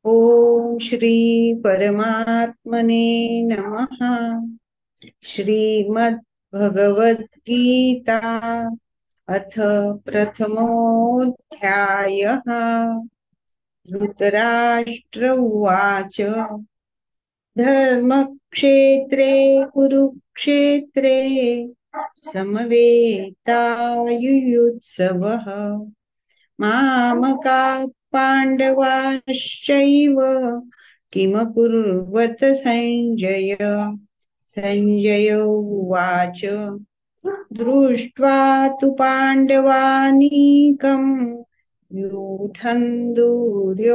ओम श्री परमात्मने नमः। श्रीमद् भगवत गीता अथ प्रथमोऽध्यायः। धृतराष्ट्र उवाच धर्मक्षेत्रे कुरुक्षेत्रे समवेतायुयुत्सवः मामकाः पाण्डवाश्चैव किमकुर्वत सञ्जय। सञ्जय उवाच दृष्ट्वा तु पाण्डवानीकं व्यूढं दुर्योधनस्तदा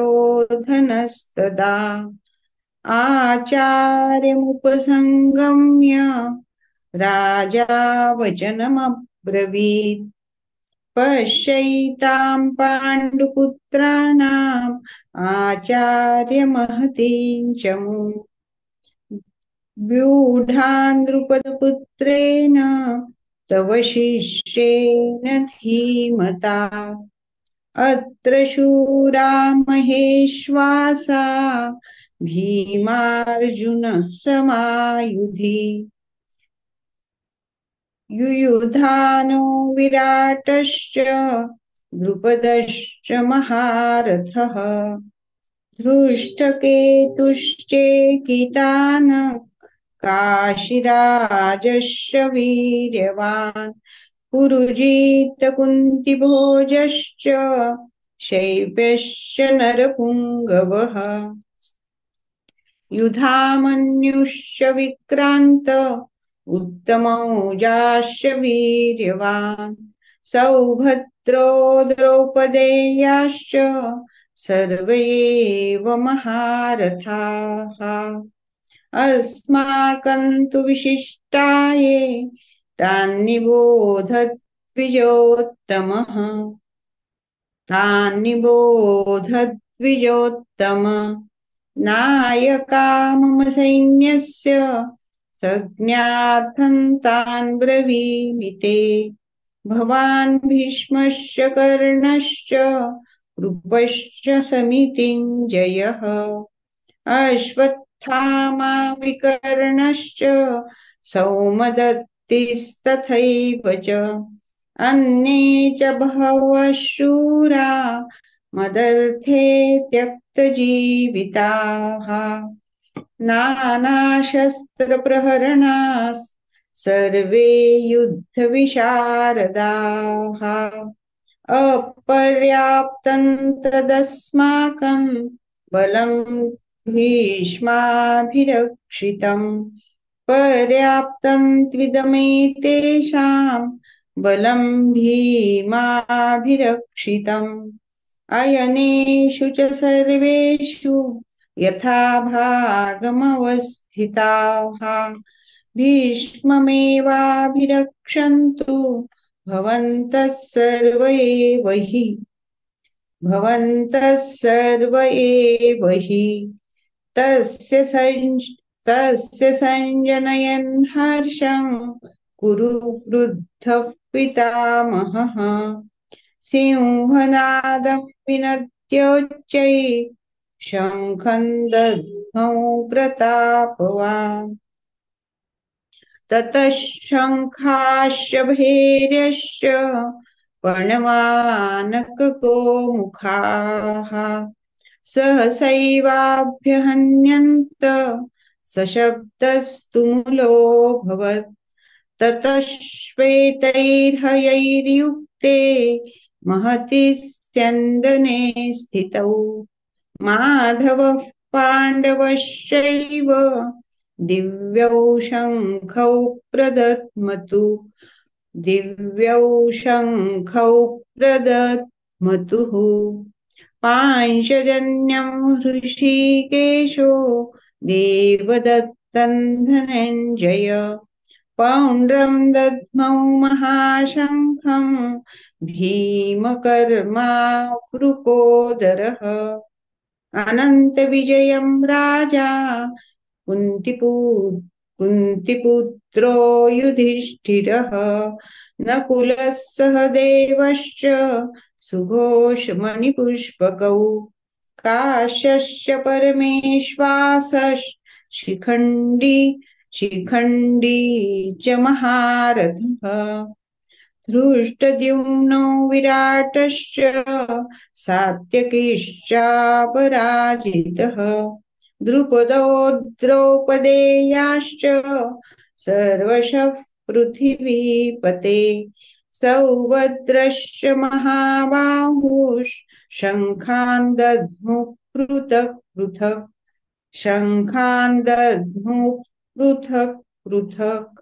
आचार्यमुपसङ्गम्य राजा वचनमब्रवीत् पश्यैतां पाण्डुपुत्राणाम् आचार्यमहतीं च व्यूढान् द्रुपदपुत्रेण तव शिष्येण धीमता अत्र शूरा महेश्वासा भीमार्जुनः समायुधि युयुधानो विराटश्च द्रुपदश्च महारथः धृष्टकेतुश्चेकितानः काशीराजश्च वीर्यवान् पुरुजित कुन्तिभोजश्च शैब्यश्च नरपुङ्गवः युधामन्युश्च विक्रान्त उत्तमौजाश्च वीर्यवान् सौभद्रो द्रौपदेयाश्च सर्व एव महारथाः अस्माकं तु विशिष्टाये तान्निबोध द्विजोत्तमः तान्निबोध द्विजोत्तम नायका मम सैन्यस्य संज्ञार्थं तान् ब्रवीमि ते भवान् भीष्मश्च कर्णश्च कृपश्च समितिञ्जयः अश्वत्थामा विकर्णश्च सौमदत्तिस्तथैव च अन्ये च बहवः शूरा मदर्थे त्यक्तजीविताः नानाशस्त्रप्रहरणाः सर्वे युद्धविशारदाः अपर्याप्तं तदस्माकं बलं भीष्माभिरक्षितम् पर्याप्तं त्विदमेतेषां बलं भीमाभिरक्षितम् अयनेषु च सर्वेषु यथा भागमवस्थिताः भीष्ममेवाभिरक्षन्तु भवन्तः सर्व एव हि तस्य संजनयन् हर्षं कुरु वृद्धः पितामहः सिंहनादं विनद्योच्चै शङ्खं दद्मौ प्रतापवान् ततः शङ्खाश्च भैर्यश्च पणवानकगोमुखाः सहसैवाभ्यहन्यन्त सशब्दस्तु मुलोऽभवत् ततः श्वेतैर्हयैर्युक्ते महति स्यन्दने स्थितौ माधवः पाण्डवश्चैव दिव्यौ शङ्खौ प्रदद्मतुः पांशजन्यं हृषीकेशो देवदत्तं धनञ्जय पौण्ड्रं दद्मौ महाशङ्खं भीमकर्मावृकोदरः अनन्तविजयं राजा कुन्तिपुत्रो युधिष्ठिरः नकुलः सह देवश्च सुघोषमणिपुष्पकौ काश्यश्च परमेश्वासः शिखण्डी शिखण्डी च महारथः धृष्टद्युम्नो विराटश्च सात्यकिश्चापराजितः द्रुपदो द्रौपदेयाश्च सर्वशः पृथिवीपते सौभद्रश्च महाबाहुः शङ्खान् दद्मुः पृथक् पृथक् शङ्खान् दद्मुः पृथक् पृथक्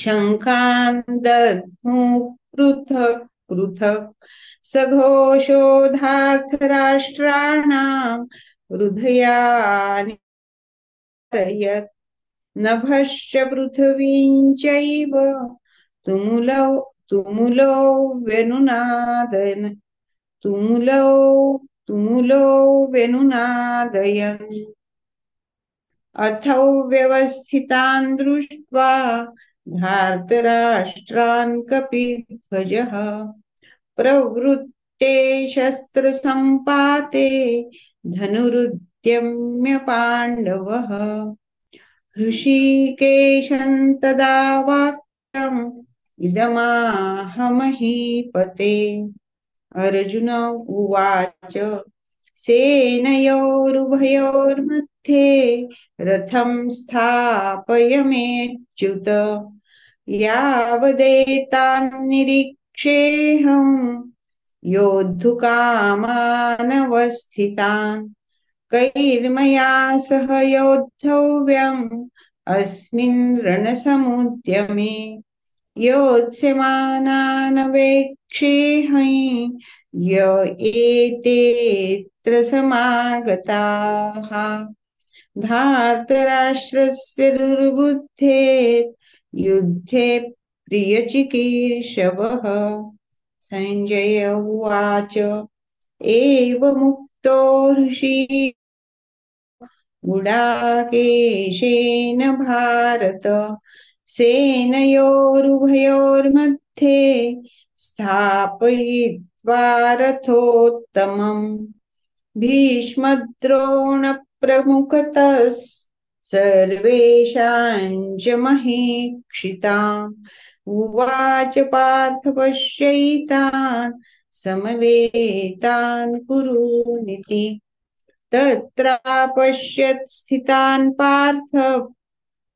शङ्खान् दद्मुः पृथक् पृथक् सघोषोधार्तराष्ट्राणां हृदयानि कारयत् नभश्च पृथिवीं चैव तुमुलो तुमुलो व्यनुनादन् तुमुलो तुमुलो व्यनुनादयन् अथौ व्यवस्थितान् दृष्ट्वा धार्तराष्ट्रान् कपिध्वजः प्रवृत्ते शस्त्रसम्पाते धनुरुद्यम्य पाण्डवः हृषीकेशं तदा वाक्यम् इदमाह महीपते अर्जुन उवाच सेनयोरुभयोर्मध्ये रथं स्थापयमेच्युत यावदेतान्निरीक्षेऽहं योद्धुकामानवस्थितान् कैर्मया सह योद्धव्यम् अस्मिन् रणसमुद्यमे योत्स्यमानानवेक्षेऽहं य एतेऽत्र समागताः धार्तराष्ट्रस्य दुर्बुद्धेर्युद्धे प्रियचिकीर्षवः संजय उवाच एवमुक्तो ऋषि गुडाकेशेन भारत सेनयोरुभयोर्मध्ये स्थापयित्वा रथोत्तमम् भीष्मद्रोणप्रमुखतः सर्वेषां च महीक्षिताम् उवाच पार्थ पश्यैतान् समवेतान् कुरूनिति तत्रापश्यत् स्थितान् पार्थ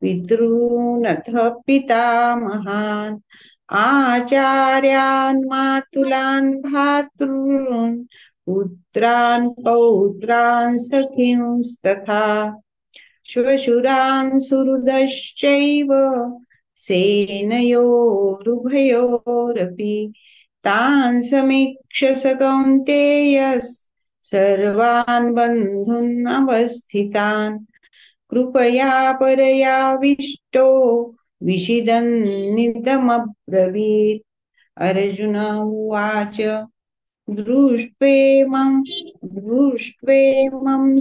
पितॄनथ पितामहान् आचार्यान् मातुलान् भ्रातॄन् पुत्रान् पौत्रान् सखींस्तथा श्वशुरान् सुहृदश्चैव सेनयोरुभयोरपि तान् समीक्ष्य स कौन्तेयः सर्वान् बन्धून् अवस्थितान् कृपया परयाविष्टो विषिदन्निदमब्रवीत् अर्जुन उवाच दृष्ट्वेमं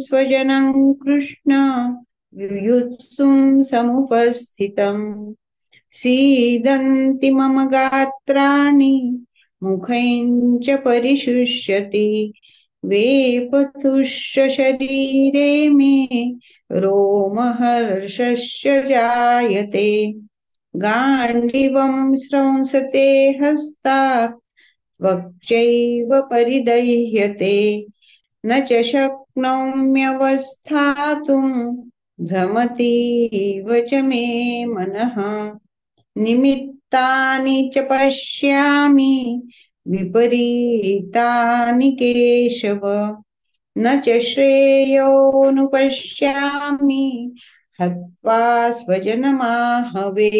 स्वजनं कृष्ण युयुत्सुं समुपस्थितम् सीदन्ति मम गात्राणि मुखं च परिशुष्यति वेपथुश्च शरीरे मे रोमहर्षस्य जायते गाण्डीवं स्रंसते हस्तात् वक्चैव परिदह्यते न च शक्नोम्यवस्थातुं भ्रमतीव च मे मनः निमित्तानि च पश्यामि विपरीतानि केशव न च श्रेयोनुपश्यामि हत्वा स्वजनमाहवे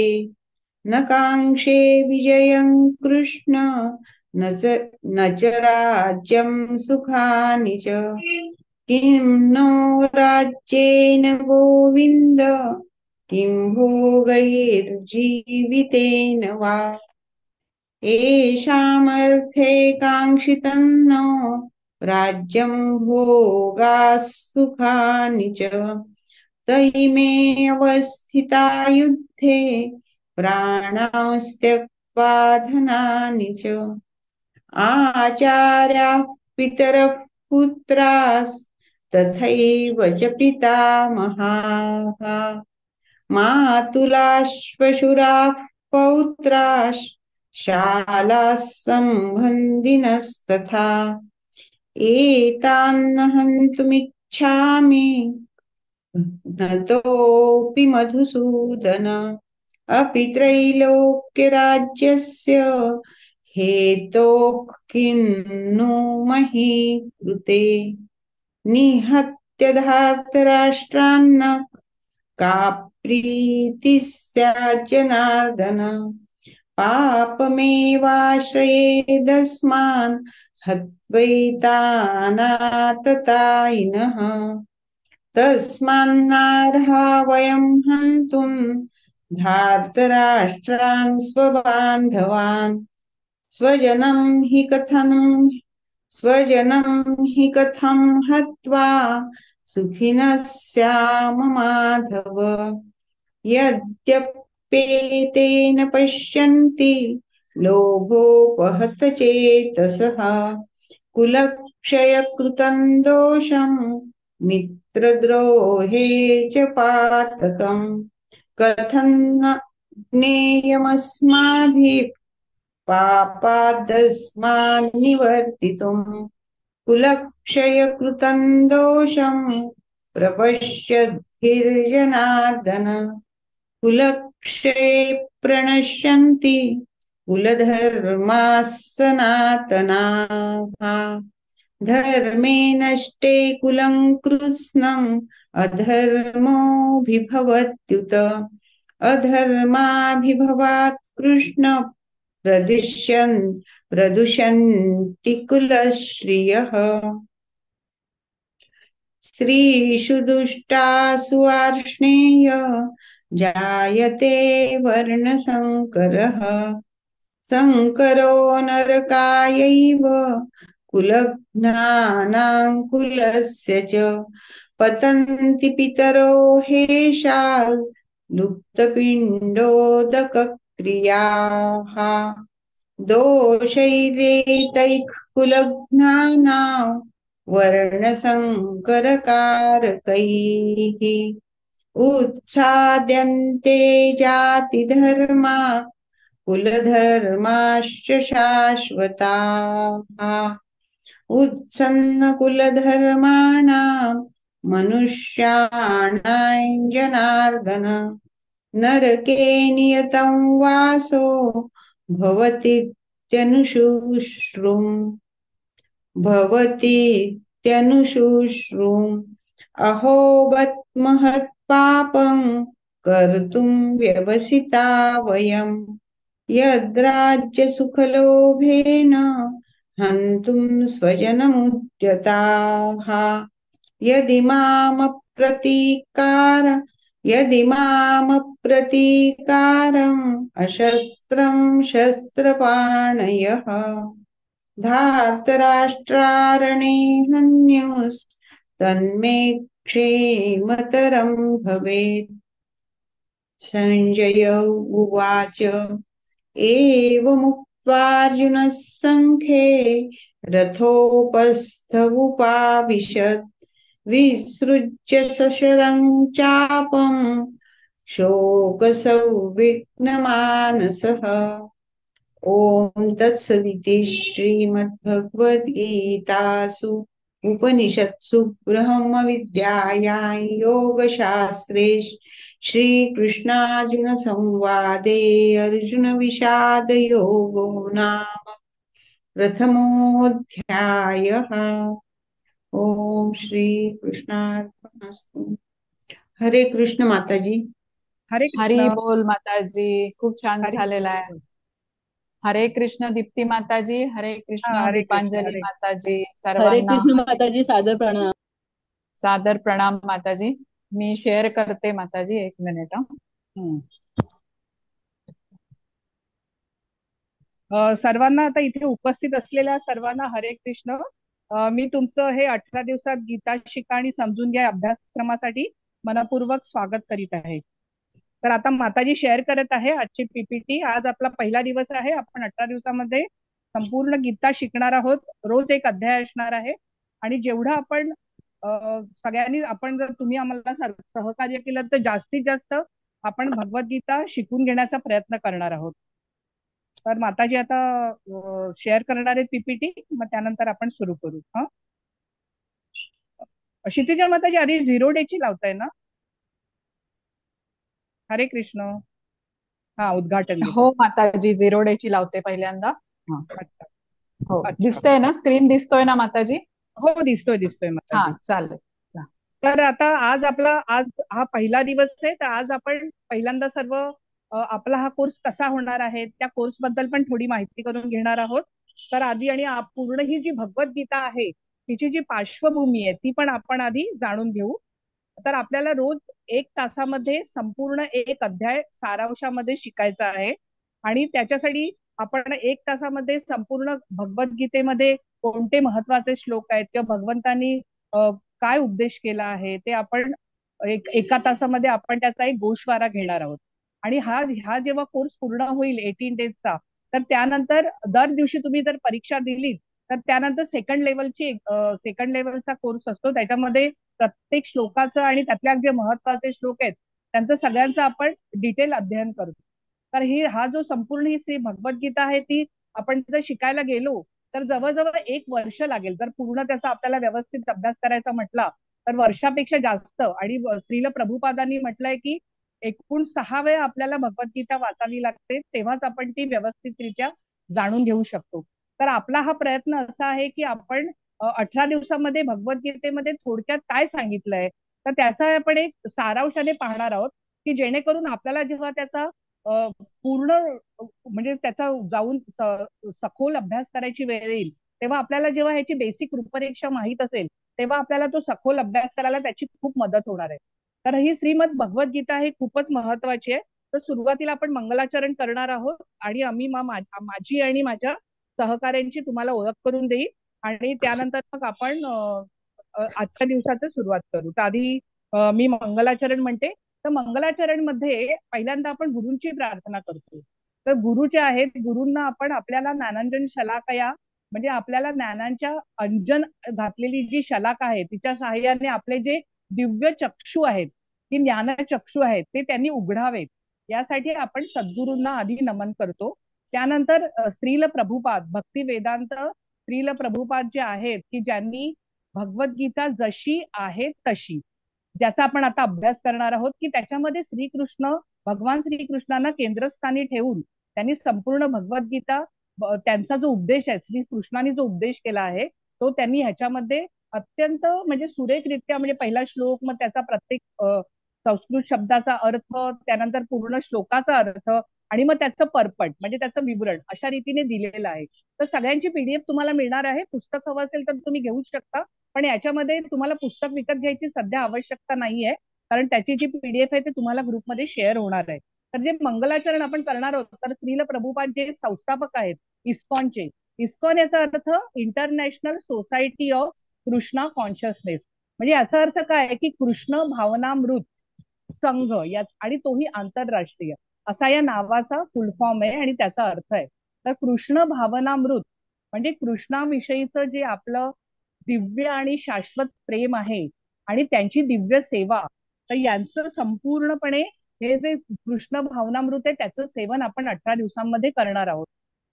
न काङ्क्षे विजयं कृष्ण न च राज्यं सुखानि च किं नो राज्येन गोविन्द किं भोगैर्जीवितेन वा येषामर्थे काङ्क्षितं राज्यं भोगाः सुखानि च तैमेऽवस्थिता युद्धे प्राणांस्त्यक्त्वा धनानि च आचार्याः पितरः पुत्रास्तथैव च पितामहाः मातुलाश्वशुराः पौत्राः सम्बन्धिनस्तथा एतान्न हन्तुमिच्छामि घ्नतोऽपि मधुसूदन अपि त्रैलोक्यराज्यस्य हेतोः किन्नु मही कृते निहत्य धार्तराष्ट्रान्न का प्रीतिः स्यात् जनार्दन पापमेवाश्रयेदस्मान् हत्वैतानाततायिनः तस्मान्नार्हा वयं हन्तुं धार्तराष्ट्रान् स्वबान्धवान् स्वजनं हि कथं हत्वा सुखिनः स्याम माधव यद्यप्येतेन पश्यन्ति लोभोपहत चेतसः कुलक्षयकृतं दोषं मित्रद्रोहे च पातकम् कथं न ज्ञेयमस्माभिः पापादस्मान् निवर्तितुम् कुलक्षयकृतं दोषं प्रपश्यद्भिर्जनार्दन कुलक्षये प्रणश्यन्ति कुलधर्माः सनातनाः धर्मे नष्टे कुलं कृत्स्नम् अधर्मोऽभिभवत्युत अधर्माभिभवात् कृष्ण प्रदुष्यन्ति कुलश्रियः स्त्रीषु दुष्टासु वार्ष्णेय जायते वर्णसंकरः संकरो नरकायैव कुलघ्नानां कुलस्य च पतन्ति पितरो हेशाल् लुप्तपिण्डोदकक्रियाः दोषैरेतैः कुलघ्नानां वर्णसंकरकारकैः उत्साद्यन्ते जातिधर्मा कुलधर्माश्च शाश्वताः उत्सन्नकुलधर्माणां मनुष्याणां जनार्दन नरके नियतं वासो भवतीत्यनुशुश्रूम् अहो बत् महत्पापं कर्तुं व्यवसिता वयम् यद्राज्यसुखलोभेन हन्तुं स्वजनमुद्यताः यदिमामप्रतीकारम् अशस्त्रं शस्त्रपाणयः धार्तराष्ट्रारणे हन्युस्तन्मे क्षेमतरं भवेत् संजय उवाच एवमुक्त्वार्जुनः सङ्ख्ये रथोपस्थ उपाविशत् विसृज्य सशरं चापं शोकसंविघ्नमानसः ॐ तत्सदिति श्रीमद्भगवद्गीतासु उपनिषत्सु ब्रह्मविद्यायां योगशास्त्रे श्रीकृष्णार्जुनसंवादे अर्जुनविषादयोगो नाम प्रथमोऽध्यायः। ओम श्री कृष्णार्पणमस्तु। हरे कृष्ण माताजी। हरे हरी कृष्ण. बोल माताजी. खूप छान हरे झालेला आहे. कृष्ण. हरे कृष्ण दीप्ती माताजी. हरे कृष्ण हरे कृष्ण. दीपांजली हरे माताजी. हरे सर्वांना कृष्ण माताजी, सादर प्रणाम. सादर प्रणाम माताजी. मी शेअर करते माताजी, एक मिनिट. हं. सर्वांना आता इथे उपस्थित असलेल्या सर्वांना हरे कृष्ण. मी तुमचं हे 18 दिवसात गीता शिका आणि समजून घ्या अभ्यासक्रमासाठी मनपूर्वक स्वागत करीत आहे. तर आता माताजी शेअर करत आहे आजची पीपीटी. आज आपला पहिला दिवस आहे. आपण 18 दिवसामध्ये संपूर्ण गीता शिकणार आहोत. रोज एक अध्याय असणार आहे आणि जेवढं आपण सगळ्यांनी आपण जर तुम्ही आम्हाला सहकार्य केलं तर जास्तीत जास्त आपण भगवद्गीता शिकून घेण्याचा प्रयत्न करणार आहोत. तर माताजी आता शेअर करणार आहेत पीपीटी, मग त्यानंतर आपण सुरू करू. हा, क्षितिजा माताजी आधी 0 डे ची लावताय ना? हरे कृष्ण. हा, उद्घाटन गीता. हो माताजी, 0 डे ची लावते पहिल्यांदा. हा. अच्छा हो, अच्छा. दिसतंय ना, स्क्रीन दिसतोय ना माताजी? हो, दिसतोय दिसतोय हा, माताजी. चालेल. तर आता आज हा पहिला दिवस आहे, तर आज आपण पहिल्यांदा सर्व आपला हा कोर्स कसा होणार आहे त्या कोर्स बद्दल पण थोडी माहिती करून घेणार आहोत. तर आधी आणि पूर्ण ही जी भगवद्गीता आहे तिची जी पार्श्वभूमी आहे ती पण आपण आधी जाणून घेऊ. तर आपल्याला रोज 1 तासामध्ये संपूर्ण एक अध्याय सारांशामध्ये शिकायचा आहे आणि त्याच्यासाठी आपण 1 तासामध्ये संपूर्ण भगवद्गीतेमध्ये कोणते महत्वाचे श्लोक आहेत किंवा भगवंतांनी काय उपदेश केला आहे ते आपण 1 तासामध्ये आपण त्याचा एक गोषवारा घेणार आहोत. आणि हा जेव्हा कोर्स पूर्ण होईल 18 डेजचा, तर त्यानंतर दर दिवशी तुम्ही जर परीक्षा दिली तर त्यानंतर सेकंड लेवलचा कोर्स असतो, त्याच्यामध्ये प्रत्येक श्लोकाचं आणि त्यातल्या जे महत्वाचे श्लोक आहेत त्यांचं सगळ्यांचं आपण डिटेल अध्ययन करतो. तर हा जो संपूर्ण ही श्री भगवद्गीता आहे ती आपण जर शिकायला गेलो तर जवळजवळ 1 वर्ष लागेल. जर पूर्ण त्याचा आपल्याला व्यवस्थित अभ्यास करायचा म्हटला तर वर्षापेक्षा जास्त. आणि श्रील प्रभुपादांनी म्हटलंय की एकूण 6 वेळा आपल्याला भगवद्गीता वाचावी लागते, तेव्हाच आपण ती व्यवस्थितरित्या जाणून घेऊ शकतो. तर आपला हा प्रयत्न असा आहे की आपण 18 दिवसामध्ये भगवद्गीतेमध्ये थोडक्यात काय सांगितलंय तर त्याचा आपण एक सारांशाने पाहणार आहोत, की जेणेकरून आपल्याला जेव्हा त्याचा पूर्ण म्हणजे त्याचा जाऊन सखोल अभ्यास करायची वेळ येईल तेव्हा आपल्याला जेव्हा ह्याची बेसिक रूपरेषा माहित असेल तेव्हा आपल्याला तो सखोल अभ्यास करायला त्याची खूप मदत होणार आहे. तर ही श्रीमद भगवद्गीता ही खूपच महत्वाची आहे. तर सुरुवातीला आपण मंगलाचरण करणार आहोत आणि आम्ही माझी आणि माझ्या सहकाऱ्यांची तुम्हाला ओळख करून देईल आणि त्यानंतर मग आपण आजच्या दिवसाचं सुरुवात करू. तर आधी मी मंगलाचरण म्हणते. तर मंगलाचरण मध्ये पहिल्यांदा आपण गुरूंची प्रार्थना करतो. तर गुरु जे आहेत गुरूंना आपण आपल्याला ज्ञानांजन शलाकया म्हणजे आपल्याला ज्ञानांच्या अंजन घातलेली जी शलाका आहे तिच्या सहाय्याने आपले जे दिव्य चक्षु आहेत की ज्ञान चक्षु आहेत ते त्यांनी उघडावेत यासाठी आपण सद्गुरूंना आधी नमन करतो. त्यानंतर श्रील प्रभुपाद भक्ती वेदांत श्रील प्रभुपाद जे आहेत की ज्यांनी भगवद्गीता जशी आहे तशी ज्याचा आपण आता अभ्यास करणार आहोत की त्याच्यामध्ये श्रीकृष्ण भगवान श्रीकृष्णांना केंद्रस्थानी ठेवून त्यांनी संपूर्ण भगवद्गीता त्यांचा जो उपदेश आहे श्रीकृष्णाने जो उपदेश केला आहे तो त्यांनी ह्याच्यामध्ये अत्यंत म्हणजे सुरेखरित्या म्हणजे पहिला श्लोक मग त्याचा प्रत्येक संस्कृत शब्दाचा अर्थ त्यानंतर पूर्ण श्लोकाचा अर्थ आणि मग त्याचं परपट म्हणजे त्याचं विवरण अशा रीतीने दिलेलं आहे. तर सगळ्यांची पीडीएफ तुम्हाला मिळणार आहे. पुस्तक हवं असेल तर तुम्ही घेऊ शकता, पण याच्यामध्ये तुम्हाला पुस्तक विकत घ्यायची सध्या आवश्यकता नाहीये कारण त्याची जी पीडीएफ आहे ते तुम्हाला ग्रुपमध्ये शेअर होणार आहे. तर जे मंगलाचरण आपण करणार आहोत तर श्रील प्रभुपाद जे संस्थापक आहेत इस्कॉनचे, इस्कॉन याचा अर्थ international society of Krishna consciousness म्हणजे याचा अर्थ काय आहे की कृष्ण भावनामृत संघ या आणि तोही आंतरराष्ट्रीय असा या नावाचा फुल फॉर्म आहे आणि त्याचा अर्थ आहे. तर कृष्ण भावनामृत म्हणजे कृष्णाविषयीचं जे आपलं दिव्य आणि शाश्वत प्रेम आहे आणि त्यांची दिव्य सेवा तर यांचं संपूर्णपणे हे जे कृष्ण भावनामृत आहे त्याचं सेवन आपण 18 दिवसांमध्ये करणार आहोत.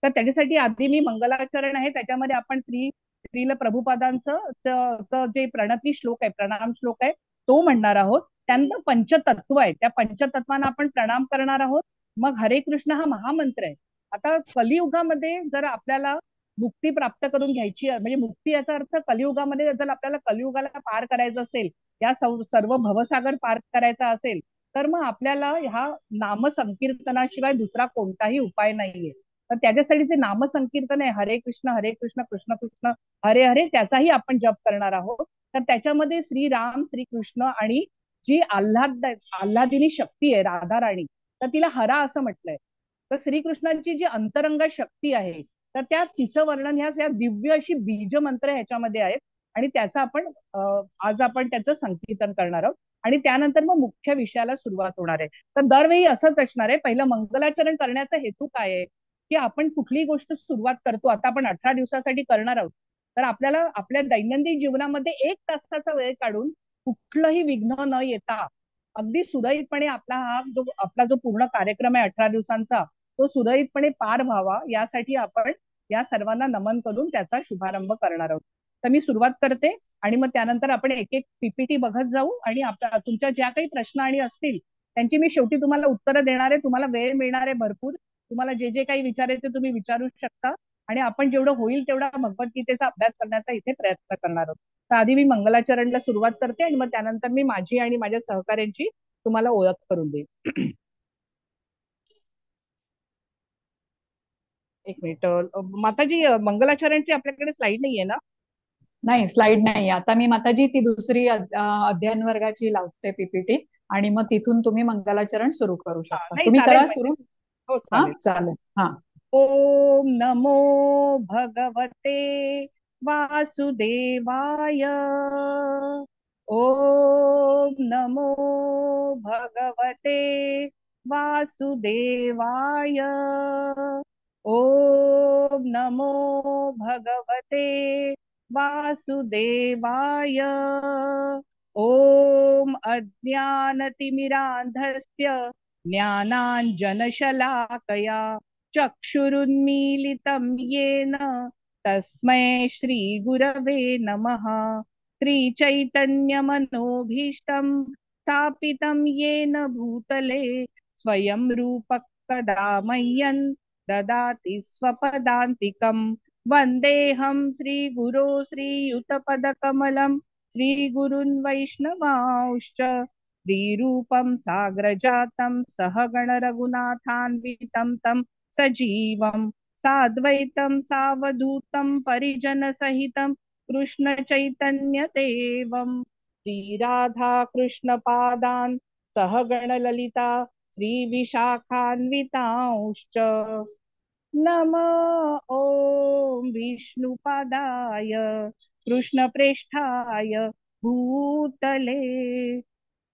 तर त्याच्यासाठी आधी मी मंगलाचरण आहे त्याच्यामध्ये आपण श्रील प्रभुपादांचं जे प्रणती श्लोक आहे प्रणाम श्लोक आहे तो म्हणणार आहोत. त्यानंतर पंचतत्व आहे त्या पंचतत्वांना आपण प्रणाम करणार आहोत. मग हरे कृष्ण हा महामंत्र आहे. आता कलियुगामध्ये जर आपल्याला मुक्ती प्राप्त करून घ्यायची म्हणजे मुक्ती याचा अर्थ कलियुगामध्ये जर आपल्याला कलियुगाला पार करायचं असेल या सर्व भवसागर पार करायचा असेल तर मग आपल्याला ह्या नामसंकीर्तनाशिवाय दुसरा कोणताही उपाय नाहीये. तर त्याच्यासाठी जे नामसंकीर्तन आहे हरे कृष्ण कृष्ण कृष्ण हरे हरे त्याचाही आपण जप करणार आहोत. तर त्याच्यामध्ये श्रीराम श्रीकृष्ण आणि जी आल्हादिनी शक्ती आहे राधा राणी तर तिला हरा असं म्हटलंय. तर श्रीकृष्णांची जी अंतरंग शक्ती आहे तर त्या तिचं वर्णन ह्या दिव्य अशी बीज मंत्र ह्याच्यामध्ये आहेत आणि त्याचं आपण आज आपण त्याचं संकीर्तन करणार आहोत आणि त्यानंतर मग मुख्य विषयाला सुरुवात होणार आहे. तर दरवेळी असंच असणार आहे. पहिलं मंगलाचरण करण्याचा हेतू काय आहे की आपण कुठलीही गोष्ट सुरुवात करतो आता आपण 18 दिवसासाठी करणार आहोत तर आपल्याला आपल्या दैनंदिन जीवनामध्ये 1 तासाचा वेळ काढून कुठलंही विघ्न न येता अगदी सुरळीतपणे आपला जो पूर्ण कार्यक्रम आहे 18 दिवसांचा, तो सुरळीतपणे पार व्हावा यासाठी आपण या सर्वांना नमन करून त्याचा शुभारंभ करणार आहोत. तर मी सुरुवात करते आणि मग त्यानंतर आपण एक एक पीपीटी बघत जाऊ आणि तुमच्या ज्या काही प्रश्न आणि असतील त्यांची मी शेवटी तुम्हाला उत्तरं देणार आहे. तुम्हाला वेळ मिळणार आहे भरपूर. तुम्हाला जे जे काही विचारायचे तुम्ही विचारू शकता आणि आपण जेवढं होईल तेवढा भगवद्गीतेचा अभ्यास करण्याचा इथे प्रयत्न करणार आहोत. तर आधी मी मंगलाचरणला सुरुवात करते आणि मग त्यानंतर मी माझी आणि माझ्या सहकाऱ्यांची तुम्हाला ओळख करून देईन. एक मिनिट. माताजी, मंगलाचरणची आपल्याकडे स्लाइड नाहीये ना? नाही, स्लाइड नाही. आता मी माताजी ती दुसरी अध्ययन वर्गाची लावते पीपीटी आणि मग तिथून तुम्ही मंगलाचरण सुरू करू हा, शकता. नाही तुम्ही चालेल करा म्हणजे. सुरू. हो हा, चालेल. चालेल. हा. ओम नमो भगवते वासुदेवाय. ओम नमो भगवते वासुदेवाय. ओम नमो भगवते वासुदेवाय. ओम अज्ञानतिमिरान्धस्य ज्ञानाञ्जनशलाकया चक्षुरुन्मीलितं येन तस्मै श्रीगुरवे नमः. श्रीचैतन्यमनोभीष्टं स्थापितं येन भूतले स्वयं रूपः कदा मह्यं ददाति स्वपदान्तिकं. वन्देऽहं श्रीगुरो श्रीयुतपदकमलं श्रीगुरुन् वैष्णवांश्च श्रीरूपं साग्रजातं सहगण रघुनाथान्वितं तं सजीवं साद्वैतं सावधूतं परिजनसहितं कृष्ण चैतन्य देवं श्रीराधा कृष्णपादान् सहगण ललिता श्रीविशाखान्वितांश्च नमः. ओम विष्णुपादाय कृष्णप्रेष्ठाय भूतले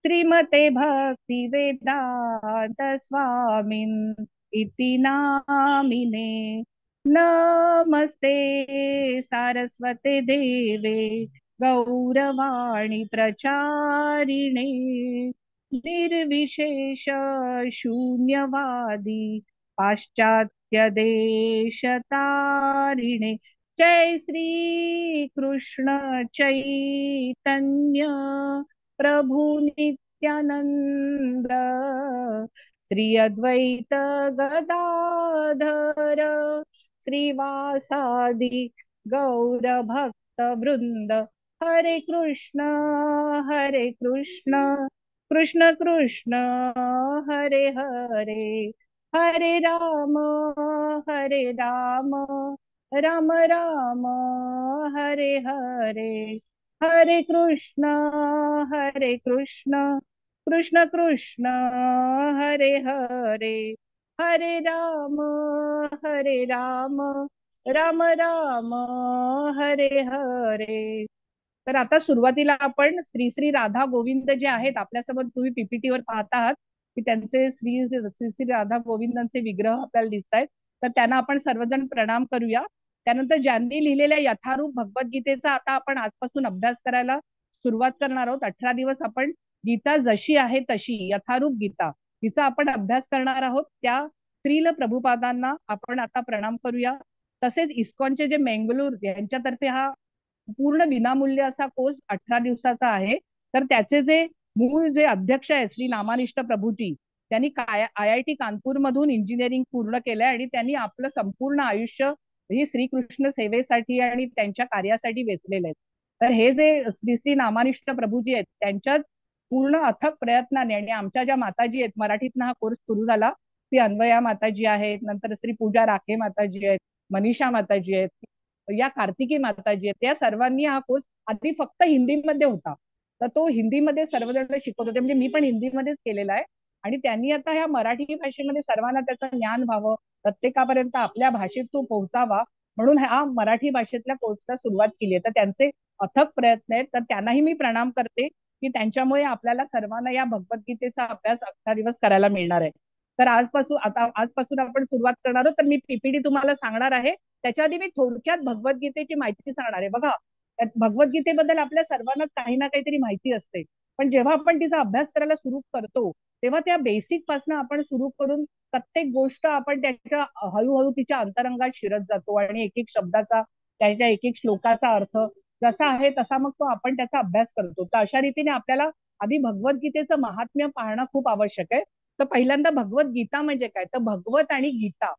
श्रीमते भक्ति वेदांत स्वामिन् इति नामिने. नमस्ते सारस्वते देवे गौरवाणी प्रचारिणे निर्विशेष शून्यवादी पाश्चात्य देशतारिणे. जय श्री कृष्ण चैतन्य प्रभु नित्यानंद श्री अद्वैत गदाधर श्रीवासादि गौर भक्त वृंद. हरे कृष्ण कृष्ण कृष्ण हरे हरे, हरे राम राम राम हरे हरे. हरे कृष्ण कृष्ण कृष्ण हरे हरे, हरे राम राम राम हरे हरे. तर आता सुरुवातीला आपण श्री श्री राधा गोविंद जे आहेत आपल्यासोबत, तुम्ही पीपीटी वर पाहत आहात की त्यांचे श्री श्री श्री राधा गोविंदांचे विग्रह आपल्याला दिसत आहेत. तर त्यांना आपण सर्वजण प्रणाम करूया. त्यानंतर ज्यांनी लिहिलेल्या यथारूप भगवद्गीतेचा आता आपण आजपासून अभ्यास करायला सुरुवात करणार आहोत. 18 दिवस आपण गीता जशी आहे तशी यथारूप गीता हिचा आपण अभ्यास करणार आहोत. त्या श्रील प्रभुपादांना आपण आता प्रणाम करूया. तसेच इस्कॉनचे जे मंगळूर यांच्यातर्फे हा पूर्ण विनामूल्य असा कोर्स 18 दिवसाचा आहे. तर त्याचे जे मूळ जे अध्यक्ष आहे श्री नामानिष्ठ प्रभूजी, त्यांनी IIT कानपूर मधून इंजिनिअरिंग पूर्ण केलंय आणि त्यांनी आपलं संपूर्ण आयुष्य ही श्रीकृष्ण सेवेसाठी आणि त्यांच्या कार्यासाठी वेचलेलं आहे. तर हे जे श्री श्री नामानिष्ठ प्रभूजी आहेत त्यांच्याच पूर्ण अथक प्रयत्नाने आणि आमच्या ज्या माताजी आहेत, मराठीतनं हा कोर्स सुरू झाला, ती अन्वया माताजी आहेत, नंतर श्री पूजा राखे माताजी आहेत, मनीषा माताजी आहेत, या कार्तिकी माताजी आहेत. त्या सर्वांनी हा कोर्स आधी फक्त हिंदीमध्ये होता, तर तो हिंदीमध्ये सर्वजण शिकवत होते. म्हणजे मी पण हिंदीमध्येच केलेला आहे आणि त्यांनी आता ह्या मराठी भाषेमध्ये सर्वांना त्याचं ज्ञान व्हावं, प्रत्येकापर्यंत आपल्या भाषेत तो पोहोचावा म्हणून हा मराठी भाषेतल्या कोर्सला सुरुवात केली आहे. तर त्यांचे अथक प्रयत्न आहेत. तर त्यांनाही मी प्रणाम करते की त्यांच्यामुळे आपल्याला सर्वांना या भगवद्गीतेचा अभ्यास 18 दिवस करायला मिळणार आहे. तर आजपासून आपण सुरुवात करणार आहोत. तर मी पीपीटी तुम्हाला सांगणार आहे त्याच्या आधी मी थोडक्यात भगवद्गीतेची माहिती सांगणार आहे. बघा, भगवद्गीतेबद्दल आपल्या सर्वांना काही ना काहीतरी माहिती असते, पण जेव्हा आपण तिचा अभ्यास करायला सुरू करतो तेव्हा त्या बेसिक पासून आपण सुरू करून प्रत्येक गोष्ट आपण त्याच्या हळूहळू तिच्या अंतरंगात शिरत जातो आणि एक एक शब्दाचा, त्याच्या एक एक श्लोकाचा अर्थ जसा आहे तसा मग तो आपण त्याचा अभ्यास करतो. तर अशा रीतीने आपल्याला आधी भगवद्गीतेचं महात्म्य पाहणं खूप आवश्यक आहे. तर पहिल्यांदा भगवद्गीता म्हणजे काय, तर भगवत आणि गीता.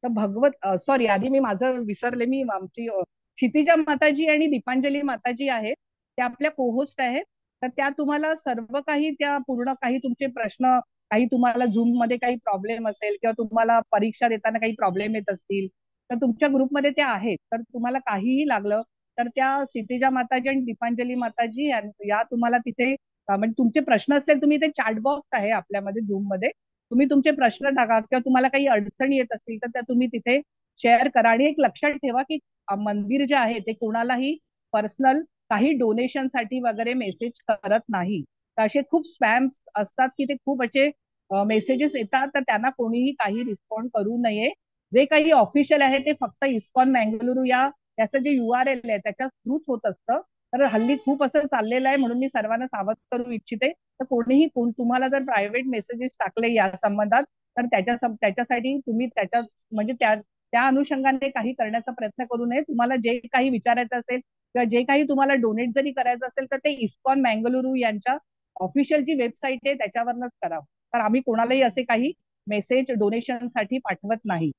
तर भगवत सॉरी, आधी मी माझं विसरले, मी आमची क्षितिजा माताजी आणि दीपांजली माताजी आहेत, त्या आपल्या कोहोस्ट आहेत. तर त्या तुम्हाला सर्व काही, त्या पूर्ण काही तुमचे प्रश्न, काही तुम्हाला झूम मध्ये काही प्रॉब्लेम असेल किंवा तुम्हाला परीक्षा देताना काही प्रॉब्लेम येत असतील तर तुमच्या ग्रुपमध्ये त्या आहेत. तर तुम्हाला काहीही लागलं तर त्या क्षितिजा माताजी आणि दीपांजली माताजी या तुम्हाला तिथे म्हणजे तुमचे प्रश्न असतील, तुम्ही ते चॅट बॉक्स आहे आपल्यामध्ये झूम मध्ये, तुम्ही तुमचे प्रश्न टाका किंवा तुम्हाला काही अडचणी येत असतील तर त्या तुम्ही तिथे शेअर करा. आणि एक लक्षात ठेवा की मंदिर जे आहे ते कोणालाही पर्सनल काही डोनेशन साठी वगैरे मेसेज करत नाही. तर असे खूप स्पॅम असतात की ते खूप असे मेसेजेस येतात, तर त्यांना कोणीही काही रिस्पॉन्ड करू नये. जे काही ऑफिशियल आहे ते फक्त इस्कॉन मँगलुरू या त्याचं जे URL आहे त्याच्या थ्रूच होत असतं. तर हल्ली खूप असं चाललेलं आहे, म्हणून मी सर्वांना सावध करू इच्छिते. तर कोणीही तुम्हाला जर प्रायव्हेट मेसेजेस टाकले या संबंधात तर त्याच्यासाठी तुम्ही त्याच्या म्हणजे त्या अनुषंगाने काही करण्याचा प्रयत्न करू नये. तुम्हाला जे काही विचारायचं असेल किंवा जे काही तुम्हाला डोनेट जरी करायचं असेल तर ते इस्कॉन मँगलुरू यांच्या ऑफिशियल जी वेबसाईट आहे त्याच्यावरच करा. तर आम्ही कोणालाही असे काही मेसेज डोनेशन साठी पाठवत नाही.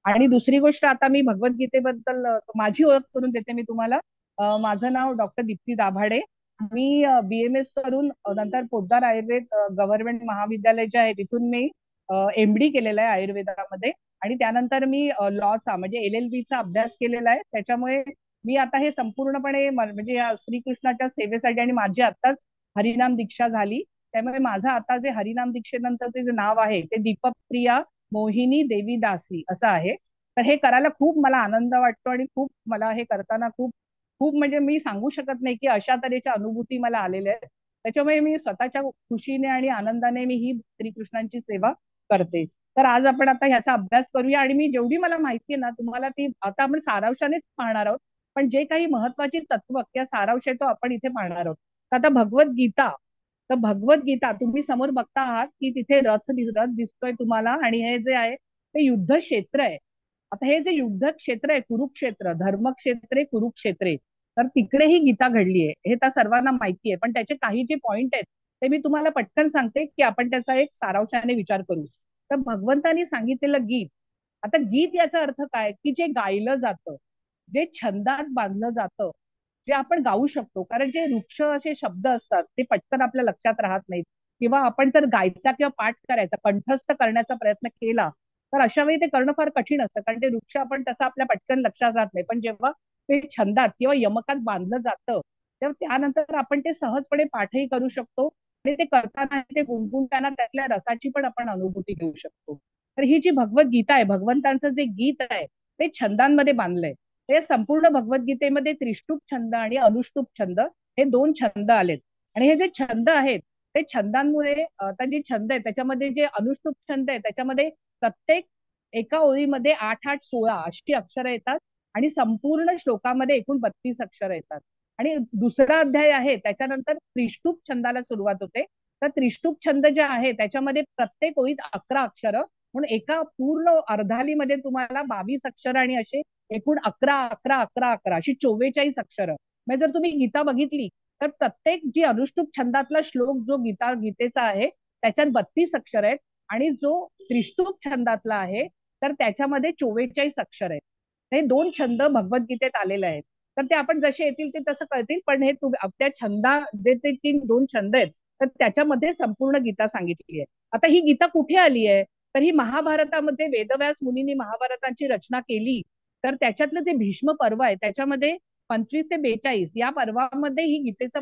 आणि दुसरी गोष्ट, आता मी भगवद्गीतेबद्दल माझी ओळख करून देते मी तुम्हाला. माझं नाव डॉक्टर दीप्ती दाभाडे. मी BMS करून नंतर पोद्दार आयुर्वेद गव्हर्नमेंट महाविद्यालय जे आहे तिथून मी MD केलेलं आहे आयुर्वेदामध्ये. आणि त्यानंतर मी लॉचा म्हणजे LLB चा अभ्यास केलेला आहे. त्याच्यामुळे मी आता हे संपूर्णपणे म्हणजे या श्रीकृष्णाच्या सेवेसाठी, आणि माझी आत्ताच हरिनाम दीक्षा झाली. त्यामुळे माझं आता जे हरिनाम दीक्षेनंतरचे जे नाव आहे ते दीपक प्रिया मोहिनी देवी दासी असं आहे. तर हे करायला खूप मला आनंद वाटतो आणि खूप मला हे करताना खूप खूप म्हणजे मी सांगू शकत नाही की अशा तऱ्हेच्या अनुभूती मला आलेल्या आहेत. त्याच्यामुळे मी स्वतःच्या खुशीने आणि आनंदाने मी ही श्रीकृष्णांची सेवा करते. तर आज आपण आता ह्याचा अभ्यास करूया, आणि मी जेवढी मला माहिती आहे ना तुम्हाला ती आता आपण सारांशानेच पाहणार आहोत. पण जे काही महत्वाची तत्व किंवा सारांश आहे तो आपण इथे पाहणार आहोत. तर आता भगवद्गीता. तर भगवद्गीता तुम्ही समोर बघता आहात की तिथे रथ दिसतोय तुम्हाला, आणि हे जे आहे ते युद्ध क्षेत्र आहे. आता हे जे युद्ध क्षेत्र आहे कुरुक्षेत्र, धर्मक्षेत्रे कुरुक्षेत्रे, तर तिकडे ही गीता घडली आहे हे त्या सर्वांना माहिती आहे. पण त्याचे काही जे पॉइंट आहेत ते मी तुम्हाला पटकन सांगते की आपण त्याचा एक सारांशाने विचार करू. तर भगवंतानी सांगितलेलं गीत. आता गीत याचा अर्थ काय की जे गायलं जातं, जे छंदात बांधलं जातं, जे आपण गाऊ शकतो. कारण जे वृक्ष असे शब्द असतात ते पटकन आपल्या लक्षात राहत नाहीत, किंवा आपण जर गायचा किंवा पाठ करायचा कंठस्थ करण्याचा प्रयत्न केला तर अशा वेळी ते करणं फार कठीण असतं, कारण ते वृक्ष आपण तसं आपल्या पटकन लक्षात राहत नाही. पण जेव्हा ते छंदात किंवा यमकात बांधलं जातं तेव्हा त्यानंतर आपण ते सहजपणे पाठही करू शकतो, आणि ते करताना ते गुणगुणताना त्यातल्या रसाची पण आपण अनुभूती घेऊ शकतो. तर ही जी भगवद्गीता आहे, भगवंतांचं जे गीत आहे ते छंदांमध्ये बांधलंय. ते संपूर्ण भगवद्गीतेमध्ये त्रिष्टुप छंद आणि अनुष्टुप छंद हे दोन छंद आलेत. आणि हे जे छंद आहेत ते छंदांमुळे आता जे छंद आहे त्याच्यामध्ये जे अनुष्टुप छंद आहे त्याच्यामध्ये प्रत्येक एका ओळीमध्ये 8-8-16 अशी अक्षरं येतात, आणि संपूर्ण श्लोकामध्ये एकूण 32 अक्षरं येतात. आणि दुसरा अध्याय आहे त्याच्यानंतर त्रिष्टुप छंदाला सुरुवात होते. तर त्रिष्टुप छंद जे आहे त्याच्यामध्ये प्रत्येक ओळीत 11 अक्षरं, म्हणून एका पूर्ण अर्धालीमध्ये तुम्हाला 22 अक्षरं, आणि असे एकूण 11-11-11-11 अशी 44 अक्षरं. म्हणजे जर तुम्ही गीता बघितली तर प्रत्येक जी अनुष्टुप छंदातला श्लोक जो गीतेचा आहे त्याच्यात 32 अक्षर आहेत, आणि जो त्रिष्टुप छंदातला आहे तर त्याच्यामध्ये 44 अक्षर आहेत. हे दोन छंद भगवद्गीतेत आलेले आहेत. तर ते आपण जसे येतील ते तसं कळतील, पण हे त्या छंदा जे ते तीन दोन छंद आहेत तर त्याच्यामध्ये संपूर्ण गीता सांगितली आहे. आता ही गीता कुठे आली आहे, तर ही महाभारतामध्ये वेदव्यास मुनींनी महाभारताची रचना केली. तर त्याच्यातलं जे भीष्म पर्व आहे त्याच्यामध्ये 25 ते 42 या पर्वामध्ये ही गीतेचा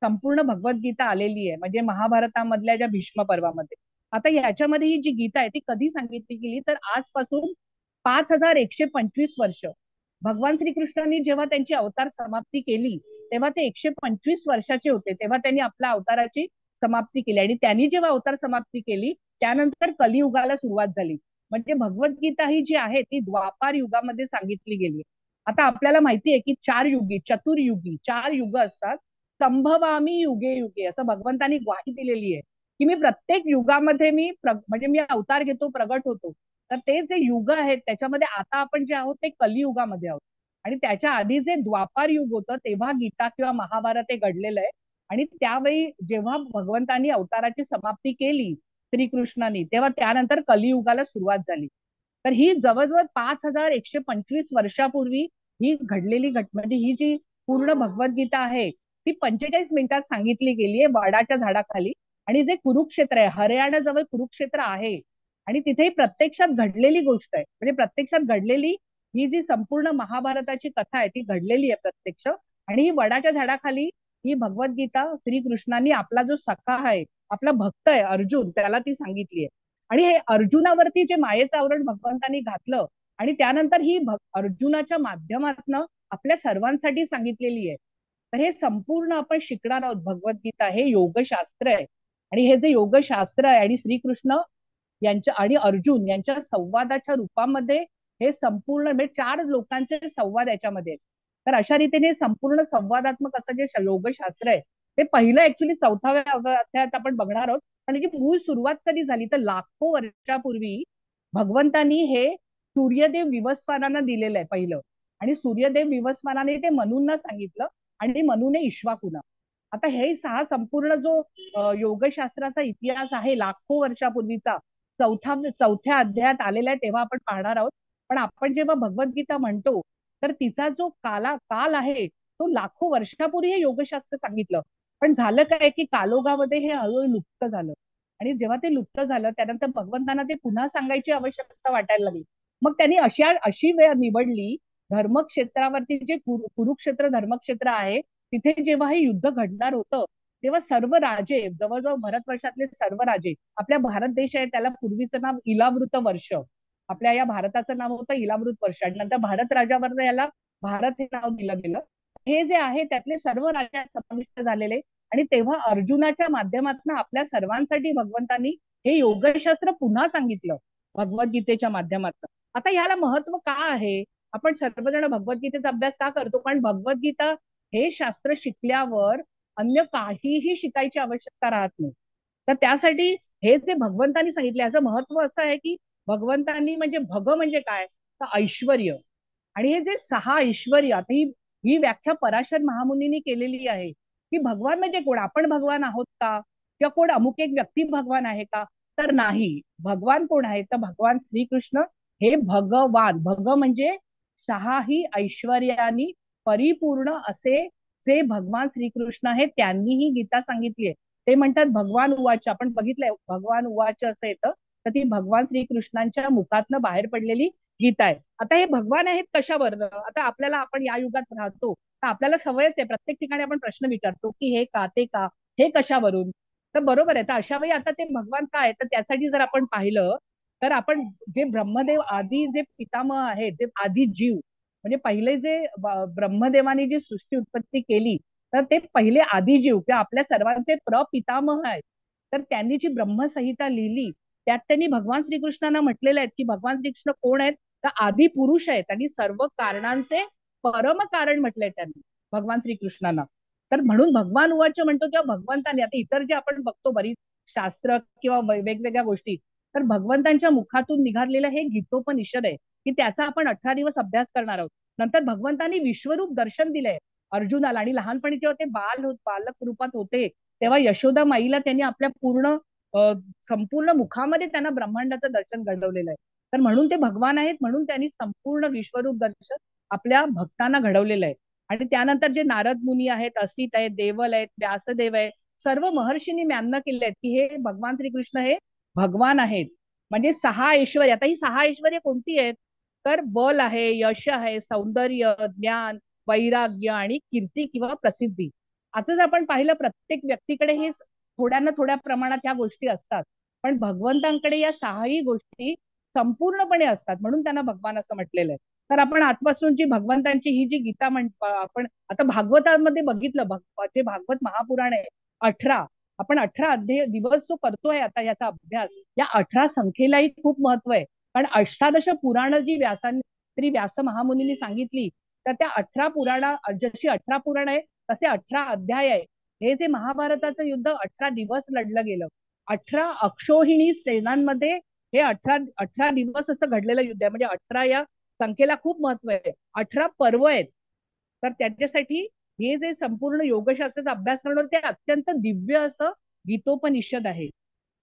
संपूर्ण भगवद्गीता आलेली आहे, म्हणजे महाभारतामधल्या ज्या भीष्म पर्वामध्ये. आता याच्यामध्ये ही जी गीता आहे ती कधी सांगितली गेली, तर आजपासून 5125 वर्ष भगवान श्रीकृष्णांनी जेव्हा त्यांची अवतार समाप्ती केली तेव्हा ते 125 वर्षाचे होते, तेव्हा त्यांनी आपल्या अवताराची समाप्ती केली. आणि त्यांनी जेव्हा अवतार समाप्ती केली त्यानंतर कलियुगाला सुरुवात झाली. म्हणजे भगवद्गीता ही जी आहे ती द्वापार युगामध्ये सांगितली गेली. आता आपल्याला माहिती आहे की 4 युगी, चतुर्युगी 4 युग असतात. संभवामी युगे युगे असं भगवंतानी ग्वाही दिलेली आहे की मी प्रत्येक युगामध्ये म्हणजे मी अवतार घेतो, प्रगट होतो. तर ते जे युग आहेत त्याच्यामध्ये आता आपण जे आहोत ते कलियुगामध्ये आहोत. आणि त्याच्या आधी जे द्वापार युग होतं तेव्हा गीता किंवा महाभारत हे घडलेलं आहे. आणि त्यावेळी जेव्हा भगवंतांनी अवताराची समाप्ती केली श्रीकृष्णानी, तेव्हा त्यानंतर कलियुगाला सुरुवात झाली. तर ही जवळजवळ 5125 वर्षापूर्वी ही घडलेली म्हणजे ही जी पूर्ण भगवद्गीता आहे ती 45 मिनिटात सांगितली गेली आहे वडाच्या झाडाखाली. आणि जे कुरुक्षेत्र आहे, हरियाणाजवळ कुरुक्षेत्र आहे, आणि तिथे प्रत्यक्षात घडलेली गोष्ट आहे. म्हणजे प्रत्यक्षात घडलेली ही जी संपूर्ण महाभारताची कथा आहे ती घडलेली आहे प्रत्यक्ष. आणि ही वडाच्या झाडाखाली ही भगवद्गीता श्रीकृष्णांनी आपला जो सखा आहे, आपला भक्त आहे अर्जुन, त्याला ती सांगितली आहे. आणि हे अर्जुनावरती जे मायेचं आवरण भगवंतांनी घातलं आणि त्यानंतर ही अर्जुनाच्या माध्यमातनं आपल्या सर्वांसाठी सांगितलेली आहे. तर हे संपूर्ण आपण शिकणार आहोत. भगवद्गीता हे योगशास्त्र आहे. आणि हे जे योगशास्त्र आहे आणि श्रीकृष्ण यांच्या आणि अर्जुन यांच्या संवादाच्या रूपामध्ये हे संपूर्ण म्हणजे 4 लोकांचे संवाद याच्यामध्ये आहेत. तर अशा रीतीने संपूर्ण संवादात्मक असं जे योगशास्त्र आहे ते पहिलं ऍक्च्युली 4व्या अध्यायात आपण बघणार आहोत. आणि जी मूळ सुरुवात कधी झाली तर लाखो वर्षापूर्वी भगवंतांनी हे सूर्यदेव विवस्वानांना दिलेलं आहे पहिलं. आणि सूर्यदेव विवस्वानाने ते मनूंना सांगितलं आणि मनूने इश्वाकूना. आता हे संपूर्ण जो योगशास्त्राचा इतिहास आहे लाखो वर्षापूर्वीचा चौथ्या अध्यायात आलेला आहे तेव्हा आपण पाहणार आहोत. पण आपण जेव्हा भगवद्गीता म्हणतो तर तिचा जो काल आहे तो लाखो वर्षापूर्वी हे योगशास्त्र सांगितलं. पण झालं काय की कालोगामध्ये हे हळूहळू लुप्त झालं. आणि जेव्हा ते लुप्त झालं त्यानंतर भगवंतांना ते पुन्हा सांगायची आवश्यकता वाटायला लागली. मग त्यांनी अशी वेळ निवडली, धर्मक्षेत्रावरती जे कुरुक्षेत्र धर्मक्षेत्र आहे तिथे जेव्हा हे युद्ध घडणार होतं तेव्हा सर्व राजे, जवळजवळ भारतवर्षातले सर्व राजे, आपल्या भारत देश आहे त्याला पूर्वीचं नाव इलावृत वर्ष, आपल्या या भारताचं नाव होतं इलावृत वर्ष, आणि नंतर भारत राजावर याला भारत हे नाव दिलं गेलं. हे जे आहे त्यातले सर्व राजा समाविष्ट झालेले. आणि तेव्हा अर्जुनाच्या माध्यमातून आपल्या सर्वांसाठी भगवंतांनी हे योगशास्त्र पुन्हा सांगितलं भगवद्गीतेच्या माध्यमातून. आता याला महत्व का आहे? आपण सर्वजण भगवद्गीतेचा अभ्यास का करतो? कारण भगवद्गीता हे शास्त्र शिकल्यावर अन्य काहीही शिकायची आवश्यकता राहत नाही. तर त्यासाठी हे जे भगवंतांनी सांगितले याचं महत्व असं आहे की भगवंतांनी म्हणजे भग म्हणजे काय तर ऐश्वर. आणि हे जे 6 ऐश्वर्य, आता ही व्याख्या पराशर महामुनींनी केलेली आहे की भगवान म्हणजे कोण, आपण भगवान आहोत का, किंवा कोण अमुक एक व्यक्ती भगवान आहे का, तर नाही. भगवान कोण आहे तर भगवान श्रीकृष्ण हे भगवान. भग म्हणजे 6 ऐश्वर्यानी परिपूर्ण असे जे भगवान श्रीकृष्ण आहे त्यांनी ही गीता सांगितली आहे. ते म्हणतात भगवान उवाच, आपण बघितलंय भगवान उवाच असं येतं, तर ती भगवान श्रीकृष्णांच्या मुखातनं बाहेर पडलेली गीता आहे. आता हे भगवान आहेत कशावर? आता आपल्याला, आपण या युगात राहतो तर आपल्याला सवयच आहे, प्रत्येक ठिकाणी आपण प्रश्न विचारतो की हे का, ते का, हे कशावरून. तर बरोबर आहे. तर अशा वेळी आता ते भगवान काय तर त्यासाठी जर आपण पाहिलं तर आपण जे ब्रह्मदेव आदी जे पितामह आहेत, जे आदी जीव म्हणजे पहिले जे ब्रह्मदेवाने जी सृष्टी उत्पत्ती केली तर ते पहिले आदी जीव किंवा आपल्या सर्वांचे प्रपितामह आहेत. तर त्यांनी जी ब्रह्मसंहिता लिहिली त्यात त्यांनी भगवान श्रीकृष्णांना म्हटलेलं आहे की भगवान श्रीकृष्ण कोण आहेत तर आदी पुरुष आहेत आणि सर्व कारणांचे परम कारण म्हटलंय त्यांनी भगवान श्रीकृष्णांना. तर म्हणून भगवान उवाच म्हणतो किंवा भगवंतांनी, आता इतर जे आपण बघतो बरीच शास्त्र किंवा वेगवेगळ्या गोष्टी, तर भगवंतांच्या मुखातून निघालेलं हे गीतोपनिषद आहे की त्याचा आपण 18 दिवस अभ्यास करणार आहोत. नंतर भगवंतांनी विश्वरूप दर्शन दिलंय अर्जुनाला. आणि लहानपणी जेव्हा ते बालक रूपात होते तेव्हा यशोदा माईला त्यांनी आपल्या संपूर्ण मुखामध्ये त्यांना ब्रह्मांडाचं दर्शन घडवलेलं आहे. तर म्हणून ते भगवान आहेत, म्हणून त्यांनी संपूर्ण विश्वरूप दर्शन आपल्या भक्तांना घडवलेलं आहे. आणि त्यानंतर जे नारद मुनी आहेत, असित आहेत, देवल आहेत, व्यासदेव आहे, सर्व महर्षींनी मान्य केले आहेत की हे भगवान श्रीकृष्ण हे भगवान आहेत. म्हणजे 6 ऐश्वर्य. आता ही 6 ऐश्वर्य कोणती आहेत तर बल आहे, यश आहे, सौंदर्य, ज्ञान, वैराग्य आणि कीर्ती किंवा प्रसिद्धी. आता जर आपण पाहिलं प्रत्येक व्यक्तीकडे हे थोड्या ना थोड्या प्रमाणात ह्या गोष्टी असतात, पण भगवंतांकडे या 6ही गोष्टी संपूर्णपणे असतात, म्हणून त्यांना भगवान असं म्हटलेलं आहे. तर आपण आजपासून जी भगवंतांची ही जी गीता आपण आता भागवतामध्ये बघितलं, जे भागवत महापुराण आहे 18, आपण 18 अध्याय दिवस जो करतोय आता याचा अभ्यास, या 18 संख्येलाही खूप महत्व आहे. कारण अष्टादश पुराण जी श्री व्यास महामुनींनी सांगितली, तर त्या 18 पुराणा, जशी 18 पुराण आहे तसे 18 अध्याय आहे. हे जे महाभारताचं युद्ध 18 दिवस लढलं गेलं, 18 अक्षोहिणी सेनांमध्ये हे 18 दिवस असं घडलेलं युद्ध आहे. म्हणजे 18 या संख्येला खूप महत्व आहे. 18 पर्व आहेत. तर त्याच्यासाठी हे जे संपूर्ण योगशास्त्राचा अभ्यास करणं ते अत्यंत दिव्य असं गीतोपनिषद आहे.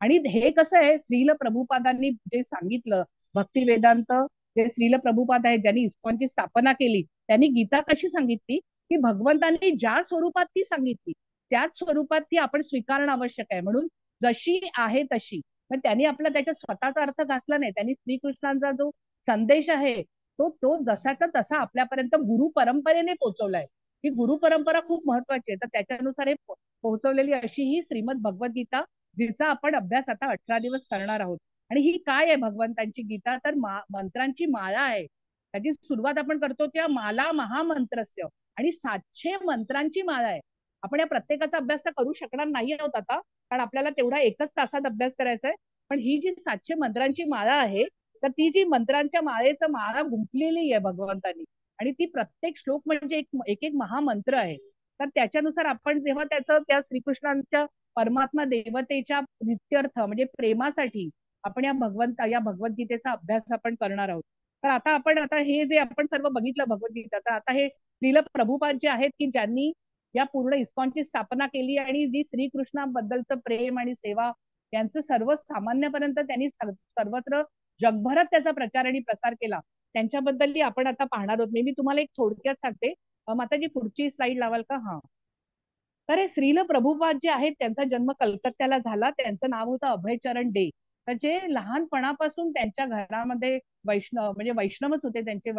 आणि हे कसं आहे, श्रील प्रभुपादांनी जे सांगितलं, भक्ती वेदांत, जे श्रील प्रभुपाद आहेत ज्यांनी इस्कॉनची स्थापना केली, त्यांनी गीता कशी सांगितली, की भगवंतांनी ज्या स्वरूपात ती सांगितली त्याच स्वरूपात ती आपण स्वीकारणं आवश्यक आहे. म्हणून जशी आहे तशी. पण त्यांनी आपला त्याच्यात स्वतःचा अर्थ घातला नाही. त्यांनी श्रीकृष्णांचा जो संदेश आहे तो तो जसाचा तसा आपल्यापर्यंत गुरु परंपरेने पोहोचवलाय. ही गुरु परंपरा खूप महत्वाची आहे. तर त्याच्यानुसार हे पोहोचवलेली अशी ही श्रीमद भगवद्गीता, जिचा आपण अभ्यास आता 18 दिवस करणार आहोत. आणि ही काय आहे भगवंतांची गीता, तर मंत्रांची माळा आहे. त्याची सुरुवात आपण करतो त्या माला महामंत्रस्य, आणि 700 मंत्रांची माळा आहे. आपण या प्रत्येकाचा अभ्यास तर करू शकणार नाही आहोत आता, कारण आपल्याला तेवढा एकच तासात अभ्यास करायचा आहे. पण ही जी 700 मंत्रांची माळा आहे, तर ती जी मंत्रांच्या माळेचं माळा गुंफलेली आहे भगवंतांनी, आणि ती प्रत्येक श्लोक म्हणजे एक एक महामंत्र आहे. तर त्याच्यानुसार आपण जेव्हा त्याचं त्या श्रीकृष्णांच्या परमात्मा देवतेच्या नित्यर्थ म्हणजे प्रेमासाठी आपण या भगवद्गीतेचा अभ्यास आपण करणार आहोत. तर आता हे जे आपण सर्व बघितलं भगवद्गीता, तर आता हे श्रील प्रभुपाद जे आहेत की ज्यांनी या पूर्ण इस्कॉनची स्थापना केली, आणि जी श्रीकृष्णाबद्दलचं प्रेम आणि सेवा यांचं सर्व सामान्यपर्यंत त्यांनी सर्वत्र जगभरात त्याचा प्रचार आणि प्रसार केला, त्यांच्याबद्दल आपण आता पाहणार आहोत. मी तुम्हाला एक थोडक्यात सांगते. माताजी पुढची स्लाइड लावाल का? हा. तर हे श्रील प्रभुपाद जे आहेत त्यांचा जन्म कलकत्त्याला झाला. त्यांचं नाव होतं अभयचरण डे. तर जे लहानपणापासून त्यांच्या घरामध्ये वैष्णवच होते. त्यांचे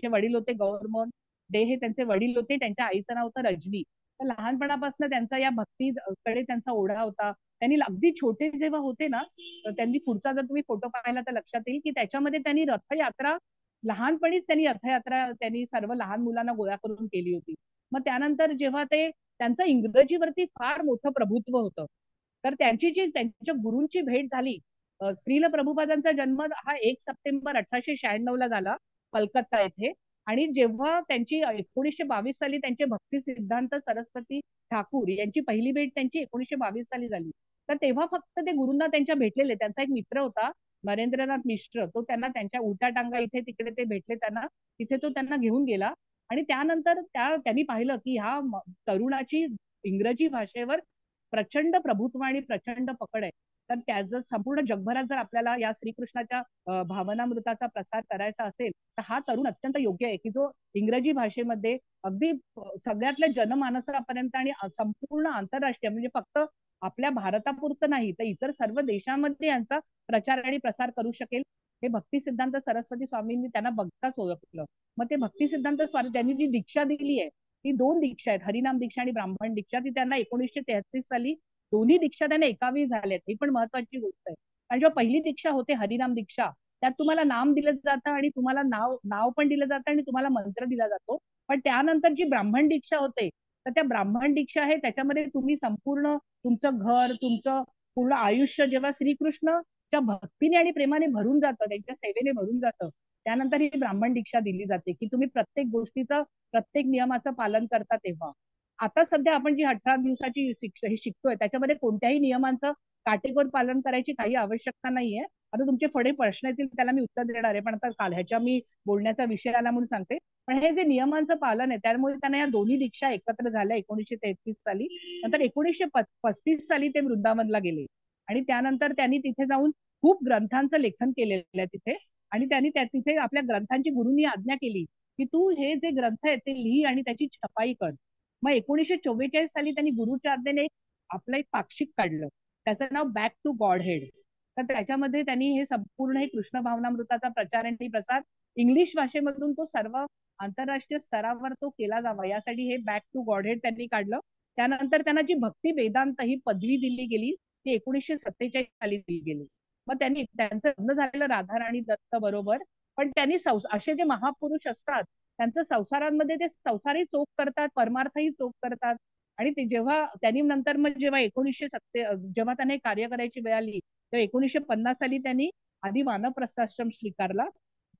वडील होते गौरमोहन डे, हे त्यांचे वडील होते. त्यांच्या आईचं नाव होतं रजनी. तर लहानपणापासून त्यांचा या भक्तीकडे त्यांचा ओढा होता. त्यांनी अगदी छोटे जेव्हा होते ना, तर त्यांनी पुढचा जर तुम्ही फोटो पाहिला तर लक्षात येईल की त्याच्यामध्ये त्यांनी रथयात्रा, लहानपणीच त्यांनी रथयात्रा त्यांनी सर्व लहान मुलांना गोळा करून केली होती. मग त्यानंतर जेव्हा त्यांचं इंग्रजीवरती फार मोठं प्रभुत्व होतं, तर त्यांच्या गुरूंची भेट झाली. श्रील प्रभुपादांचा जन्म हा 1 सप्टेंबर 1896 ला झाला कलकत्ता येथे. आणि जेव्हा त्यांची 1922 साली त्यांचे भक्ती सिद्धांत सरस्वती ठाकूर यांची पहिली भेट त्यांची 1922 साली झाली. तर तेव्हा फक्त ते गुरूंना त्यांच्या भेटलेले. त्यांचा एक मित्र होता नरेंद्रनाथ मिश्र, तो त्यांना त्यांच्या उलटा टांगा इथे तिकडे ते भेटले त्यांना, तिथे तो त्यांना घेऊन गेला. आणि त्यानंतर त्यांनी पाहिलं की ह्या तरुणाची इंग्रजी भाषेवर प्रचंड प्रभुत्व आणि प्रचंड पकड आहे. तर त्याचं संपूर्ण जगभरात जर आपल्याला या श्रीकृष्णाच्या भावनामृताचा प्रसार करायचा असेल, तर हा तरुण अत्यंत योग्य आहे की जो इंग्रजी भाषेमध्ये अगदी सगळ्यातल्या जनमानसापर्यंत आणि संपूर्ण आंतरराष्ट्रीय म्हणजे फक्त आपल्या भारतापुरतं नाही तर इतर सर्व देशांमध्ये यांचा प्रचार आणि प्रसार करू शकेल. हे भक्ती सिद्धांत सरस्वती स्वामींनी त्यांना बघताच ओळखलं. मग ते भक्ती सिद्धांत स्वामी त्यांनी जी दीक्षा दिली आहे, ती 2 दीक्षा आहेत, हरिनाम दीक्षा आणि ब्राह्मण दीक्षा. ती त्यांना 1933 साली दोन्ही दीक्षा त्यांना एकावी झाल्यात. ही पण महत्वाची गोष्ट आहे. आणि जेव्हा पहिली दीक्षा होते हरिनाम दीक्षा, त्यात तुम्हाला नाम दिलं जातं आणि तुम्हाला नाव पण दिलं जातं आणि तुम्हाला मंत्र दिला जातो. पण त्यानंतर जी ब्राह्मण दीक्षा होते, तर त्या ब्राह्मण दीक्षा आहे त्याच्यामध्ये तुम्ही संपूर्ण तुमचं घर, तुमचं पूर्ण आयुष्य जेव्हा श्रीकृष्णच्या भक्तीने आणि प्रेमाने भरून जातं, त्यांच्या सेवेने भरून जातं, त्यानंतर ही ब्राह्मण दीक्षा दिली जाते की तुम्ही प्रत्येक गोष्टीचं, प्रत्येक नियमाचं पालन करता. तेव्हा आता सध्या आपण जी 18 दिवसाची ही शिकतोय त्याच्यामध्ये कोणत्याही नियमांचं काटेकोर पालन करायची काही आवश्यकता नाहीये. आता तुमचे पुढे प्रश्न येतील त्याला मी उत्तर देणार आहे, पण आता ह्याच्या मी बोलण्याचा विषय आला म्हणून सांगते. पण हे जे नियमांचं पालन आहे त्यामुळे त्यांना या दोन्ही दीक्षा एकत्र झाल्या 1933 साली. नंतर 1935 साली ते वृंदावनला गेले आणि त्यानंतर त्यांनी तिथे जाऊन खूप ग्रंथांचं लेखन केलेलं आहे तिथे. आणि त्यांनी तिथे आपल्या ग्रंथांची गुरूंनी आज्ञा केली की तू हे जे ग्रंथ आहेत ते लिही आणि त्याची छपाई कर. मग 1944 साली त्यांनी गुरुच्या आज्ञेने आपलं एक पाक्षिक काढलं, त्याचं नाव बॅक टू गॉड हेड. तर त्याच्यामध्ये त्यांनी हे संपूर्ण हे कृष्ण भावनामृताचा प्रचार आणि प्रसार इंग्लिश भाषेमधून तो सर्व आंतरराष्ट्रीय स्तरावर तो केला जावा यासाठी हे बॅक टू गॉड हेड त्यांनी काढलं. त्यानंतर त्यांना जी भक्ती वेदांत ही पदवी दिली गेली ती 1947 साली दिली गेली. मग त्यांनी त्यांचं लग्न झालेलं राधाराणी दत्त बरोबर. पण त्यांनी असे जे महापुरुष असतात त्यांचं संसारांमध्ये ते संसारही चोख करतात, परमार्थही चोख करतात. आणि ते जेव्हा त्यांनी नंतर मग जेव्हा जेव्हा त्यांनी कार्य करायची वेळ आली तेव्हा 1950 साली त्यांनी आधी वानप्रस्थाश्रम स्वीकारला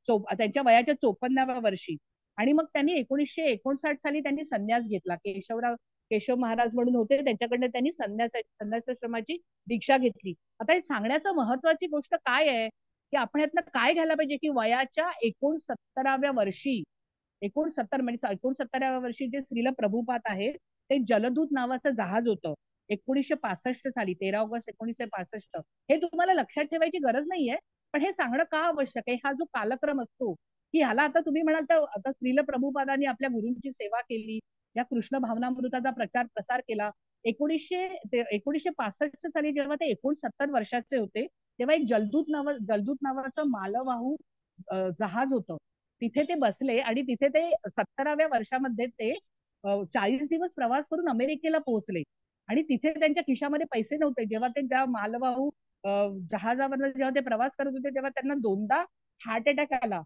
त्यांच्या वयाच्या 54व्या वर्षी. आणि मग त्यांनी 1959 साली त्यांनी संन्यास घेतला. केशव महाराज म्हणून होते, त्यांच्याकडनं त्यांनी संन्यासाश्रमाची दीक्षा घेतली. आता हे सांगण्याचं महत्वाची गोष्ट काय आहे की आपण यातनं काय घ्यायला पाहिजे की वयाच्या 69व्या वर्षी, 69व्या वर्षी जे श्रील प्रभुपाद आहेत, ते जलदूत नावाचं जहाज होतं 1965 साली, 13 ऑगस्ट 1965. हे तुम्हाला लक्षात ठेवायची गरज नाहीये, पण हे सांगणं का आवश्यक आहे, हा जो कालक्रम असतो की ह्याला आता तुम्ही म्हणाल तर आता श्रील प्रभुपादांनी आपल्या गुरूंची सेवा केली, या कृष्ण भावनामृताचा प्रचार प्रसार केला. 1965 साली जेव्हा ते 69 वर्षाचे होते, तेव्हा एक जलदूत नावाचं मालवाहू जहाज होतं. तिथे ते बसले आणि तिथे ते 70व्या वर्षामध्ये ते 40 दिवस प्रवास करून अमेरिकेला पोहोचले. आणि तिथे त्यांच्या खिशामध्ये पैसे नव्हते. जेव्हा ते त्या मालवाहू जहाजावर जेव्हा ते प्रवास करत होते, तेव्हा त्यांना 2दा हार्ट अटॅक आला.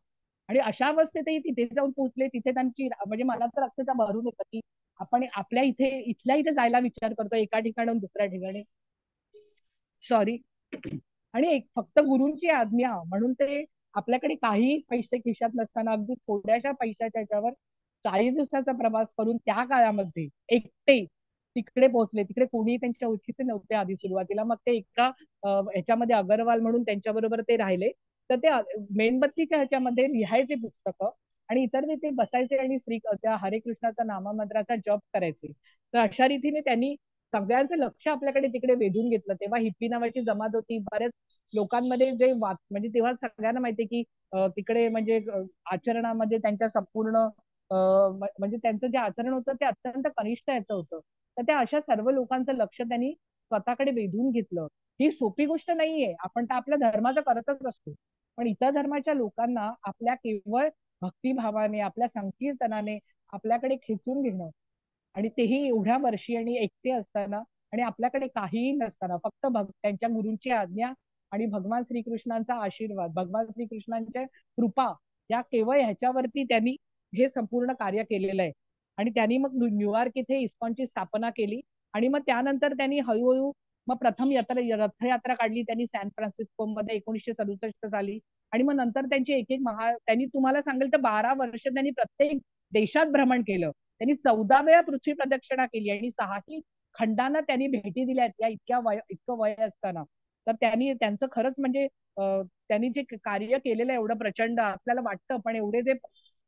आणि अशा अवस्थेतही तिथे जाऊन पोहोचले. तिथे त्यांची म्हणजे मला तर अक्षरशः भरून येतं की आपण इथल्या इथे जायला विचार करतो, एका ठिकाणाहून दुसऱ्या ठिकाणी. सॉरी. आणि फक्त गुरूंची आज्ञा म्हणून ते आपल्याकडे काही पैसे खिशात नसताना अगदी थोड्याशा पैशाच्या ह्याच्यावर 40 दिवसाचा प्रवास करून त्या काळामध्ये एकटे तिकडे पोहोचले. तिकडे कोणी त्यांच्या ओळखीचे नव्हते आधी सुरुवातीला. मग ते एका ह्याच्यामध्ये अगरवाल म्हणून त्यांच्याबरोबर ते राहिले. तर ते मेणबत्तीच्या ह्याच्यामध्ये लिहायचे पुस्तकं आणि इतर वेळी ते बसायचे आणि त्या हरे कृष्णाचा नाममंत्राचा जप करायचे. तर अशा रीतीने त्यांनी सगळ्यांचं लक्ष आपल्याकडे तिकडे वेधून घेतलं. तेव्हा हिप्पी नावाची जमात होती. बऱ्याच लोकांमध्ये जे म्हणजे तेव्हा सगळ्यांना माहिती की तिकडे म्हणजे आचरणामध्ये त्यांच्या संपूर्ण म्हणजे त्यांचं जे आचरण होतं ते अत्यंत कनिष्ठ याचं होतं. तर त्या अशा सर्व लोकांचं लक्ष त्यांनी स्वतःकडे वेधून घेतलं. ही सोपी गोष्ट नाहीये. आपण तर आपल्या धर्माचं करतच असतो, पण इतर धर्माच्या लोकांना आपल्या केवळ भक्तिभावाने, आपल्या संकीर्तनाने आपल्याकडे खेचून घेणं, आणि तेही एवढ्या वर्षी आणि एकटे असताना आणि आपल्याकडे काहीही नसताना, फक्त त्यांच्या गुरूंची आज्ञा आणि भगवान श्रीकृष्णांचा आशीर्वाद, भगवान श्रीकृष्णांच्या कृपा, या केवळ ह्याच्यावरती त्यांनी हे संपूर्ण कार्य केलेलं आहे. आणि त्यांनी मग न्यूयॉर्क इथे इस्कॉनची स्थापना केली. आणि मग त्यानंतर त्यांनी हळूहळू मग प्रथम रथयात्रा काढली त्यांनी सॅन फ्रान्सिस्को मध्ये 1967 साली. आणि मग नंतर त्यांची एक एक त्यांनी तुम्हाला सांगेल तर 12 वर्ष त्यांनी प्रत्येक देशात भ्रमण केलं. त्यांनी 14 वेळा पृथ्वी प्रदक्षिणा केली आणि 6ही खंडांना त्यांनी भेटी दिल्यात या इतकं वय असताना. तर त्यांचं खरंच म्हणजे त्यांनी जे कार्य केलेलं आहे एवढं प्रचंड आपल्याला वाटतं, पण एवढे जे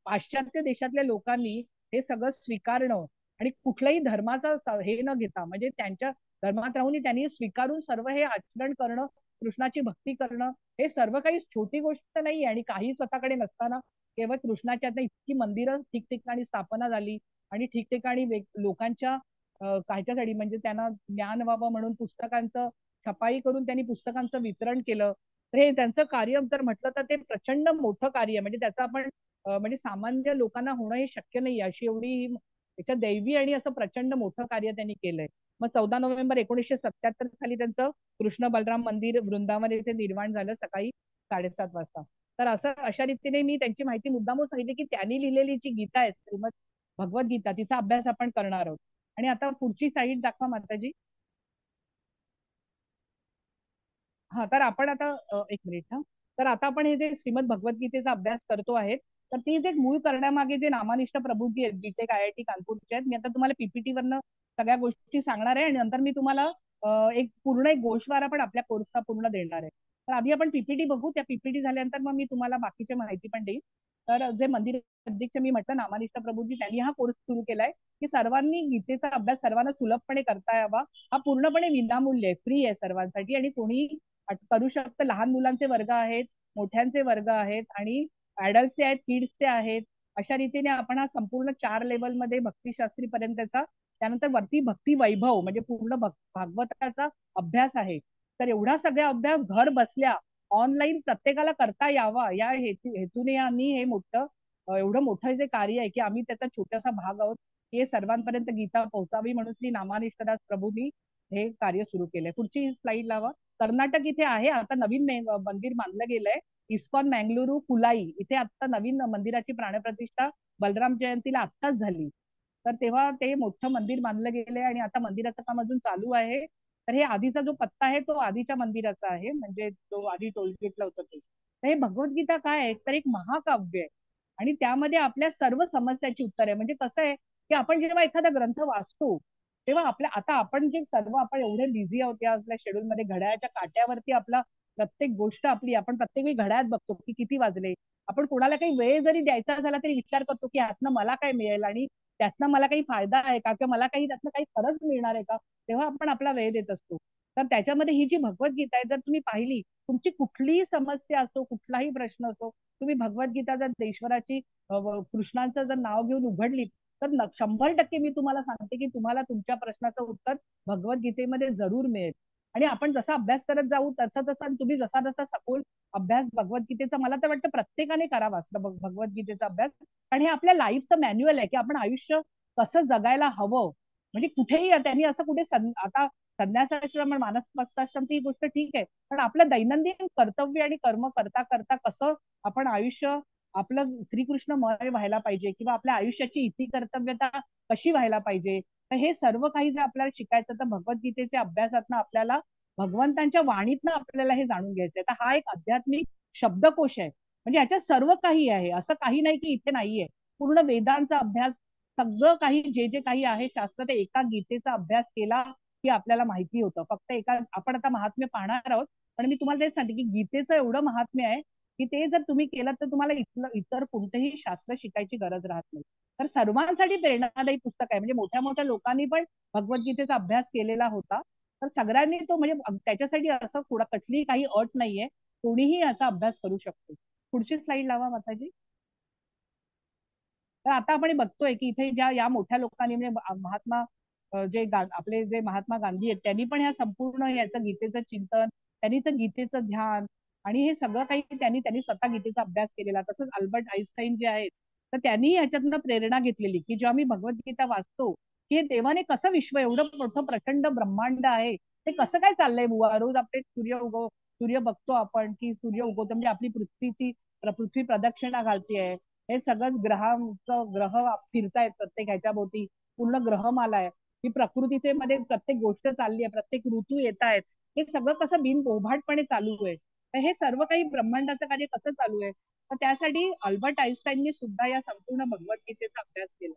पाश्चात्य देशातल्या लोकांनी हे सगळं स्वीकारणं आणि कुठल्याही धर्माचा हे न घेता, म्हणजे त्यांच्या धर्मात राहून त्यांनी स्वीकारून सर्व हे आचरण करणं, कृष्णाची भक्ती करणं, हे सर्व काही छोटी गोष्ट नाही. आणि काही स्वतःकडे नसताना केवळ कृष्णाच्या आता इतकी मंदिरं ठिकठिकाणी स्थापना झाली आणि ठिकठिकाणी लोकांच्या कायच्यासाठी म्हणजे त्यांना ज्ञान व्हावं म्हणून पुस्तकांचं छपाई करून त्यांनी पुस्तकांचं वितरण केलं. तर हे त्यांचं कार्य जर म्हटलं तर ते प्रचंड मोठं कार्य, म्हणजे त्याचं आपण म्हणजे सामान्य लोकांना होणं हे शक्य नाही, अशी एवढी त्याच्या दैवी आणि असं प्रचंड मोठं कार्य त्यांनी केलंय. मग 14 नोव्हेंबर 1977 साली त्यांचं कृष्ण बलराम मंदिर वृंदावन येथे निर्माण झालं सकाळी 7:30 वाजता. तर असं अशा रीतीने मी त्यांची माहिती मुद्दामून सांगितली की त्यांनी लिहिलेली जी गीता आहे श्रीमद भगवद्गीता, तिचा अभ्यास आपण करणार आहोत. आणि आता पुढची साईड दाखवा माताजी. हा, तर आपण आता एक मिनिट. हा, तर आता आपण हे जे श्रीमद भगवद्गीतेचा अभ्यास करतो आहे, तर ती जे मूळ करण्यामागे जे नामानिष्ठ प्रभूजी आहेत, बीटेक IIT कानपूरचे आहेत, मी आता तुम्हाला पीपीटी वरनं सगळ्या गोष्टी सांगणार आहे आणि नंतर मी तुम्हाला एक गोषवारा पण आपल्या कोर्सचा पूर्ण देणार आहे. तर आधी आपण पीपीटी बघू. त्या पीपीटी झाल्यानंतर मग मी तुम्हाला बाकीची माहिती पण देईन. तर जे मंदिर अध्यक्ष मी म्हटलं नामानिष्ठ प्रभूजी, त्यांनी हा कोर्स सुरू केलाय की सर्वांनी गीतेचा अभ्यास सर्वांना सुलभपणे करता यावा. हा पूर्णपणे विनामूल्य आहे, फ्री आहे सर्वांसाठी आणि कोणी करू शकतं. लहान मुलांचे वर्ग आहेत, मोठ्यांचे वर्ग आहेत आणि ऍडल्टचे आहेत, किड्सचे आहेत. अशा रीतीने आपण हा संपूर्ण 4 लेवलमध्ये भक्तिशास्त्री पर्यंतचा, त्यानंतर वरती भक्ती वैभव म्हणजे पूर्ण भागवताचा अभ्यास आहे. तर एवढा सगळा अभ्यास घर बसल्या ऑनलाईन प्रत्येकाला करता यावा या हेतूने आम्ही हे एवढं मोठं जे कार्य आहे की आम्ही त्याचा छोटासा भाग आहोत, हे सर्वांपर्यंत गीता पोहोचावी म्हणून श्री नामानिष्ठदास प्रभूंनी हे कार्य सुरू केलंय. पुढची स्लाइड लावा. कर्नाटक इथे आहे आता नवीन मंदिर बांधलं गेलंय. इस्कॉन मंगळुरू कुलाई इथे आता नवीन मंदिराची प्राणप्रतिष्ठा बलराम जयंतीला आत्ताच झाली. तर तेव्हा ते मोठं मंदिर बांधलं गेलंय आणि आता मंदिराचं काम अजून चालू आहे. तर हे आधीचा जो पत्ता आहे तो आधीच्या मंदिराचा आहे, म्हणजे जो आधी टोलगेटला होतं ते. तर हे भगवद्गीता काय आहे तर एक महाकाव्य आहे, आणि त्यामध्ये आपल्या सर्व समस्याची उत्तर आहे. म्हणजे कसं आहे की आपण जेव्हा एखादा ग्रंथ वाचतो तेव्हा आपल्या, आता आपण जे सर्व आपण एवढे बिझी आहोत या आपल्या शेड्यूल मध्ये, घड्याळाच्या काट्यावरती आपला प्रत्येक गोष्ट आपली, आपण प्रत्येक वेळी घड्याळात बघतो की किती वाजले. आपण कोणाला काही वेळ जरी द्यायचा झाला तरी विचार करतो की ह्यातनं मला काय मिळेल, आणि त्यातनं मला काही फायदा आहे का, किंवा मला काही त्यातनं काही खरंच मिळणार आहे का, तेव्हा आपण आपला वेळ देत असतो. तर त्याच्यामध्ये ही जी भगवद्गीता आहे जर तुम्ही पाहिली, तुमची कुठलीही समस्या असो, कुठलाही प्रश्न असो, तुम्ही भगवद्गीता जर ईश्वराची कृष्णांचं जर नाव घेऊन उघडली, तर 100% मी तुम्हाला सांगते की तुम्हाला तुमच्या प्रश्नाचं उत्तर भगवद्गीतेमध्ये जरूर मिळेल. आणि आपण जसा अभ्यास करत जाऊ तसा तसा, तुम्ही जसा जसा सखोल अभ्यास भगवद्गीतेचा, मला तर वाटतं प्रत्येकाने करावा असतं भगवद्गीतेचा अभ्यास. आणि हे आपल्या लाईफचं मॅन्युअल आहे की आपण आयुष्य कसं जगायला हवं. म्हणजे कुठेही त्यांनी असं कुठे आता संन्यासाश्रम आणि मानसपक्षाश्रम ही गोष्ट ठीक आहे, पण आपलं दैनंदिन कर्तव्य आणि कर्म करता करता कसं आपण आयुष्य आपलं श्रीकृष्णमय व्हायला पाहिजे, किंवा आपल्या आयुष्याची इती कर्तव्यता कशी व्हायला पाहिजे. तर हे सर्व काही जर आपल्याला शिकायचं तर भगवद्गीतेच्या अभ्यासातनं आपल्याला, भगवंतांच्या वाणीतनं आपल्याला हे जाणून घ्यायचंय. तर हा एक आध्यात्मिक शब्दकोश आहे, म्हणजे ह्याच्यात सर्व काही आहे, असं काही नाही की इथे नाहीये. पूर्ण वेदांचा अभ्यास, सगळं काही जे जे काही आहे शास्त्र, ते एका गीतेचा अभ्यास केला की आपल्याला माहिती होतं. फक्त एका, आपण आता महात्म्य पाहणार आहोत, पण मी तुम्हाला तेच सांगते की गीतेचं एवढं महात्म्य आहे की ते जर तुम्ही केलं तर तुम्हाला इतर कोणतेही शास्त्र शिकायची गरज राहत नाही. तर सर्वांसाठी प्रेरणादायी पुस्तक आहे, म्हणजे मोठ्या मोठ्या लोकांनी पण भगवद्गीतेचा अभ्यास केलेला होता. तर सगळ्यांनी तो, म्हणजे त्याच्यासाठी असं थोडा कसलीही काही अट नाहीये, कोणीही याचा अभ्यास करू शकतो. पुढची स्लाइड लावा माताजी. तर आता आपण बघतोय की इथे ज्या या मोठ्या लोकांनी, म्हणजे महात्मा आपले जे महात्मा गांधी आहेत, त्यांनी पण ह्या संपूर्ण याचं गीतेचं चिंतन, त्यांनी तर गीतेचं ध्यान आणि हे सगळं काही त्यांनी त्यांनी स्वतः गीतेचा अभ्यास केलेला. तसंच अल्बर्ट आईन्स्टाईन जे आहेत, तर त्यांनी ह्याच्यातनं प्रेरणा घेतलेली की जेव्हा मी भगवद्गीता वाचतो की हे देवाने कसं विश्व एवढं मोठं प्रचंड ब्रह्मांड आहे, ते कसं काय चाललंय बुवा. रोज आपले सूर्य बघतो आपण की सूर्य उगवतो, म्हणजे आपली पृथ्वी प्रदक्षिणा घालतीये. हे सगळं ग्रह फिरतायत प्रत्येक ह्याच्या भोवती, पूर्ण ग्रहमाला आहे. ही प्रकृतीचे मध्ये प्रत्येक गोष्ट चालली आहे, प्रत्येक ऋतू येत आहेत. हे सगळं कसं बिनबोभाटपणे चालू आहे. तर हे सर्व काही ब्रह्मांडाचं कार्य कसं चालू आहे, तर त्यासाठी अल्बर्ट आईन्स्टाईननी सुद्धा या संपूर्ण भगवद्गीतेचा अभ्यास केला.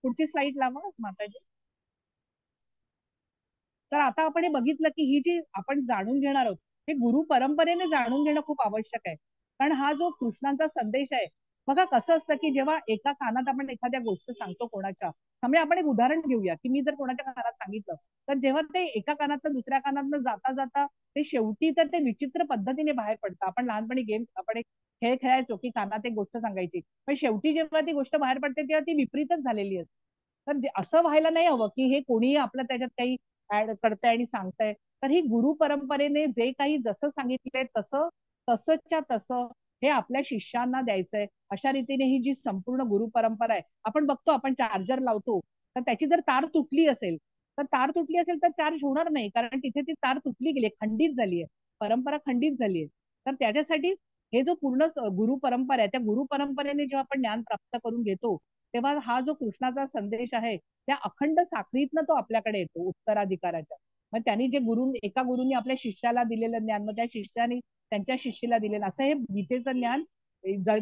पुढची स्लाइड लावा माताजी. तर आता आपण हे बघितलं की ही जी आपण जाणून घेणार आहोत, हे गुरु परंपरेने जाणून घेणं खूप आवश्यक आहे. कारण हा जो कृष्णांचा संदेश आहे, बघा कसं असतं की जेव्हा एका कानात आपण एखाद्या गोष्ट सांगतो कोणाच्या, म्हणजे आपण एक उदाहरण घेऊया की मी जर कोणाच्या कानात सांगितलं, तर जेव्हा ते एका कानातनं दुसऱ्या कानातनं जाता जाता ते शेवटी तर ते विचित्र पद्धतीने बाहेर पडतं. आपण लहानपणी आपण एक खेळ खेळायचो की कानात एक गोष्ट सांगायची, पण शेवटी जेव्हा ती गोष्ट बाहेर पडते तेव्हा ती विपरीतच झालेली असते. तर असं व्हायला नाही हवं की हे कोणीही आपलं त्याच्यात काही ऍड करताय आणि सांगताय. तर ही गुरु परंपरेने जे काही जसं सांगितलंय तसं, तसंच्या तसं हे आपल्या शिष्यांना द्यायचंय. अशा रीतीने ही जी संपूर्ण गुरु परंपरा आहे, आपण बघतो आपण चार्जर लावतो, तर त्याची जर तार तुटली असेल, तर चार्ज होणार नाही, कारण तिथे ती तार तुटली गेली, खंडित झाली आहे, परंपरा खंडित झाली आहे. तर त्याच्यासाठी हे जो पूर्ण गुरु परंपरा आहे, त्या गुरु परंपरेने जेव्हा आपण ज्ञान प्राप्त करून घेतो, तेव्हा हा जो कृष्णाचा संदेश आहे त्या अखंड साखळीतनं तो आपल्याकडे येतो उत्तराधिकाराच्या. मग त्यांनी जे एका गुरुनी आपल्या शिष्याला दिलेलं ज्ञान, मग त्या शिष्याने त्यांच्या शिष्याला दिलेलं, असं हे गीतेचं ज्ञान,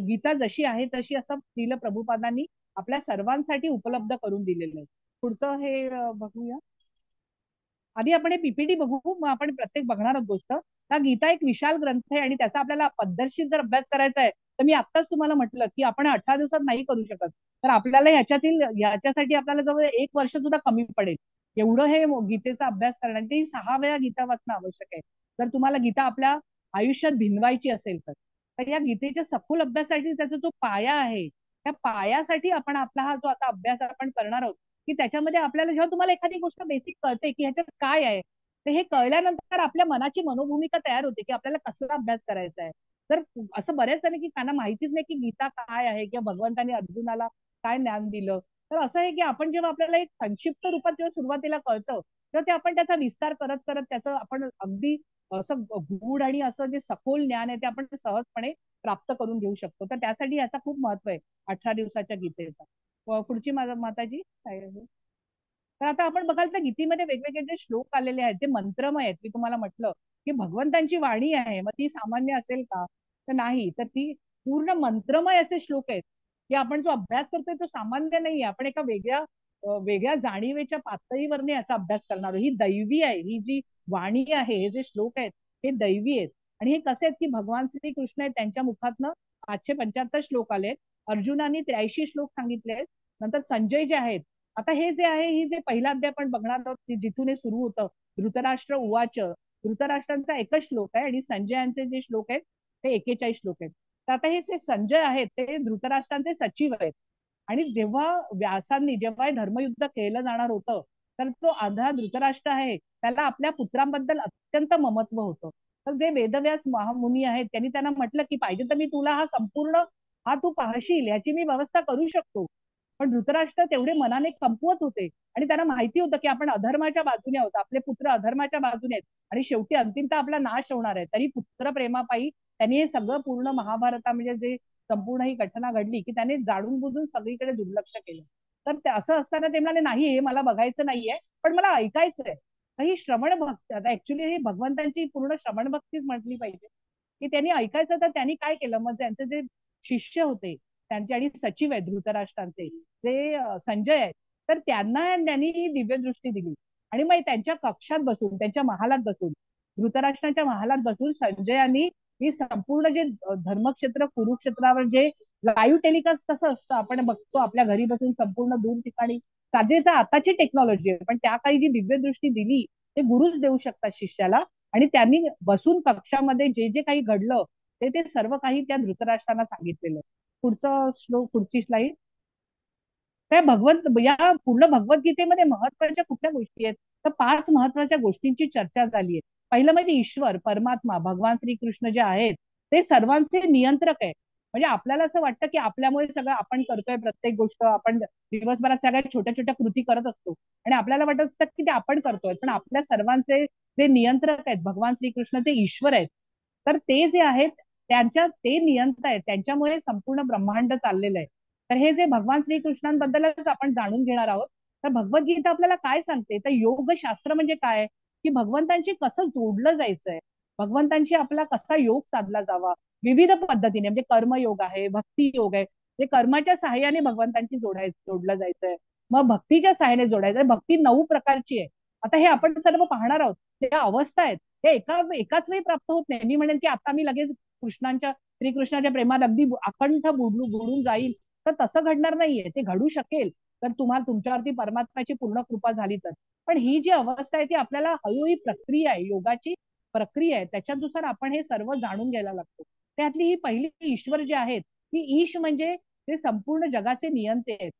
गीता जशी आहे तशी असं श्रील प्रभुपादांनी आपल्या सर्वांसाठी उपलब्ध करून दिलेलं आहे. पुढचं हे बघूया. आधी आपण हे पीपीटी बघू, मग आपण प्रत्येक बघणार आहोत गोष्ट. हा गीता एक विशाल ग्रंथ आहे आणि त्याचा आपल्याला पद्धतशीर जर अभ्यास करायचा आहे, तर मी आत्ताच तुम्हाला म्हटलं की आपण 18 दिवसात नाही करू शकत. तर आपल्याला याच्यासाठी आपल्याला जवळ 1 वर्ष सुद्धा कमी पडेल, एवढं हे गीतेचा अभ्यास करणं. आणि ते 6 वेळा गीता वाचणं आवश्यक आहे जर तुम्हाला गीता आपल्या आयुष्यात भिनवायची असेल तर. तर या गीतेच्या सखोल अभ्यासासाठी त्याचा जो पाया आहे, त्या पायासाठी आपण आपला हा जो आता अभ्यास आपण करणार आहोत, की त्याच्यामध्ये आपल्याला जेव्हा तुम्हाला एखादी गोष्ट बेसिक कळते की ह्याच्यात काय आहे, तर हे कळल्यानंतर आपल्या मनाची मनोभूमिका तयार होते की आपल्याला कसला अभ्यास करायचा आहे. तर असं बऱ्याच जण की त्यांना माहितीच नाही की गीता काय आहे किंवा भगवंतांनी अर्जुनाला काय ज्ञान दिलं. तर असं आहे की आपण जेव्हा आपल्याला एक संक्षिप्त रूपात जेव्हा सुरुवातीला कळतं, तेव्हा ते आपण त्याचा विस्तार करत करत त्याचं आपण अगदी असं गूढ आणि असं जे सखोल ज्ञान आहे ते आपण सहजपणे प्राप्त करून घेऊ शकतो. तर त्यासाठी याचा खूप महत्व आहे 18 दिवसाच्या गीतेचा. पुढची माताजी काय आहे? तर आता आपण बघाल तर गीतेमध्ये वेगवेगळे जे श्लोक आलेले आहेत, जे मंत्रमय आहेत, मी तुम्हाला म्हटलं की भगवंतांची वाणी आहे, मग ती सामान्य असेल का? तर नाही, तर ती पूर्ण मंत्रमय असे श्लोक आहेत की आपण जो अभ्यास करतोय तो सामान्य नाहीये. आपण एका वेगळ्या जाणीवेच्या पातळीवरने याचा अभ्यास करणार आहोत. ही दैवी आहे, ही जी वाणी आहे, हे जे श्लोक आहेत हे दैवी आहेत. आणि हे कसे आहेत की भगवान श्रीकृष्ण आहेत त्यांच्या मुखातनं 575 श्लोक आलेत. अर्जुनानी 83 श्लोक सांगितले आहेत. नंतर संजय जे आहेत, आता हे जे आहे, ही जे पहिला अध्याय आपण बघणार आहोत जिथून हे सुरू होतं, धृतराष्ट्र उवाच, धृतराष्ट्रांचा एकच श्लोक आहे आणि संजयांचे जे श्लोक आहेत ते 41 श्लोक आहेत. तर आता हे जे संजय आहेत ते धृतराष्ट्रांचे सचिव आहेत. आणि जेव्हा व्यासांनी जेव्हा हे धर्मयुद्ध केलं जाणार होतं, तर तो आंधळा धृतराष्ट्र आहे त्याला आपल्या पुत्रांबद्दल अत्यंत ममत्व होतं. तर जे वेदव्यास महामुनी आहेत त्यांनी त्यांना म्हटलं की पाहिजे तर मी तुला हा तू पाहशील याची मी व्यवस्था करू शकतो. पण धृतराष्ट्र तेवढे मनाने कमकुवत होते आणि त्यांना माहिती होतं की आपण अधर्माच्या बाजूने आहोत, आपले पुत्र अधर्माच्या बाजूने आहेत आणि शेवटी अंतिमतः आपला नाश होणार आहे. तरी पुत्र प्रेमापायी त्यांनी हे सगळं पूर्ण महाभारता म्हणजे जे संपूर्ण ही घटना घडली की त्याने जाणून बुजून सगळीकडे दुर्लक्ष केलं. तर असं असताना ते म्हणाले नाही, हे मला बघायचं नाहीये पण मला ऐकायचंय. तर ही श्रवण भक्ती, आता ऍक्च्युली ही भगवंतांची पूर्ण श्रवण भक्तीच म्हटली पाहिजे की त्यांनी ऐकायचं. तर त्यांनी काय केलं, मग त्यांचे जे शिष्य होते त्यांचे आणि सचिव आहेत धृतराष्ट्रांचे जे संजय आहेत, तर त्यांनी ही दिव्यदृष्टी दिली. आणि मग त्यांच्या कक्षात बसून, त्यांच्या महालात बसून, धृतराष्ट्रांच्या महालात बसून संजयांनी ही संपूर्ण जे धर्मक्षेत्र कुरुक्षेत्रावर जे लाईव्ह टेलिकास्ट कसं असतं आपण बघतो आपल्या घरी बसून संपूर्ण दूर ठिकाणी, साधी तर आताची टेक्नॉलॉजी आहे पण त्या काळी जी दिव्यदृष्टी दिली ते गुरुच देऊ शकतात शिष्याला. आणि त्यांनी बसून कक्षामध्ये जे जे काही घडलं ते ते सर्व काही त्या धृतराष्ट्रांना सांगितलेलं. पुढचं श्लोक, पुढची स्लाइड. त्या या पूर्ण भगवद्गीतेमध्ये महत्वाच्या कुठल्या गोष्टी आहेत, तर 5 महत्वाच्या गोष्टींची चर्चा झाली आहे. पहिलं म्हणजे ईश्वर परमात्मा भगवान श्रीकृष्ण जे आहेत ते सर्वांचे नियंत्रक आहे. म्हणजे आपल्याला असं वाटतं की आपल्यामुळे सगळं आपण करतोय, प्रत्येक गोष्ट आपण दिवसभरात सगळ्या छोट्या छोट्या कृती करत असतो आणि आपल्याला वाटत असतं की ते आपण करतोय, पण आपल्या सर्वांचे जे नियंत्रक आहेत भगवान श्रीकृष्ण ते ईश्वर आहेत. तर ते जे आहेत त्यांच्या ते नियंत्रण आहेत, त्यांच्यामुळे संपूर्ण ब्रह्मांड चाललेलं आहे. तर हे जे भगवान श्रीकृष्णांबद्दलच आपण जाणून घेणार आहोत. तर भगवद्गीता आपल्याला काय सांगते, तर योगशास्त्र म्हणजे काय, की भगवंतांशी कसं जोडलं जायचंय, भगवंतांशी आपला कसा योग साधला जावा विविध पद्धतीने. म्हणजे कर्मयोग आहे, भक्ती योग आहे, जे कर्माच्या सहाय्याने भगवंतांशी जोडलं जायचंय. मग भक्तीच्या सहाय्याने जोडायचंय. भक्ती 9 प्रकारची आहे. आता हे आपण सर्व पाहणार आहोत. त्या अवस्था आहेत हे एकाच वेळी प्राप्त होत नाही. मी म्हणेन की आता मी लगेच श्रीकृष्णाच्या प्रेमात अगदी अखंड बुडून जाईल, तर तसं घडणार नाहीये. ते घडू शकेल तर तुम्हाला तुमच्यावरती परमात्म्याची पूर्ण कृपा झाली तर. पण ही जी अवस्था आहे ती आपल्याला हळूहळू प्रक्रिया आहे, योगाची प्रक्रिया आहे, त्याच्यानुसार आपण हे सर्व जाणून घ्यायला लागतो. त्यातली ही पहिली ईश्वर जे आहेत, की ईश म्हणजे ते संपूर्ण जगाचे नियंते आहेत.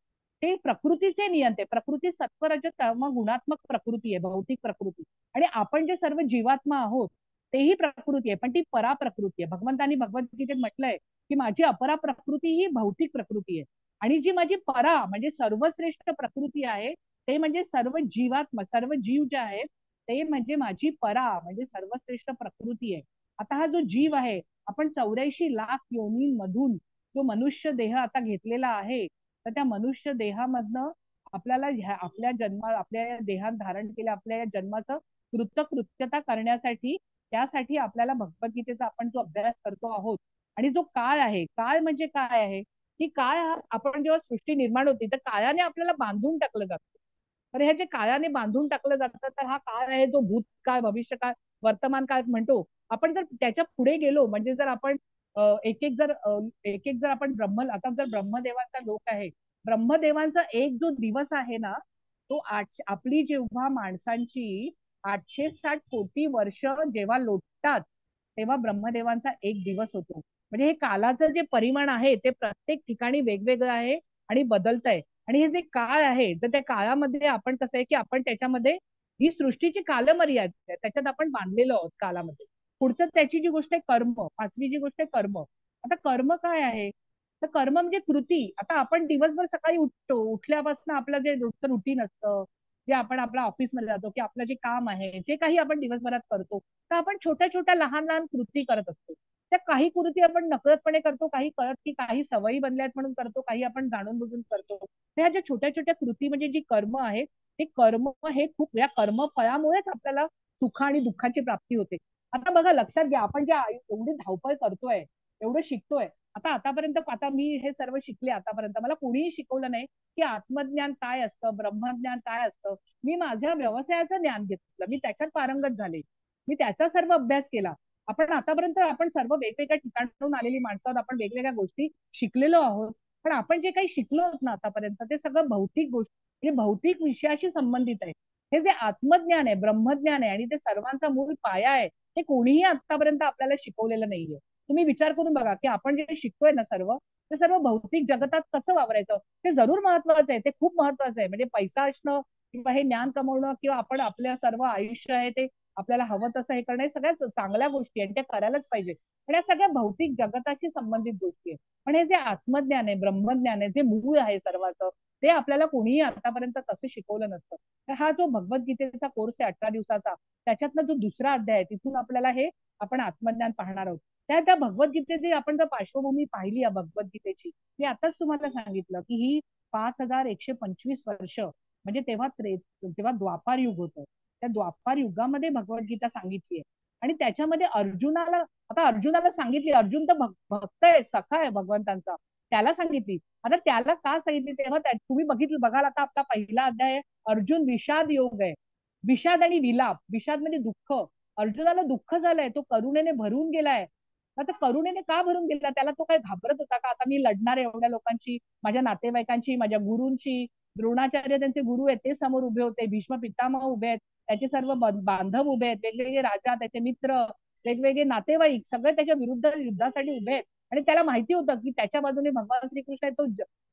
ते प्रकृतीचे नियंते. प्रकृती सत्वरज तम गुणात्मक प्रकृती आहे, भौतिक प्रकृती. आणि आपण जे सर्व जीवात्मा आहोत तेही प्रकृती आहे, पण ती परा प्रकृती आहे. भगवंतांनी भगवद्गीतेत म्हटलंय की माझी अपरा प्रकृती ही भौतिक प्रकृती आहे आणि जी माझी परा म्हणजे सर्वश्रेष्ठ प्रकृती आहे ते म्हणजे सर्व जीवात्मा, सर्व जीव जे आहेत ते म्हणजे माझी परा म्हणजे सर्वश्रेष्ठ प्रकृती आहे. आता हा जो जीव आहे, आपण 84 लाख योनींमधून जो मनुष्य देह आता घेतलेला आहे, तर त्या मनुष्य देहामधनं आपल्याला आपल्या या देहात धारण केल्या आपल्या या जन्माचं कृतकृत्यता करण्यासाठी, त्यासाठी आपल्याला भगवद्गीतेचा आपण जो अभ्यास करतो आहोत. आणि जो काळ आहे, काळ म्हणजे काय आहे, की काळ आपण जेव्हा सृष्टी निर्माण होती तर काळाने आपल्याला बांधून टाकलं जातं. तर ह्या जे काळाने बांधून टाकलं जातं तर हा काळ आहे जो भूतकाळ, भविष्यकाळ, वर्तमान काळ म्हणतो. आपण जर त्याच्या पुढे गेलो म्हणजे जर आपण एक एक जर आपण आता जर ब्रह्मदेवाचा लोक आहे, ब्रह्मदेवांचा एक जो दिवस आहे ना, तो आपली जेव्हा माणसांची 860 कोटी वर्ष जेव्हा लोटतात तेव्हा ब्रह्मदेवांचा एक दिवस होतो. म्हणजे हे कालाचं जे परिमाण आहे ते प्रत्येक ठिकाणी वेगवेगळं आहे आणि बदलत आहे. आणि हे जे काळ आहे तर त्या काळामध्ये आपण कसं आहे की आपण त्याच्यामध्ये ही सृष्टीची कालमर्यादा आहे त्याच्यात आपण बांधलेलो आहोत कालामध्ये. पुढचं त्याची जी गोष्ट आहे कर्म, 5वी जी गोष्ट आहे कर्म. आता कर्म काय आहे, तर कर्म म्हणजे कृती. आता आपण दिवसभर सकाळी उठतो, उठल्यापासून आपलं जे रोजचं रुटीन असतं, जे आपण आपल्या ऑफिसमध्ये जातो की आपलं जे काम आहे, जे काही आपण दिवसभरात करतो, तर आपण छोट्या छोट्या लहान लहान कृती करत असतो. त्या काही कृती आपण नकळतपणे करतो, काही कळत की काही सवयी बनल्यात म्हणून करतो, काही आपण जाणून बुजून करतो. त्या ज्या छोट्या छोट्या कृती म्हणजे जी कर्म आहेत ते कर्म हे खूप, या कर्मफळामुळेच आपल्याला सुख आणि दुःखाची प्राप्ती होते. आता बघा, लक्षात घ्या, आपण जे एवढी धावपळ करतोय, एवढं शिकतोय, आतापर्यंत, आता मी हे सर्व शिकले, आतापर्यंत मला कोणीही शिकवलं नाही की आत्मज्ञान काय असतं, ब्रह्मज्ञान काय असतं. मी माझ्या व्यवसायाचं ज्ञान घेतलं, मी त्याच्यात पारंगत झाले, मी त्याचा सर्व अभ्यास केला. आपण आतापर्यंत आपण सर्व वेगवेगळ्या ठिकाणाहून आलेली माणसं आहोत, आपण वेगवेगळ्या गोष्टी शिकलेलो आहोत. पण आपण जे काही शिकलो आहोत ना आतापर्यंत, ते सगळं भौतिक गोष्टी, म्हणजे भौतिक विषयाशी संबंधित आहे. हे जे आत्मज्ञान आहे, ब्रह्मज्ञान आहे, आणि ते सर्वांचा मूळ पाया आहे, ते कोणीही आतापर्यंत आपल्याला शिकवलेलं नाहीये. तुम्ही विचार करून बघा की आपण जे शिकतोय ना सर्व, ते सर्व भौतिक जगतात कसं वावरायचं ते जरूर महत्वाचं आहे, ते खूप महत्वाचं आहे. म्हणजे पैसा असणं किंवा हे ज्ञान कमवणं किंवा आपण आपल्या सर्व आयुष्य आहे ते आपल्याला हवं तसं हे करणं, हे सगळ्यात चांगल्या गोष्टी आहेत, त्या करायलाच पाहिजे. पण या सगळ्या भौतिक जगताशी संबंधित गोष्टी आहेत. पण हे जे आत्मज्ञान आहे, ब्रह्मज्ञान आहे, जे मूळ आहे सर्वांचं, ते आपल्याला कोणीही आतापर्यंत तसं शिकवलं नसतं. तर हा जो भगवद्गीतेचा कोर्स आहे 18 दिवसाचा, त्याच्यातनं जो दुसरा अध्याय आहे, तिथून आपल्याला हे आपण आत्मज्ञान पाहणार आहोत. त्या भगवद्गीतेची आपण जर पार्श्वभूमी पाहिली या भगवद्गीतेची, मी आताच तुम्हाला सांगितलं की ही 5125 वर्ष, म्हणजे तेव्हा द्वापार युग होतं. त्या द्वापार युगामध्ये भगवद्गीता सांगितली आहे. आणि त्याच्यामध्ये अर्जुनाला, आता अर्जुनाला सांगितली, अर्जुन तर भक्त आहे, सखा आहे भगवंतांचा, त्याला सांगितली. आता त्याला का सांगितली, तेव्हा तुम्ही बघितलं बघाल, आता आपला पहिला अध्याय आहे, अर्जुन विषाद योग आहे. विषाद आणि विलाप, विषाद म्हणजे दुःख, अर्जुनाला दुःख झालंय, तो करुणेने भरून गेलाय. आता करुणेने का भरून गेला, त्याला तो काय घाबरत होता का, आता मी लढणार आहे एवढ्या लोकांची, माझ्या नातेवाईकांची, माझ्या गुरूंची, द्रोणाचार्य त्यांचे गुरु आहेत ते समोर उभे होते, भीष्म पितामह उभे आहेत, त्याचे सर्व बांधव उभे आहेत, वेगवेगळे राजा, त्याचे मित्र, वेगवेगळे नातेवाईक, सगळे त्याच्या विरुद्ध युद्धासाठी उभे आहेत. आणि त्याला माहिती होतं की त्याच्या बाजूने भगवान श्रीकृष्ण आहे, तो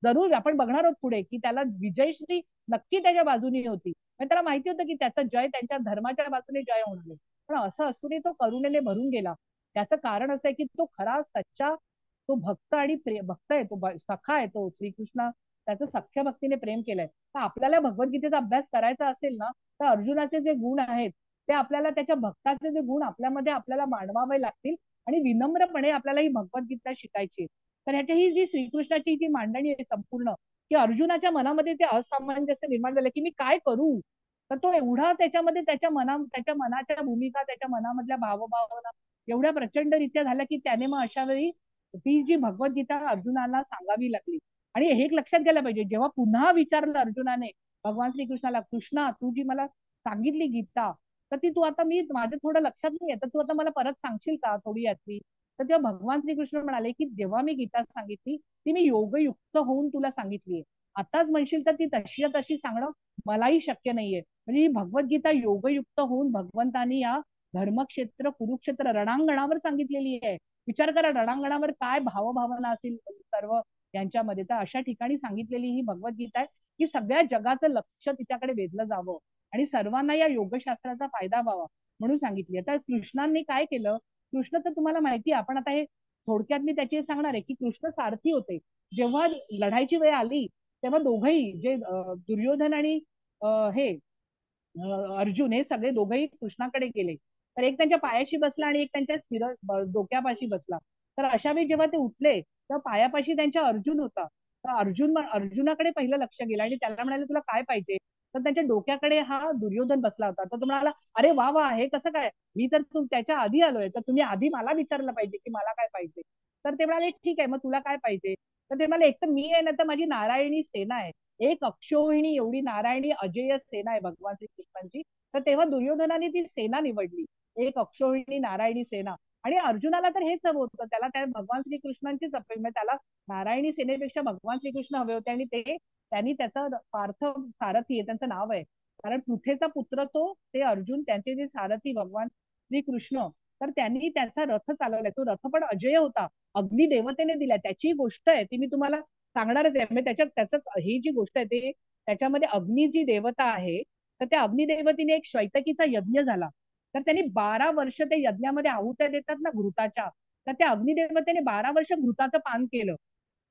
जरूर, आपण बघणार आहोत पुढे की त्याला विजयश्री नक्की त्याच्या बाजूने होती. पण त्याला माहिती होतं की त्याचा जय त्यांच्या धर्माच्या बाजूने जय होणार आहे. पण असं असूनही तो करुणेने भरून गेला. त्याचं कारण असं आहे की तो खरा सच्चा, तो भक्त आणि भक्त आहे, तो सखा आहे, तो श्रीकृष्ण त्याचं सख्य भक्तीने प्रेम केलंय. तर आपल्याला भगवद्गीतेचा अभ्यास करायचा असेल ना, तर अर्जुनाचे जे गुण आहेत ते आपल्याला, त्याच्या भक्ताचे जे गुण आपल्यामध्ये आपल्याला मांडवावे लागतील, आणि विनम्रपणे आपल्याला ही भगवद्गीता शिकायची. तर ह्याची ही जी श्रीकृष्णाची जी मांडणी आहे संपूर्ण, की अर्जुनाच्या मनामध्ये ते असामंजस्य निर्माण झालं की मी काय करू. तर तो एवढा त्याच्यामध्ये त्याच्या मनाच्या भूमिका, त्याच्या मनामधल्या भावभावना एवढ्या प्रचंडरित्या झाल्या की त्याने मग अशा वेळी ती जी भगवद्गीता अर्जुनाला सांगावी लागली. आणि हे एक लक्षात घ्यायला पाहिजे, जेव्हा पुन्हा विचारलं अर्जुनाने भगवान श्रीकृष्णाला, कृष्णा तू जी मला सांगितली गीता, तर ती तू आता, मी माझं थोडं लक्षात नाही, तर तू आता मला परत सांगशील का थोडी यातली. तर तेव्हा भगवान श्रीकृष्ण म्हणाले की जेव्हा मी गीता सांगितली ती मी योगयुक्त होऊन तुला सांगितलीये, आताच म्हणशील तर ती तशी तशी सांगणं मलाही शक्य नाहीये. म्हणजे ही भगवद्गीता योगयुक्त होऊन भगवंतानी या धर्मक्षेत्र कुरुक्षेत्र रणांगणावर सांगितलेली आहे. विचार करा, रणांगणावर काय भावभावना असतील सर्व यांच्यामध्ये. तर अशा ठिकाणी सांगितलेली ही भगवद्गीता आहे की सगळ्या जगाचं लक्ष तिच्याकडे वेधलं जावं आणि सर्वांना या योगशास्त्राचा फायदा व्हावा म्हणून सांगितली. आता कृष्णांनी काय केलं, कृष्ण तर तुम्हाला माहिती आहे, आपण आता हे थोडक्यात मी त्याची सांगणार आहे की कृष्ण सारथी होते. जेव्हा लढाईची वेळ आली तेव्हा दोघंही, जे दुर्योधन आणि हे अर्जुन, हे सगळे दोघंही कृष्णाकडे गेले. तर एक त्यांच्या पायाशी बसला आणि एक त्यांच्या डोक्यापाशी बसला. तर अशा वेळी जेव्हा ते उठले तर पायापाशी त्यांच्या अर्जुन होता. तर अर्जुनाकडे पहिलं लक्ष गेलं आणि त्याला म्हणाले तुला काय पाहिजे. तर त्यांच्या डोक्याकडे हा दुर्योधन बसला होता. तर तो म्हणाला अरे वा वा, हे कसं काय, मी तर त्याच्या आधी आलोय, तर तुम्ही आधी मला विचारलं पाहिजे की मला काय पाहिजे. तर ते म्हणाले ठीक आहे, मग तुला काय पाहिजे. तर ते म्हणाले एक तर मी आहे ना, तर माझी नारायणी सेना आहे, एक अक्षोहिणी एवढी नारायणी अजेय सेना आहे भगवान श्रीकृष्णांची. तर तेव्हा दुर्योधनाने ती सेना निवडली, एक अक्षोहिणी नारायणी सेना. आणि अर्जुनाला तर हेच हवं होतं, त्याला त्या भगवान श्रीकृष्णांचीच अपेक्षा, त्याला नारायणी सेनेपेक्षा भगवान श्रीकृष्ण हवे होते. आणि त्यांनी त्याचा पार्थ सारथी आहे त्यांचं नाव आहे, कारण पृथ्वीचा पुत्र तो, ते अर्जुन त्यांचे जे सारथी भगवान श्रीकृष्ण, तर त्यांनी त्याचा रथ चालवलाय. तो रथ पण अजय होता, अग्नी देवतेने दिलाय. त्याची गोष्ट आहे ती मी तुम्हाला सांगणारच आहे. म्हणजे त्याचं ही जी गोष्ट आहे ते, त्याच्यामध्ये अग्नी जी देवता आहे, तर त्या अग्निदेवतीने एक श्वैतकीचा यज्ञ झाला. तर त्यांनी 12 वर्ष ते यज्ञामध्ये आहुत्या देतात ना घृताच्या, तर त्या अग्निदेवतेने 12 वर्ष घृताचं पान केलं.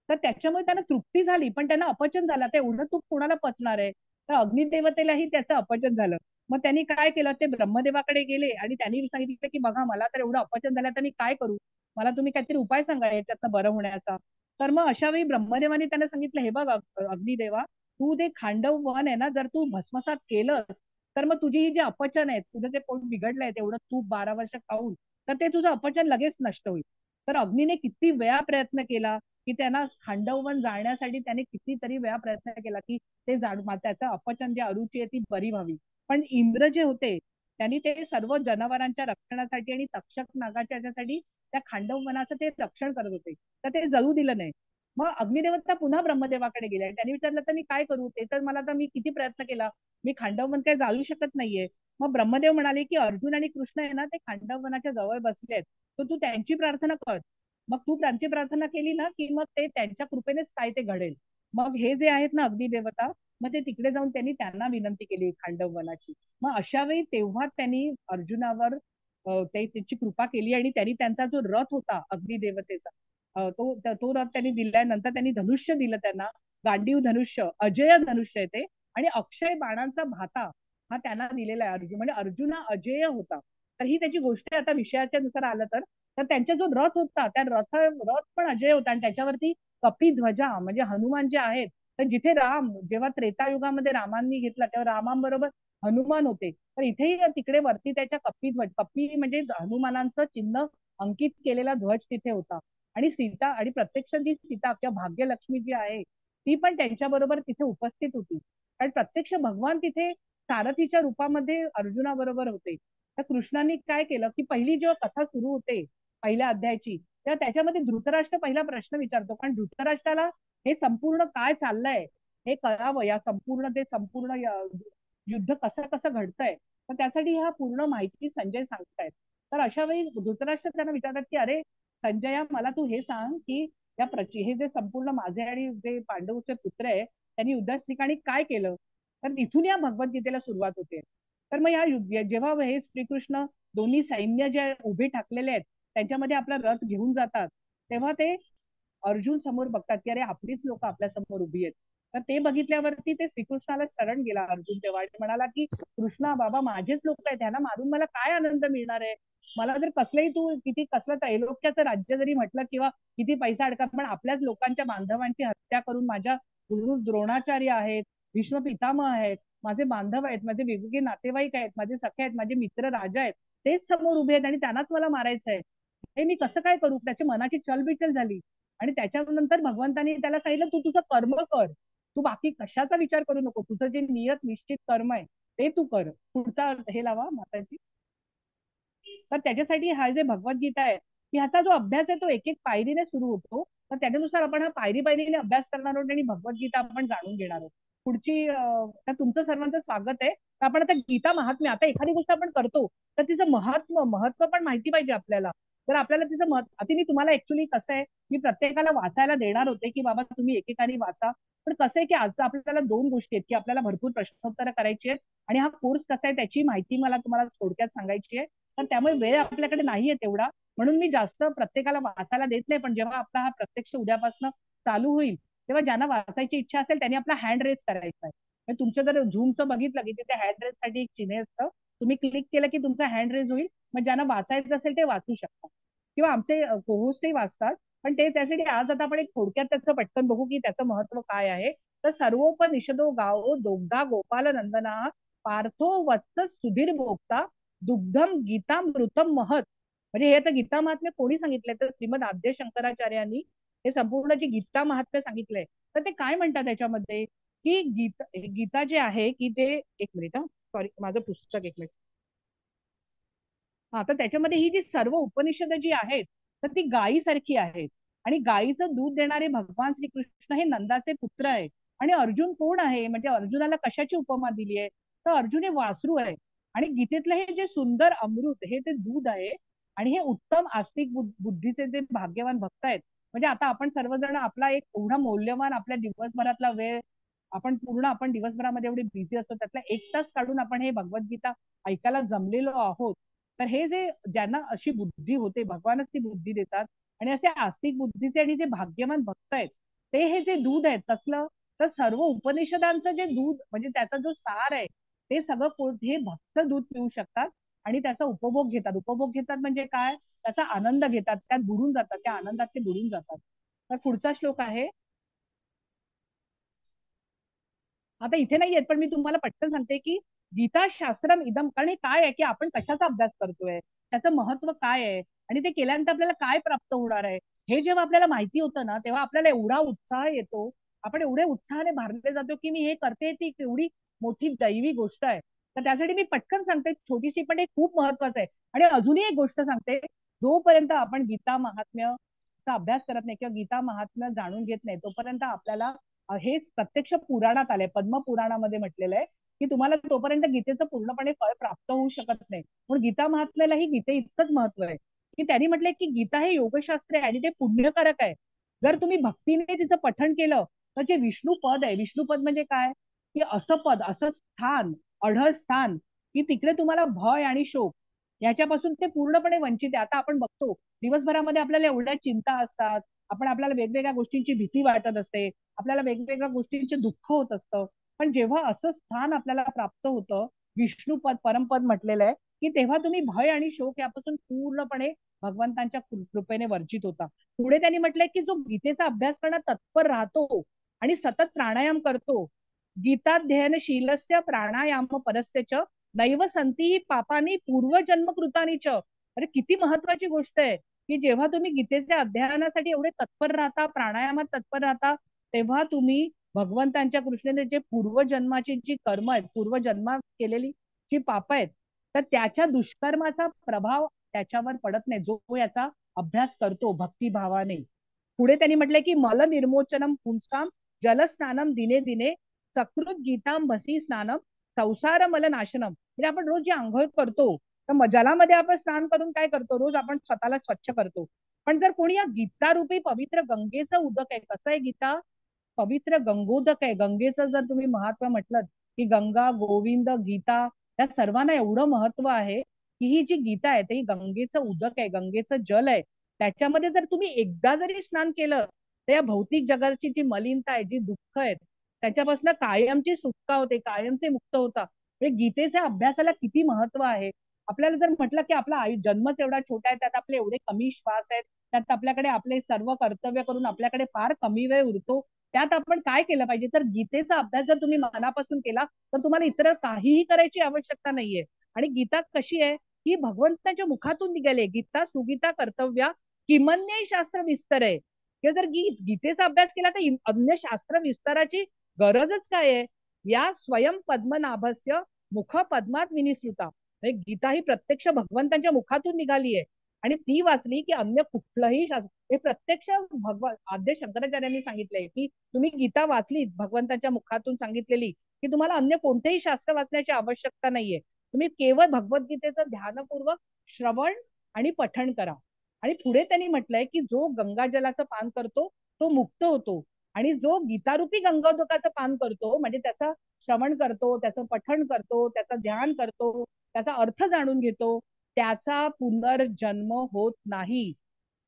तर त्याच्यामुळे त्यांना तृप्ती झाली, पण त्यांना अपचन झालं. ते एवढं तूप कोणाला पचणार आहे. तर अग्निदेवतेलाही त्याचं अपचन झालं. मग त्यांनी काय केलं, ते ब्रह्मदेवाकडे गेले आणि त्यांनी सांगितलं की बघा, मला तर एवढं अपचन झालं, तर मी काय करू, मला तुम्ही काहीतरी उपाय सांगा याच्यातनं बरं होण्याचा. तर मग अशा वेळी ब्रह्मदेवाने त्यांना सांगितलं, हे बघ अग्निदेवा, तू ते खांडव वन आहे ना, जर तू भस्मसात केलंस, तर मग तुझी ही जी अपचन आहे, तुझं जे पोट बिघडलंय तेवढं तूप 12 वर्ष खाऊन, तर ते तुझं अपचन लगेच नष्ट होईल. तर अग्नीने किती वेळा प्रयत्न केला, की त्यांना खांडववन जाळण्यासाठी त्याने कितीतरी वेळा प्रयत्न केला, की ते त्याचं अपचन जे अरुची आहे ती बरी व्हावी. पण इंद्र जे होते, त्यांनी ते सर्व जनावरांच्या रक्षणासाठी आणि तक्षक नागाच्या याच्यासाठी त्या खांडववनाचं ते रक्षण करत होते, तर ते जळू दिलं नाही. मग अग्निदेवता पुन्हा ब्रह्मदेवाकडे गेले आणि त्यांनी विचारलं, तर मी काय करू, ते तर मला, तर मी किती प्रयत्न केला, मी खांडववन काय जाळू शकत नाहीये. मग ब्रह्मदेव म्हणाले, की अर्जुन आणि कृष्ण आहे ना, ते खांडववनाच्या जवळ बसले आहेत, तर तू त्यांची प्रार्थना कर. मग तू त्यांची प्रार्थना केली ना, की मग ते त्यांच्या कृपेनेच काय ते घडेल. मग हे जे आहेत ना अग्निदेवता, मग ते तिकडे जाऊन त्यांना विनंती केली खांडववनाची. मग अशा वेळी तेव्हा त्यांनी अर्जुनावर त्याची कृपा केली आणि त्यांनी त्यांचा जो रथ होता अग्निदेवतेचा, तो रथ त्यांनी दिल्यानंतर त्यांनी धनुष्य दिलं त्यांना. गांडीव धनुष्य, अजय धनुष्य आहे ते, आणि अक्षय बाणांचा भाता हा त्यांना दिलेला आहे. अर्जुन म्हणजे अर्जुन हा अजय होता. तर ही त्याची गोष्ट आहे. आता विषयाच्या नुसार आलं तर त्यांचा जो रथ होता, त्या रथ पण अजय होता आणि त्याच्यावरती कपिध्वजा म्हणजे हनुमान जे आहेत. तर जिथे राम जेव्हा त्रेतायुगामध्ये रामांनी घेतला, तेव्हा रामांबरोबर हनुमान होते. तर इथेही तिकडे वरती त्याच्या कपी म्हणजे हनुमानांचं चिन्ह अंकित केलेला ध्वज तिथे होता. आणि सीता, आणि प्रत्यक्ष जी सीता किंवा भाग्यलक्ष्मी जी आहे, ती पण त्यांच्याबरोबर तिथे उपस्थित होती. कारण प्रत्यक्ष भगवान तिथे सारथीच्या रूपामध्ये अर्जुनाबरोबर होते. तर कृष्णाने काय केलं, की पहिली जेव्हा कथा सुरू होते पहिल्या अध्यायाची, तेव्हा त्याच्यामध्ये धृतराष्ट्र पहिला प्रश्न विचारतो. कारण धृतराष्ट्राला हे संपूर्ण काय चाललंय हे कळावं, या संपूर्ण युद्ध कसं कसं घडतंय, तर त्यासाठी हा पूर्ण माहिती संजय सांगतायत. तर अशा वेळी धृतराष्ट्र त्यांना विचारतात, की अरे संजया, मला तू हे सांग, की हे जे संपूर्ण माझे आणि जे पांडवचे पुत्र आहे, त्यांनी युद्धाच्या ठिकाणी काय केलं. तर तिथून या भगवद्गीतेला सुरुवात होते. तर मग जेव्हा हे श्रीकृष्ण दोन्ही सैन्य जे उभे ठाकलेले आहेत त्यांच्यामध्ये आपला रथ घेऊन जातात, तेव्हा ते अर्जुन समोर बघतात, की अरे आपलीच लोक आपल्या समोर उभी आहेत. तर ते बघितल्यावरती ते श्रीकृष्णाला शरण गेला अर्जुन तेव्हा, आणि म्हणाला, की कृष्णा बाबा, माझेच लोक आहेत, त्यांना मारून मला काय आनंद मिळणार आहे. मला जर कसलंही तू किती कसलं त्रैलोक्याचं राज्य जरी म्हटलं किंवा किती पैसा अडका, पण आपल्याच लोकांच्या बांधवांची हत्या करून, माझ्या गुरु द्रोणाचार्य आहेत, भीष्म पितामह आहेत, माझे बांधव आहेत, माझे वेगवेगळे नातेवाईक आहेत, माझे सखे आहेत, माझे मित्र राजा आहेत, तेच समोर उभे आहेत आणि त्यांनाच मला मारायचं आहे. हे मी कसं काय करू. त्याची मनाची चलबिचल झाली. आणि त्याच्यानंतर भगवंतानी त्याला सांगितलं, तू तुझं कर्म कर, तू बाकी कशाचा विचार करू नको, तुझं जे नियत निश्चित कर्म आहे ते तू कर. पुढचा हे लावा माताजी. तर त्याच्यासाठी हा जे भगवद्गीता आहे, ह्याचा जो अभ्यास आहे तो एक एक पायरीने सुरू होतो. तर त्याच्यानुसार आपण हा पायरी पायरीने अभ्यास करणार आहोत आणि भगवद्गीता आपण जाणून घेणार आहोत. पुढची तर तुमचं सर्वांचं स्वागत आहे. तर आपण आता गीता महात्म्य, आता एखादी गोष्ट आपण करतो तर तिचं महत्व पण माहिती पाहिजे आपल्याला. तर आपल्याला तिचं महत्व, आता मी तुम्हाला ऍक्च्युली कसं आहे, मी प्रत्येकाला वाचायला देणार होते, की बाबा तुम्ही एकेकाने वाचा. पण कसं आहे, की आज आपल्याला दोन गोष्टी आहेत, की आपल्याला भरपूर प्रश्नोत्तरं करायची आहेत आणि हा कोर्स कसा आहे त्याची माहिती मला तुम्हाला थोडक्यात सांगायची आहे. तर त्यामुळे वेळ आपल्याकडे नाहीये तेवढा, म्हणून मी जास्त प्रत्येकाला वाचायला देत नाही. पण जेव्हा आपला हा प्रत्यक्ष उद्यापासून चालू होईल, तेव्हा ज्यांना वाचायची इच्छा असेल त्यांनी आपला हँड रेज करायचा आहे. म्हणजे तुमचं जर झूमचं बघितलं की तिथे हँड रेज साठी एक चिन्ह असतं, तुम्ही क्लिक केलं की तुमचा हँड रेज होईल. मग ज्यांना वाचायचं असेल ते वाचू शकतात किंवा आमचे कोहोस्टही वाचतात. पण ते त्यासाठी आज आता आपण एक थोडक्यात त्याचं पटकन बघू की त्याचं महत्व काय आहे. तर सर्वोपनिषदो गावो दोग्धा गोपाल नंदना पार्थो वत्स सुधीर भोक्ता दुग्धम गीतामृतम महत. म्हणजे हे आता गीता महात्म्य कोणी सांगितलंय, तर श्रीमद आद्य शंकराचार्यांनी हे संपूर्ण जी गीता महात्म्य सांगितलंय. तर ते काय म्हणतात त्याच्यामध्ये, की गीता जे आहे, की ते एक मिनिट, हा सॉरी माझं पुस्तक एक मिनिट. हा, तर त्याच्यामध्ये ही जी सर्व उपनिषद जी आहेत, तर ती गायीसारखी आहेत. आणि गायीचं दूध देणारे भगवान श्रीकृष्ण हे नंदाचे पुत्र आहे. आणि अर्जुन कोण आहे, म्हणजे अर्जुनाला कशाची उपमा दिली आहे, तर अर्जुन हे वासरू आहे. आणि गीतेतलं हे जे सुंदर अमृत हे ते दूध आहे. आणि हे उत्तम आस्तिक बुद्धीचे जे भाग्यवान भक्त आहेत. म्हणजे आता आपण सर्वजण आपला एक एवढा मौल्यवान आपल्या दिवसभरातला वेळ, आपण दिवसभरामध्ये एवढे बिझी असतो, त्यातला 1 तास काढून आपण हे भगवद्गीता ऐकायला जमलेलो आहोत. तर हे जे ज्यांना अशी बुद्धी होते, भगवानच ती बुद्धी देतात. आणि असे आस्तिक बुद्धीचे आणि जे भाग्यवान भक्त आहेत, ते हे जे दूध आहेत तसलं, तर सर्व उपनिषदांचं जे दूध म्हणजे त्याचा जो सार आहे, ते सगळं हे भक्त दूध पिऊ शकतात. आणि त्याचा उपभोग घेतात म्हणजे काय, त्याचा आनंद घेतात, त्यात बुडून जातात, त्या आनंदात ते बुडून जातात. तर पुढचा श्लोक आहे, आता इथे नाही आहेत, पण मी तुम्हाला पटकन सांगते की गीता शास्त्रम इदम, कारण हे काय आहे की आपण कशाचा अभ्यास करतोय, त्याचं महत्व काय आहे आणि ते केल्यानंतर आपल्याला काय प्राप्त होणार आहे, हे जेव्हा आपल्याला माहिती होतं ना, तेव्हा आपल्याला एवढा उत्साह येतो, आपण एवढे उत्साहाने भरले जातो की मी हे करते, ती एवढी मोठी दैवी गोष्ट आहे. तर त्यासाठी मी पटकन सांगते, छोटीशी, पण हे खूप महत्वाचं आहे. आणि अजूनही एक गोष्ट सांगते, जोपर्यंत आपण गीता महात्म्यचा अभ्यास करत नाही किंवा गीता महात्म्य जाणून घेत नाही, तोपर्यंत आपल्याला हे प्रत्यक्ष पुराणात आलंय, पद्म पुराणामध्ये म्हटलेलं आहे की तुम्हाला तोपर्यंत गीतेचं पूर्णपणे फळ प्राप्त होऊ शकत नाही. म्हणून गीता महात्म्यालाही गीते इतकंच महत्व आहे की त्यांनी म्हटलंय की गीता हे योगशास्त्र आहे आणि ते पुण्यकारक आहे. जर तुम्ही भक्तीने तिचं पठण केलं तर जे विष्णू पद आहे, विष्णू पद म्हणजे काय, की असं पद, असं स्थान, अढळ स्थान, की तिकडे तुम्हाला भय आणि शोक याच्यापासून ते पूर्णपणे वंचित आहे. आता आपण बघतो दिवसभरामध्ये आपल्याला एवढ्या चिंता असतात, आपल्याला वेगवेगळ्या गोष्टींची भीती वाटत असते, आपल्याला वेगवेगळ्या गोष्टींचे दुःख होत असतं, पण जेव्हा असं स्थान आपल्याला प्राप्त होतं, विष्णुपद परमपद म्हटलेलं आहे, की तेव्हा तुम्ही भय आणि शोक यापासून पूर्णपणे भगवंतांच्या कृपेने वर्जित होता. पुढे त्यांनी म्हटलंय की जो गीतेचा अभ्यास करण्यात तत्पर राहतो आणि सतत प्राणायाम करतो, गीताध्ययनशीलस्य प्राणायाम परस्य च दैव संती पापानी पूर्वजन्मकृतानी च. अरे किती महत्वाची गोष्ट आहे की जेव्हा तुम्ही गीतेच्या अध्ययनासाठी एवढे तत्पर राहता, प्राणायामात तत्पर राहता, तेव्हा तुम्ही भगवंतांच्या कृष्णेने जे पूर्वजन्माची जी कर्म आहेत, पूर्वजन्मात केलेली जी पाप आहेत, तर त्याच्या दुष्कर्माचा प्रभाव त्याच्यावर पडत नाही, जो याचा अभ्यास करतो भक्तिभावाने. पुढे त्यांनी म्हटलंय की मल निर्मोचनम पुंसाम जलस्नानम दिने दिने सकृत गीताम भसी स्नानम संसार मल नाशनम. म्हणजे आपण रोज जे आंघोळ करतो, तर जलामध्ये आपण स्नान करून काय करतो, रोज आपण स्वतःला स्वच्छ करतो. पण जर कोणी या गीतारूपी पवित्र गंगेचं उदक आहे, कसं आहे गीता पवित्र गंगोदक आहे, गंगेचं जर तुम्ही महत्व म्हटलं की गंगा गोविंद गीता, त्या सर्वांना एवढं महत्व आहे की ही जी गीता आहे ते गंगेचं उदक आहे, गंगेचं जल आहे. त्याच्यामध्ये जर तुम्ही एकदा जरी स्नान केलं तर या भौतिक जगाची जी मलिनता आहे, जी दुःख आहेत, त्याच्यापासून कायमची सुटका होते, कायमचे मुक्त होता. म्हणजे गीतेच्या अभ्यासाला किती महत्व आहे. आपल्याला जर म्हटलं की आपला जन्मच एवढा छोटा आहे, त्यात आपले एवढे कमी श्वास आहेत, त्यात आपल्याकडे आपले सर्व कर्तव्य करून आपल्याकडे फार कमी वेळ उरतो, त्यात आपण काय केलं पाहिजे, तर गीतेचा अभ्यास जर तुम्ही मनापासून केला तर तुम्हाला इतर काहीही करायची आवश्यकता नाहीये. आणि गीता कशी आहे, ही भगवंताच्या मुखातून निघाली, गीता सुगीता कर्तव्या किमन्य शास्त्र विस्तर आहे. किंवा जर गीतेचा अभ्यास केला तर अन्य शास्त्र विस्ताराची गरजच काय आहे. या स्वयं पद्मनाभस्य मुख पद्मात विनिश्रुता, गीता ही प्रत्यक्ष भगवंतांच्या मुखातून निघाली आहे आणि ती वाचली की अन्य कुठलंही शास्त्र, हे प्रत्यक्ष भगवान आद्य शंकराचार्यांनी सांगितलंय की तुम्ही गीता वाचली भगवंताच्या मुखातून सांगितलेली, की तुम्हाला अन्य कोणतेही शास्त्र वाचण्याची आवश्यकता नाहीये. तुम्ही केवळ भगवद्गीतेचं ध्यानपूर्वक श्रवण आणि पठण करा. आणि पुढे त्यांनी म्हटलंय की जो गंगाजलाचं पान करतो तो मुक्त होतो, आणि जो गीतारूपी गंगाधोकाचं पान करतो, म्हणजे त्याचा श्रवण करतो, त्याचं पठण करतो, त्याचं ध्यान करतो, त्याचा अर्थ जाणून घेतो, त्याचा पुनर्जन्म होत नाही.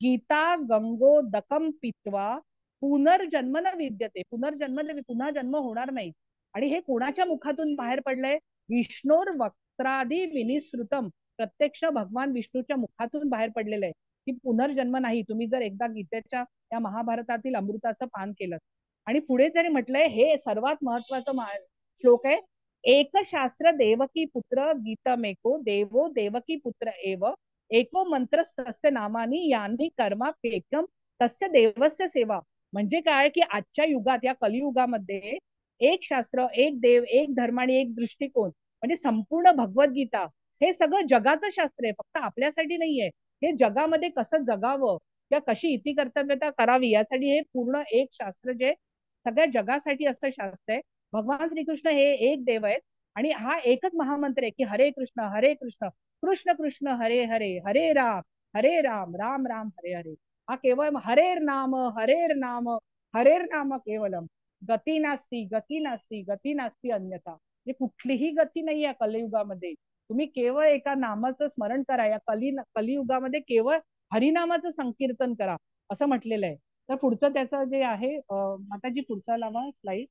गीता गंगोदकम पित्वा पुनर्जन्म न विद्यते, पुन्हा जन्म होणार नाही. आणि हे कोणाच्या मुखातून बाहेर पडलंय, विष्णोर वक्त्रादी विनिश्रुतम, प्रत्यक्ष भगवान विष्णूच्या मुखातून बाहेर पडलेलं आहे की पुनर्जन्म नाही, तुम्ही जर एकदा गीतेच्या या महाभारतातील अमृताचं पान केलं. आणि पुढे जरी म्हटलंय, हे सर्वात महत्वाचं श्लोक आहे, एक शास्त्र देवकी पुत्र गीतमेको देवो देवकी पुत्र एव एको मंत्र तस्य नामानी यांनी कर्मा एकम तस्य देवस्य सेवा. म्हणजे काय की आजच्या युगात, या कलियुगामध्ये एक शास्त्र, एक देव, एक धर्म आणि एक दृष्टिकोन, म्हणजे संपूर्ण भगवद्गीता हे सगळं जगाचं शास्त्र आहे, फक्त आपल्यासाठी नाहीये. हे जगामध्ये कसं जगावं किंवा कशी इति कर्तव्यता करावी यासाठी हे पूर्ण एक शास्त्र, जे सगळ्या जगासाठी असं शास्त्र आहे. भगवान श्रीकृष्ण हे एक देव आहेत आणि हा एकच महामंत्र आहे की हरे कृष्ण कृष्ण कृष्ण हरे हरे हरे राम राम राम हरे हरे. हा केवळ हरेर नाम हरेर नाम केवलम, गती नास्ती अन्यथा. म्हणजे कुठलीही गती नाही या कलियुगामध्ये. तुम्ही केवळ एका नामाचं स्मरण करा, या कलियुगामध्ये केवळ हरिनामाचं संकीर्तन करा, असं म्हटलेलं आहे. तर पुढचं त्याचं जे आहे, माताजी पुढचा लावा स्लाइड.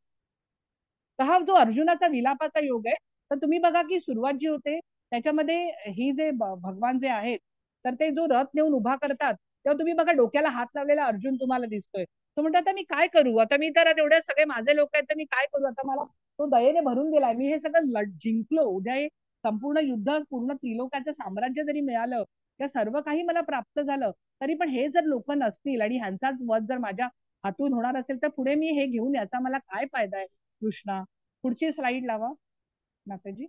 तर हा जो अर्जुनाचा विलापाचा योग आहे, तर तुम्ही बघा की सुरुवात जी होते त्याच्यामध्ये ही जे भगवान जे आहेत, तर ते जो रथ नेऊन उभा करतात, तेव्हा तुम्ही बघा डोक्याला हात लावलेला अर्जुन तुम्हाला दिसतोय. तो म्हणतो आता मी काय करू, आता मी तर एवढे सगळे माझे लोक आहेत, तर मी काय करू, आता मला तो दयेने भरून गेलाय, मी हे सगळं जिंकलो, उद्या हे संपूर्ण युद्ध, पूर्ण त्रिलोकाचं साम्राज्य जरी मिळालं, त्या सर्व काही मला प्राप्त झालं, तरी पण हे जर लोक नसतील आणि ह्यांचाच वध जर माझ्या हातून होणार असेल, तर पुढे मी हे घेऊन याचा मला काय फायदा आहे कृष्णा. पुढची स्लाइड लावा माताजी.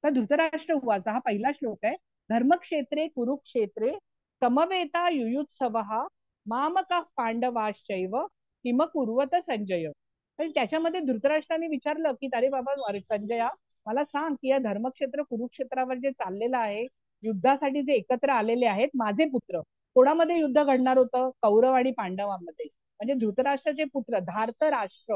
तर धृतराष्ट्र उवाच, हा पहिला श्लोक आहे. धर्मक्षेत्रे कुरुक्षेत्रे समवेता युयुत्सवः मामका पांडवाश्चैव किम कुर्वत संजय. तर त्याच्यामध्ये धृतराष्ट्राने विचारलं की अरे बाबा, अरे संजया, मला सांग की या धर्मक्षेत्र कुरुक्षेत्रावर जे चाललेलं आहे, युद्धासाठी जे एकत्र आलेले आहेत माझे पुत्र, कोणामध्ये युद्ध घडणार होतं? कौरव आणि पांडवांमध्ये. म्हणजे धृतराष्ट्राचे पुत्र धार्तराष्ट्र,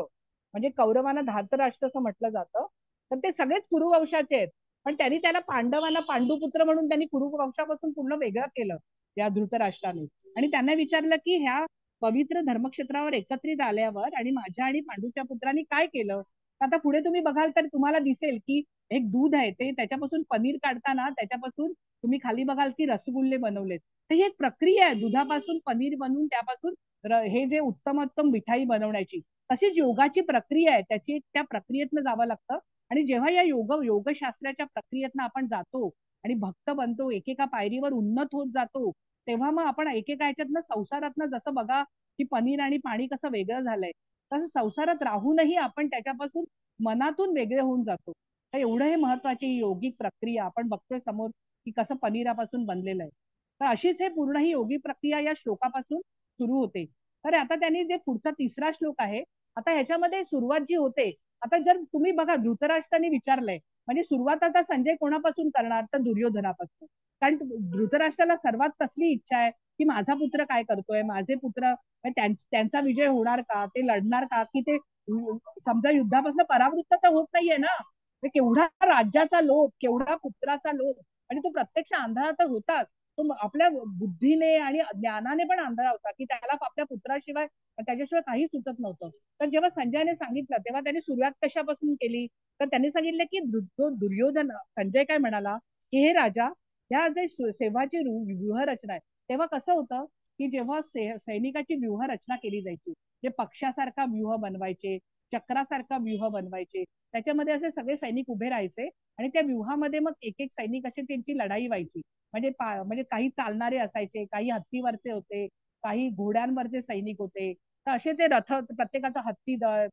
म्हणजे कौरवांना धार्तराष्ट्र असं म्हटलं जातं, तर ते सगळेच कुरुवंशाचे आहेत. पण त्यांनी त्याला पांडवांना पांडुपुत्र म्हणून त्यांनी कुरुवंशापासून पूर्ण वेगळं केलं या धृतराष्ट्राने. आणि त्यांना विचारलं की ह्या पवित्र धर्मक्षेत्रावर एकत्रित आल्यावर आणि माझ्या आणि पांडूच्या पुत्रांनी काय केलं. आता पुढे तुम्ही बघाल तर तुम्हाला दिसेल की एक दूध आहे, ते त्याच्यापासून पनीर काढताना त्याच्यापासून तुम्ही खाली बघाल की रसगुल्ले बनवलेत. तर ही एक प्रक्रिया आहे, दुधापासून पनीर बनवून त्यापासून हे जे उत्तमोत्तम मिठाई बनवण्याची, तशीच योगाची प्रक्रिया आहे, त्याची त्या प्रक्रियेतनं जावं लागतं. आणि जेव्हा या योगशास्त्राच्या प्रक्रियेतनं आपण जातो आणि भक्त बनतो, एकेका पायरीवर उन्नत होत जातो, तेव्हा मग आपण एकेका ह्याच्यातनं संसारातनं, जसं बघा की पनीर आणि पाणी कसं वेगळं झालंय, तसं संसारात राहूनही आपण त्याच्यापासून मनातून वेगळे होऊन जातो. तर एवढं हे महत्वाची योगिक प्रक्रिया आपण बघतोय समोर की कसं पनीरापासून बनलेलं आहे. तर अशीच हे पूर्ण ही योगिक प्रक्रिया या श्लोकापासून सुरू होते. तर आता त्यांनी जे पुढचा तिसरा श्लोक आहे, आता ह्याच्यामध्ये सुरुवात जी होते, आता जर तुम्ही बघा धृतराष्ट्राने विचारलंय, म्हणजे सुरुवात आता संजय कोणापासून करणार, तर दुर्योधनापासून. कारण धृतराष्ट्राला सर्वात कसली इच्छा आहे की माझा पुत्र काय करतोय, माझे पुत्र त्यांचा विजय होणार का, ते लढणार का, की ते समजा युद्धापासून परावृत्त तर होत नाहीये ना. केवढा राज्याचा लोभ, केवढा पुत्राचा लोभ, आणि तो प्रत्यक्ष आंधळा तर होताच, तो आपल्या बुद्धीने आणि ज्ञानाने पण आंधळा होता की त्याला आपल्या पुत्राशिवाय, त्याच्याशिवाय काही सुचत नव्हतं. तर जेव्हा संजयने सांगितलं तेव्हा त्यांनी सुरुवात कशापासून केली, तर त्यांनी सांगितलं की दुर्योधन, संजय काय म्हणाला की हे राजा, या जे सेवाची व्यूहरचना आहे, तेव्हा कसं होतं की जेव्हा सैनिकाची व्यूहरचना केली जायची, जे पक्षासारखा व्यूह बनवायचे, चक्रासारखा व्यूह बनवायचे, त्याच्यामध्ये असे सगळे सैनिक उभे राहायचे आणि त्या व्यूहामध्ये मग एक एक सैनिक असे त्यांची लढाई व्हायची. म्हणजे काही चालणारे असायचे, काही हत्तीवरचे होते, काही घोड्यांवरचे सैनिक होते. तर असे ते रथ, प्रत्येकाचा हत्ती दळ,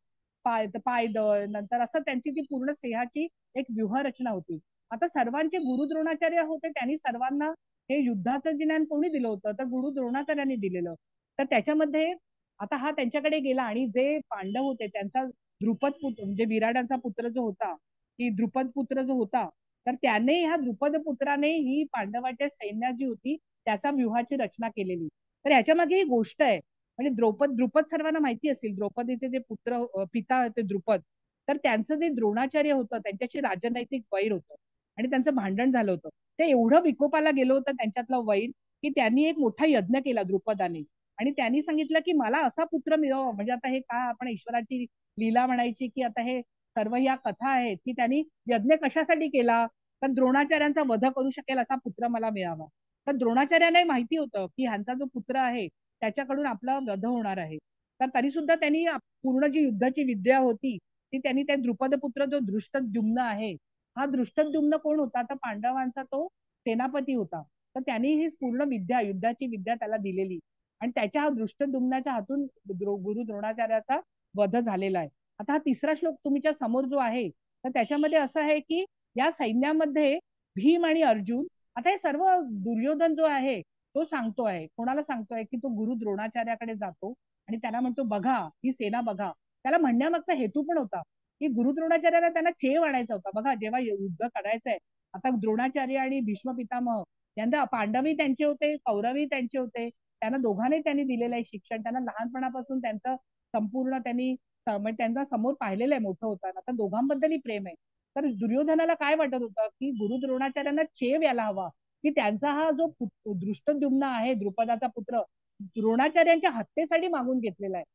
पायदळ, नंतर असं त्यांची ती पूर्ण सेहाची एक व्यूहरचना होती. आता सर्वांचे गुरु द्रोणाचार्य होते, त्यांनी सर्वांना हे युद्धाचं ज्ञान कोणी दिलं होतं, तर गुरु द्रोणाचार्यांनी दिलेलं. तर त्याच्यामध्ये आता हा त्यांच्याकडे गेला आणि जे पांडव होते त्यांचा द्रुपद पुत्र, म्हणजे विराटाचा पुत्र जो होता, की द्रुपद पुत्र जो होता, तर त्याने, ह्या द्रुपद पुत्राने ही पांडवाच्या सैन्यात जी होती त्याचा व्यूहाची रचना केलेली. तर ह्याच्या मागे ही गोष्ट आहे. म्हणजे द्रुपद सर्वांना माहिती असेल, द्रौपदीचे जे पुत्र, पिता होते द्रुपद, तर त्यांचं जे द्रोणाचार्य होतं त्यांच्याशी राजनैतिक वैर होतं आणि त्यांचं भांडण झालं होतं. ते एवढं विकोपाला गेलं होतं त्यांच्यातलं वैर की त्यांनी एक मोठा यज्ञ केला द्रुपदाने. आणि त्यांनी सांगितलं की मला असा पुत्र मिळावा, म्हणजे आता हे काय आपण ईश्वराची लीला म्हणायची की आता हे सर्व या कथा आहेत की त्यांनी यज्ञ कशासाठी केला, तर द्रोणाचार्यांचा वध करू शकेल असा पुत्र मला मिळावा. तर द्रोणाचार्यांना माहिती होतं की ह्यांचा जो पुत्र आहे त्याच्याकडून आपला वध होणार आहे. तर तरी सुद्धा त्यांनी पूर्ण जी युद्धाची विद्या होती ती त्यांनी, त्या द्रुपद पुत्र जो दृष्टद्युम्न आहे, हा दृष्टद्युम्न कोण होता, तर पांडवांचा तो सेनापती होता. तर त्यांनी ही पूर्ण विद्या, युद्धाची विद्या त्याला दिलेली आणि त्याच्या हा दृष्टद्युम्नाच्या हातून गुरु द्रोणाचार्याचा वध झालेला आहे. आता हा तिसरा श्लोक तुमच्या समोर जो आहे, तर त्याच्यामध्ये असं आहे की या सैन्यामध्ये भीम आणि अर्जुन, आता हे सर्व दुर्योधन जो आहे तो सांगतो आहे, कोणाला सांगतोय की तो गुरु द्रोणाचार्याकडे जातो आणि त्याला म्हणतो बघा ही सेना बघा. त्याला म्हणण्यामागचा हेतू पण होता की गुरु द्रोणाचार्याला त्यांना चेव आणायचा होता. बघा जेव्हा युद्ध करायचंय, आता द्रोणाचार्य आणि भीष्म पितामह यांना, पांडवी त्यांचे होते, कौरवी त्यांचे होते, त्यांना दोघांनी त्यांनी दिलेलं आहे शिक्षण, त्यांना लहानपणापासून त्यांचं संपूर्ण त्यांनी म्हणजे त्यांचा समोर पाहिलेलं आहे मोठं होताना, तर दोघांबद्दलही प्रेम आहे. तर दुर्योधनाला काय वाटत होतं की गुरु द्रोणाचार्यांना चेव यायला हवा की त्यांचा हा जो दृष्टद्युम्न आहे, द्रुपदाचा पुत्र, द्रोणाचार्यांच्या हत्येसाठी मागून घेतलेला आहे.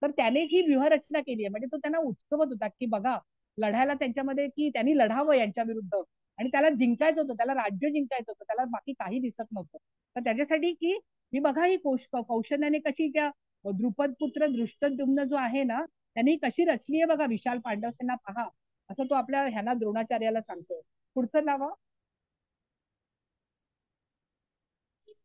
तर त्याने ही व्यूहरचना केली आहे, म्हणजे तो त्यांना उचकवत होता की बघा लढायला त्यांच्यामध्ये, की त्यांनी लढावं यांच्या विरुद्ध, आणि त्याला जिंकायचं होतं, त्याला राज्य जिंकायचं होतं, त्याला बाकी काही दिसत नव्हतं. तर त्याच्यासाठी की मी बघा ही कौशल्याने कशी त्या द्रुपद पुत्र दृष्टद्युम्न जो आहे ना, त्यांनी कशी रचली आहे बघा, विशाल पांडव सेना पहा, असं तो आपल्या ह्यांना द्रोणाचार्याला सांगतोय. पुढचं नाव.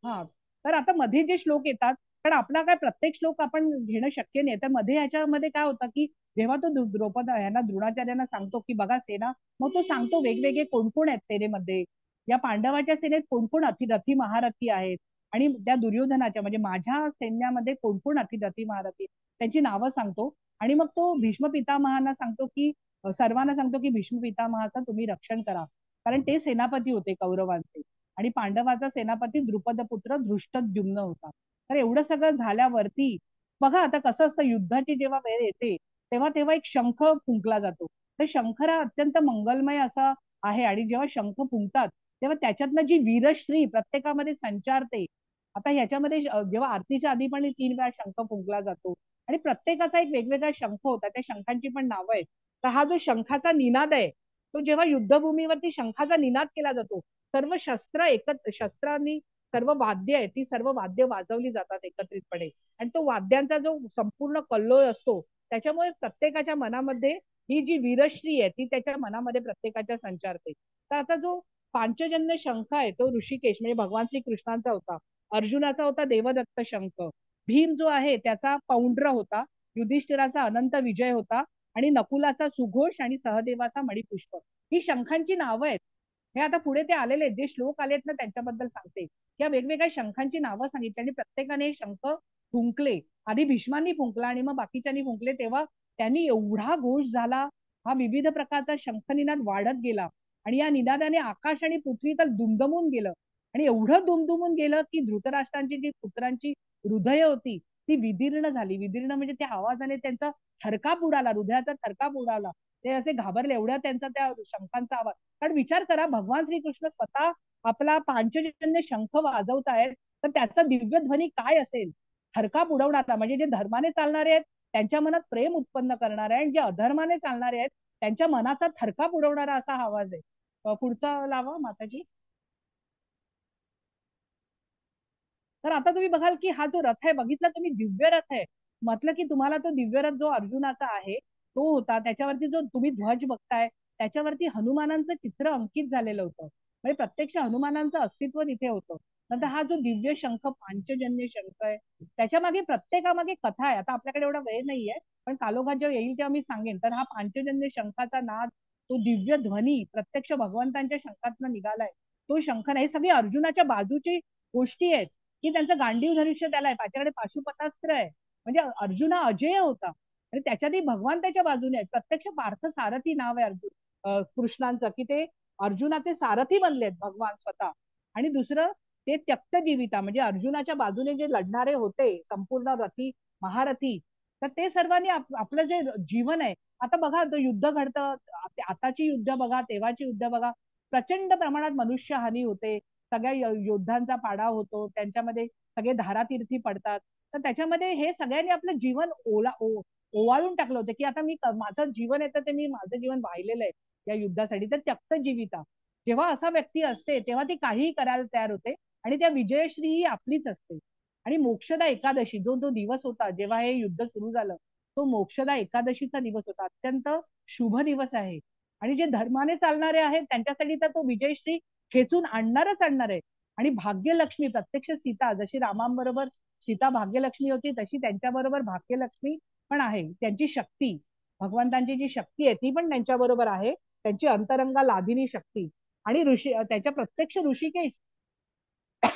हा. तर आता मध्ये जे श्लोक येतात, पण आपला काय प्रत्येक श्लोक आपण घेणं शक्य नाही, तर मध्ये ह्याच्यामध्ये काय होतं की जेव्हा तो द्रौपद ह्यांना द्रोणाचार्यांना सांगतो की बघा सेना, मग तो सांगतो वेगवेगळे कोण कोण आहेत सेनेमध्ये, या पांडवाच्या सेनेत कोण कोण रथी महारथी आहेत, आणि त्या दुर्योधनाच्या म्हणजे माझ्या सैन्यामध्ये कोण कोण रथी महारथी, त्यांची नावं सांगतो. आणि मग तो भीष्म पितामहांना सांगतो की सर्वांना सांगतो की भीष्म पितामहाचं तुम्ही रक्षण करा, कारण ते सेनापती होते कौरवांचे, आणि पांडवाचा सेनापती द्रुपद पुत्र धृष्टद्युम्न होता. तर एवढं सगळं झाल्यावरती बघा आता कसं असतं, युद्धाची जेव्हा वेळ येते तेव्हा तेव्हा एक शंख फुंकला जातो. तर शंख हा अत्यंत मंगलमय असा आहे, आणि जेव्हा शंख फुंकतात तेव्हा त्याच्यातनं जी वीरश्री प्रत्येकामध्ये संचारते. आता ह्याच्यामध्ये जेव्हा आरतीच्या आधी पण 3 वेळा शंख फुंकला जातो, आणि प्रत्येकाचा एक वेगवेगळा शंख होता, त्या शंखांची पण नावं आहेत. तर हा जो शंखाचा निनाद आहे, तो जेव्हा युद्धभूमीवरती शंखाचा निनाद केला जातो, सर्व शस्त्रांनी सर्व वाद्य आहे ती सर्व वाद्य वाजवली जातात एकत्रितपणे, आणि तो वाद्यांचा जो संपूर्ण कल्लोळ असतो त्याच्यामुळे प्रत्येकाच्या मनामध्ये ही जी वीरश्री आहे ती त्याच्या मनामध्ये प्रत्येकाच्या संचारते. तर आता जो पांचजन्य शंख आहे तो ऋषिकेश म्हणजे भगवान श्रीकृष्णांचा होता, अर्जुनाचा होता देवदत्त शंख, भीम जो आहे त्याचा पौंड्र होता, युधिष्ठिराचा अनंत विजय होता, आणि नकुलाचा सुघोष, आणि सहदेवाचा मणिपुष्प. ही शंखांची नावं आहेत. हे आता पुढे ते आलेले जे श्लोक आलेत ना त्यांच्याबद्दल सांगते. या वेगवेगळ्या शंखांची नावं सांगितली आणि प्रत्येकाने शंख फुंकले. आधी भीष्मांनी फुंकला आणि मग बाकीच्यांनी फुंकले, तेव्हा त्यांनी एवढा घोष झाला, हा विविध प्रकारचा शंखनिनाद वाढत गेला, आणि या निनादाने आकाश आणि पृथ्वी तर दुमदमून गेलं, आणि एवढं दुमदुमून गेलं की धृतराष्ट्रांची जी पुत्रांची हृदय होती ती विदीर्ण झाली. विदीर्ण म्हणजे त्या आवाजाने त्यांचा थरकाप उडाला, हृदयाचा थरकाप उडाला, ते असे घाबरले एवढ्या त्यांचा त्या शंखांचा आवाज. कारण विचार करा, भगवान श्रीकृष्ण स्वतः आपला पांचजन्य शंख वाजवतायत, तर त्याचा दिव्य ध्वनी काय असेल, थरकाप उडवणारा, म्हणजे जे धर्माने चालणारे आहेत त्यांच्या मनात प्रेम उत्पन्न करणारे आहे, आणि जे अधर्माने चालणारे आहेत त्यांच्या मनाचा थरकाप उडवणारा असा हा आवाज आहे. पुढचा लावा माताजी. तर आता तुम्ही बघाल की हा जो रथ आहे बघितला तुम्ही, दिव्य रथ आहे. म्हटलं की तुम्हाला तो दिव्य रथ जो अर्जुनाचा आहे तो होता, त्याच्यावरती जो तुम्ही ध्वज बघताय त्याच्यावरती हनुमानांचं चित्र अंकित झालेलं होतं, म्हणजे प्रत्यक्ष हनुमानांचं अस्तित्व तिथे होतं. नंतर हा जो दिव्य शंख पांचजन्य शंख आहे त्याच्या मागे प्रत्येकामागे कथा आहे. आता आपल्याकडे एवढा वेळ नाहीये, पण कालोखात जेव्हा येईल तेव्हा मी सांगेन. तर हा पांचजन्य शंखाचा नाद, तो दिव्य ध्वनी प्रत्यक्ष भगवंतांच्या शंखातनं निघालाय, तो शंख नाही, सगळी अर्जुनाच्या बाजूची गोष्टी आहेत, की त्यांचं गांडीव धनुष्य त्याला आहे, त्याच्याकडे पाशुपतास्त्र आहे, म्हणजे अर्जुना अजेय होता, आणि त्याच्यातही भगवान त्याच्या बाजूने आहेत. प्रत्यक्ष पार्थ सारथी नाव आहे अर्जुन कृष्णांचं, की ते अर्जुनाचे सारथी बनलेत भगवान स्वतः. आणि दुसरं ते त्यक्त जीविता, म्हणजे अर्जुनाच्या बाजूने जे लढणारे होते संपूर्ण रथी महारथी, तर ते सर्वांनी आपलं जे जीवन आहे, आता बघा तो युद्ध घडतं, आताची युद्ध बघा तेव्हाची युद्ध बघा, प्रचंड प्रमाणात मनुष्यहानी होते, सगळ्या योद्धांचा पाडाव होतो, त्यांच्यामध्ये सगळे धारातीर्थी पडतात. तर त्याच्यामध्ये हे सगळ्यांनी आपलं जीवन ओवाळून टाकलं होतं, की आता मी माझं जीवन आहे तर ते मी माझं जीवन वाहिलेलं आहे या युद्धासाठी. तर त्यक्त जीविता जेव्हा असा व्यक्ती असते तेव्हा ती काहीही करायला तयार होते, आणि त्या विजयश्री ही आपलीच असते. आणि मोक्षदा एकादशी जो जो दिवस होता जेव्हा हे युद्ध सुरू झालं, तो मोक्षदा एकादशीचा दिवस होता, अत्यंत शुभ दिवस आहे. आणि जे धर्माने चालणारे आहेत त्यांच्यासाठी तर तो विजयश्री खेचून आणणार आहे. आणि भाग्यलक्ष्मी प्रत्यक्ष सीता, जशी रामांबरोबर सीता भाग्यलक्ष्मी होती तशी त्यांच्याबरोबर भाग्यलक्ष्मी पण आहे. त्यांची शक्ती, भगवंतांची जी शक्ती आहे ती पण त्यांच्या बरोबर आहे, त्यांची अंतरंगा लादिनी शक्ती. आणि त्याच्या प्रत्यक्ष ऋषिकेश,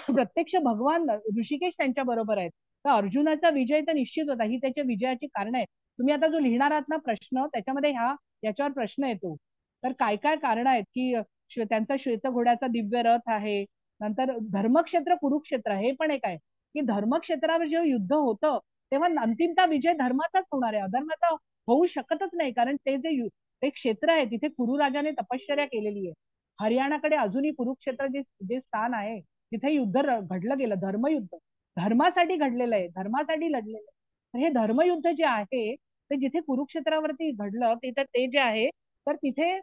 प्रत्यक्ष भगवान ऋषिकेश त्यांच्या बरोबर आहेत. तर अर्जुनाचा विजय तर निश्चित होता, ही त्याच्या विजयाची कारण आहे. तुम्ही आता जो लिहिणार आहात ना प्रश्न, त्याच्यामध्ये याच्यावर प्रश्न येतो. तर काय काय कारण आहेत, की त्यांचा श्वेत घोड्याचा दिव्य रथ आहे, नंतर धर्मक्षेत्र कुरुक्षेत्र हे पण एक आहे, की धर्मक्षेत्रावर जेव्हा युद्ध होतं तेव्हा अंतिमता विजय धर्माचाच होणार आहे, अधर्माचा होऊ शकतच नाही, कारण ते क्षेत्र आहे तिथे कुरु राजाने तपश्चर्या केलेली आहे. हरियाणाकडे अजूनही कुरुक्षेत्र जे जे स्थान आहे तिथे युद्ध घडलं गेलं, धर्मयुद्ध धर्मासाठी घडलेलं आहे, धर्मासाठी लढलेलं आहे. तर हे धर्मयुद्ध जे आहे ते जिथे कुरुक्षेत्रावरती घडलं तिथे ते जे आहे, तर तिथे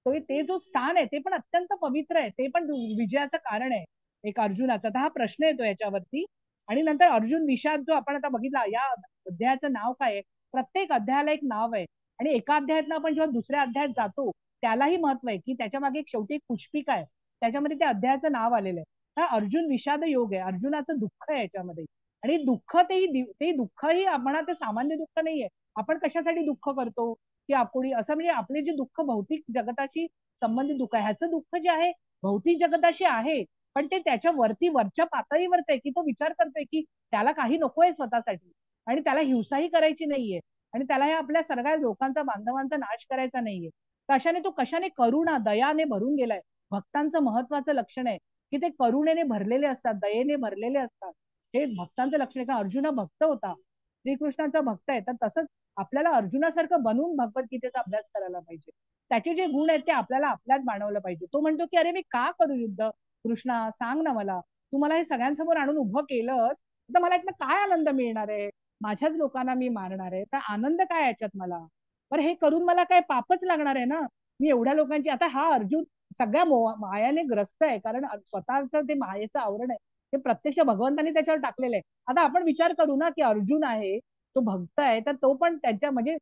ते जो स्थान आहे ते पण अत्यंत पवित्र आहे, ते पण विजयाचं कारण आहे एक अर्जुनाचा. तर हा प्रश्न येतो याच्यावरती. आणि नंतर अर्जुन विषाद जो आपण आता बघितला, या अध्यायाचं नाव काय आहे, प्रत्येक अध्यायाला एक नाव आहे. आणि एका अध्यायातनं आपण जेव्हा दुसऱ्या अध्यायात जातो त्यालाही महत्व आहे, की त्याच्या मागे एक शेवटी एक पुष्पिका आहे, त्याच्यामध्ये त्या अध्यायाचं नाव आलेलं आहे. हा अर्जुन विषाद योग आहे, अर्जुनाचं दुःख आहे याच्यामध्ये. आणि दुःख ते दुःखही म्हणा ते सामान्य दुःख नाहीये. आपण कशासाठी दुःख करतो की आपण असं म्हणजे आपले जे दुःख भौतिक जगताशी संबंधित दुःख आहे, ह्याचं दुःख जे आहे भौतिक जगताशी आहे, पण ते त्याच्या वरच्या पातळीवरच आहे, की तो विचार करतोय की त्याला काही नकोय स्वतःसाठी आणि त्याला हिंसाही करायची नाहीये आणि त्याला या आपल्या सगळ्या लोकांचा बांधवांचा नाश करायचा नाहीये. कशाने तो कशाने करुणा दयाने भरून गेलाय. भक्तांचं महत्वाचं लक्षण आहे की ते करुणेने भरलेले असतात, दयेने भरलेले असतात. हे भक्तांचं लक्षण आहे. का अर्जुन भक्त होता, श्रीकृष्णाचा भक्त आहे, तर तसंच आपल्याला अर्जुनासारखं बनवून भगवद्गीतेचा अभ्यास करायला पाहिजे. त्याचे जे गुण आहेत ते आपल्याला आपल्यात मांडवलं पाहिजे. तो म्हणतो की अरे मी का करू युद्ध, कृष्णा सांग ना मला, तू मला हे सगळ्यांसमोर आणून उभं केलंस तर मला यातनं काय आनंद मिळणार आहे, माझ्याच लोकांना मी मारणार आहे तर आनंद काय याच्यात मला, बरं हे करून मला काय पापच लागणार आहे ना. मी एवढ्या लोकांची आता हा अर्जुन सगळ्या मायाने ग्रस्त आहे, कारण स्वतःच ते मायेचं आवरण आहे ते प्रत्यक्ष भगवंतानी त्याच्यावर टाकलेलं आहे. आता आपण विचार करू ना की अर्जुन आहे, तो भक्त आहे, तर तो पण त्यांच्या म्हणजे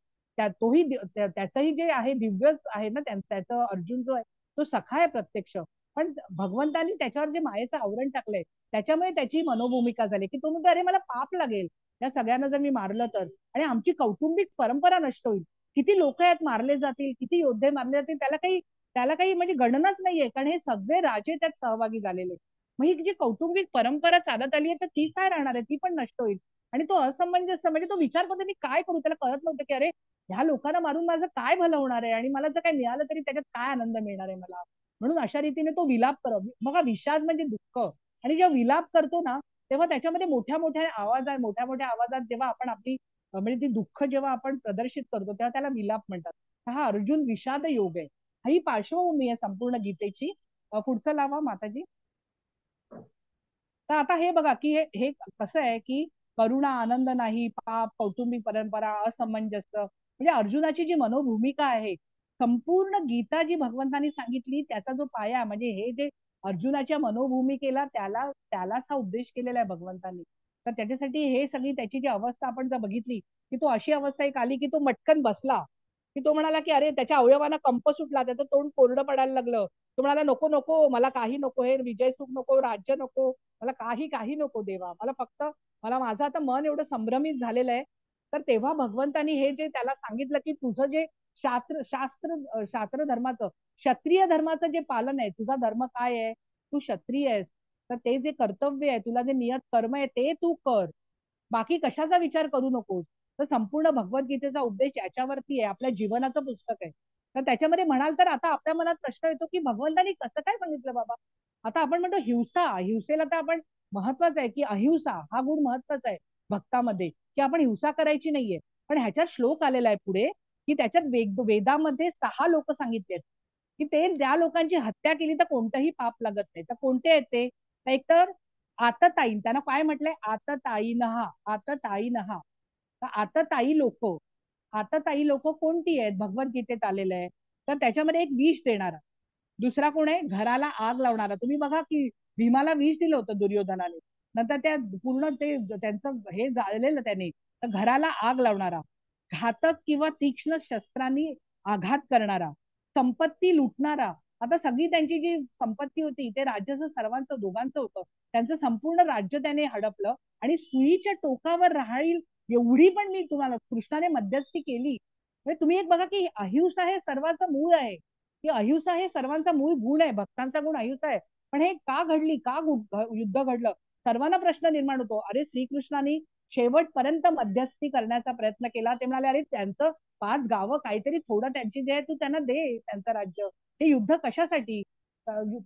तोही त्याचंही जे आहे दिव्य आहे ना, त्याचं अर्जुन जो आहे तो सखा आहे प्रत्यक्ष. पण भगवंतानी त्याच्यावर जे मायेचं आवरण टाकलंय त्याच्यामुळे त्याची मनोभूमिका झाली की तो म्हणतो अरे मला पाप लागेल या सगळ्यांना जर मी मारलं तर, आणि आमची कौटुंबिक परंपरा नष्ट होईल. किती लोक यात मारले जातील, किती योद्धे मारले जातील, त्याला काही म्हणजे गणनाच नाहीये, कारण हे सगळे राजे त्यात सहभागी झालेले. मग ही जी कौटुंबिक परंपरा चालत आली आहे तर ती काय राहणार आहे, ती पण नष्ट होईल. आणि तो असमंजस म्हणजे तो विचार करतो मी काय करू, त्याला कळत नव्हतं की अरे ह्या लोकांना मारून माझं काय भलं होणार आहे आणि मला जर काय मिळालं तरी त्याच्यात काय आनंद मिळणार आहे मला. म्हणून अशा रीतीने तो विलाप करतो. बघा विषाद म्हणजे दुःख, आणि जेव्हा विलाप करतो ना तेव्हा त्याच्यामध्ये मोठ्या मोठ्या आवाजात मोठ्या मोठ्या आवाजात जेव्हा आपण आपली म्हणजे ती दुःख जेव्हा आपण प्रदर्शित करतो तेव्हा त्याला विलाप म्हणतात. हा अर्जुन विषाद योग आहे. ही पार्श्वभूमी आहे संपूर्ण गीतेची. पुढचं लावा माताजी. तर आता हे बघा की हे कसं आहे की करुणा आनंद नाही, पाप कौटुंबिक परंपरा असमंजस, म्हणजे अर्जुनाची जी मनोभूमिका आहे संपूर्ण गीता जी भगवंतानी सांगितली त्याचा जो पाया म्हणजे हे जे अर्जुनाच्या मनोभूमिकेला त्यालाच हा उद्देश केलेला आहे भगवंतांनी. तर त्याच्यासाठी हे सगळी त्याची जी अवस्था आपण जर बघितली की तो अशी अवस्था एक आली की तो मटकन बसला, की तो म्हणाला की अरे त्याच्या अवयवांना कंप सुटला, त्याचं तोंड कोरडं पडायला लागलं. तो म्हणाला नको नको मला काही नको, हे विजय सुख नको, राज्य नको, मला काही काही नको देवा, मला फक्त मला माझं आता मन एवढं संभ्रमित झालेलं आहे. तर तेव्हा भगवंतानी हे जे त्याला सांगितलं की तुझं जे शास्त्र धर्माचं क्षत्रिय धर्माचं जे पालन आहे, तुझा धर्म काय आहे, तू क्षत्रिय आहेस, तर ते जे कर्तव्य आहे तुला जे नियत कर्म आहे ते तू कर, बाकी कशाचा विचार करू नकोस. तर संपूर्ण भगवद्गीतेचा उद्देश याच्यावरती आहे, आपल्या जीवनाचं पुस्तक आहे. तर त्याच्यामध्ये म्हणाल तर आता आपल्या मनात प्रश्न येतो की भगवंतानी कसं काय सांगितलं बाबा. आता आपण म्हणतो हिंसेला तर आपण महत्वाचं आहे की अहिंसा हा गुण महत्वाचा आहे भक्तामध्ये, की आपण हिंसा करायची नाहीये. पण ह्याच्यात श्लोक आलेला आहे पुढे की त्याच्यात वेदामध्ये 6 लोक सांगितलेत की ते त्या लोकांची हत्या केली तर कोणतंही पाप लागत नाही. तर कोणते आहेत ते, एक तर आतताईन, त्यांना काय म्हटलंय आतताईनहा. तर आतताई लोक कोणती आहेत भगवद्गीतेत आलेलं आहे. तर त्याच्यामध्ये एक विष देणारा, दुसरा कोण आहे घराला आग लावणारा. तुम्ही बघा की भीमाला विष दिलं होतं दुर्योधनाने, नंतर त्या पूर्ण ते त्यांचं हे झालेलं त्याने. तर घराला आग लावणारा, घातक किंवा तीक्ष्ण शस्त्रांनी आघात करणारा, संपत्ती लुटणारा. आता सगळी त्यांची जी संपत्ती होती ते राज्याचं सर्वांचं दोघांचं होतं, त्यांचं संपूर्ण राज्य त्याने हडपलं. आणि सुईच्या टोकावर राहील एवढी पण मी तुम्हाला कृष्णाने मध्यस्थी केली. म्हणजे तुम्ही एक बघा की अहिंसा हे सर्वांचं मूळ आहे, की अहिंसा हे सर्वांचा मूळ गुण आहे, भक्तांचा गुण अहिंसा आहे. पण हे का घडली, का युद्ध घडलं, सर्वांना प्रश्न निर्माण होतो. अरे श्रीकृष्णाने शेवटपर्यंत मध्यस्थी करण्याचा प्रयत्न केला. ते म्हणाले अरे त्यांचं 5 गावं काहीतरी थोडं त्यांची जे आहे तू त्यांना दे त्यांचं राज्य, हे युद्ध कशासाठी.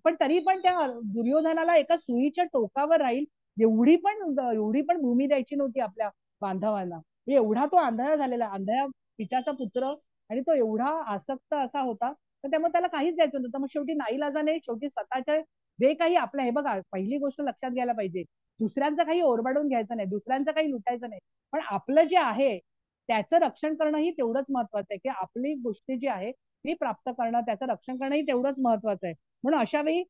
पण तरी पण त्या दुर्योधनाला एका सुईच्या टोकावर राहील एवढी पण भूमी द्यायची नव्हती आपल्या बांधवांना. म्हणजे एवढा तो आंधळा झालेला, आंधळ्या पित्याचा पुत्र, आणि तो एवढा आसक्त असा होता. तर त्यामुळे त्याला काहीच द्यायचं नव्हतं. मग शेवटी नाईलाजाने शेवटी स्वतःच्या जे काही आपलं, हे बघा पहिली गोष्ट लक्षात घ्यायला पाहिजे, दुसऱ्यांचं काही ओरबाडून घ्यायचं नाही, दुसऱ्यांचं काही लुटायचं नाही, पण आपलं जे आहे त्याचं रक्षण करणं ही तेवढंच महत्वाचं आहे, की आपली गोष्टी जी आहे ती प्राप्त करणं, त्याचं रक्षण करणं ही तेवढंच महत्वाचं आहे. म्हणून अशा वेळी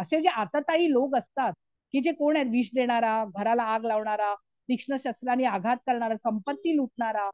असे जे आततायी लोक असतात की जे कोण आहेत, विष देणारा, घराला आग लावणारा, तीक्ष्ण शस्त्राने आघात करणारा, संपत्ती लुटणारा,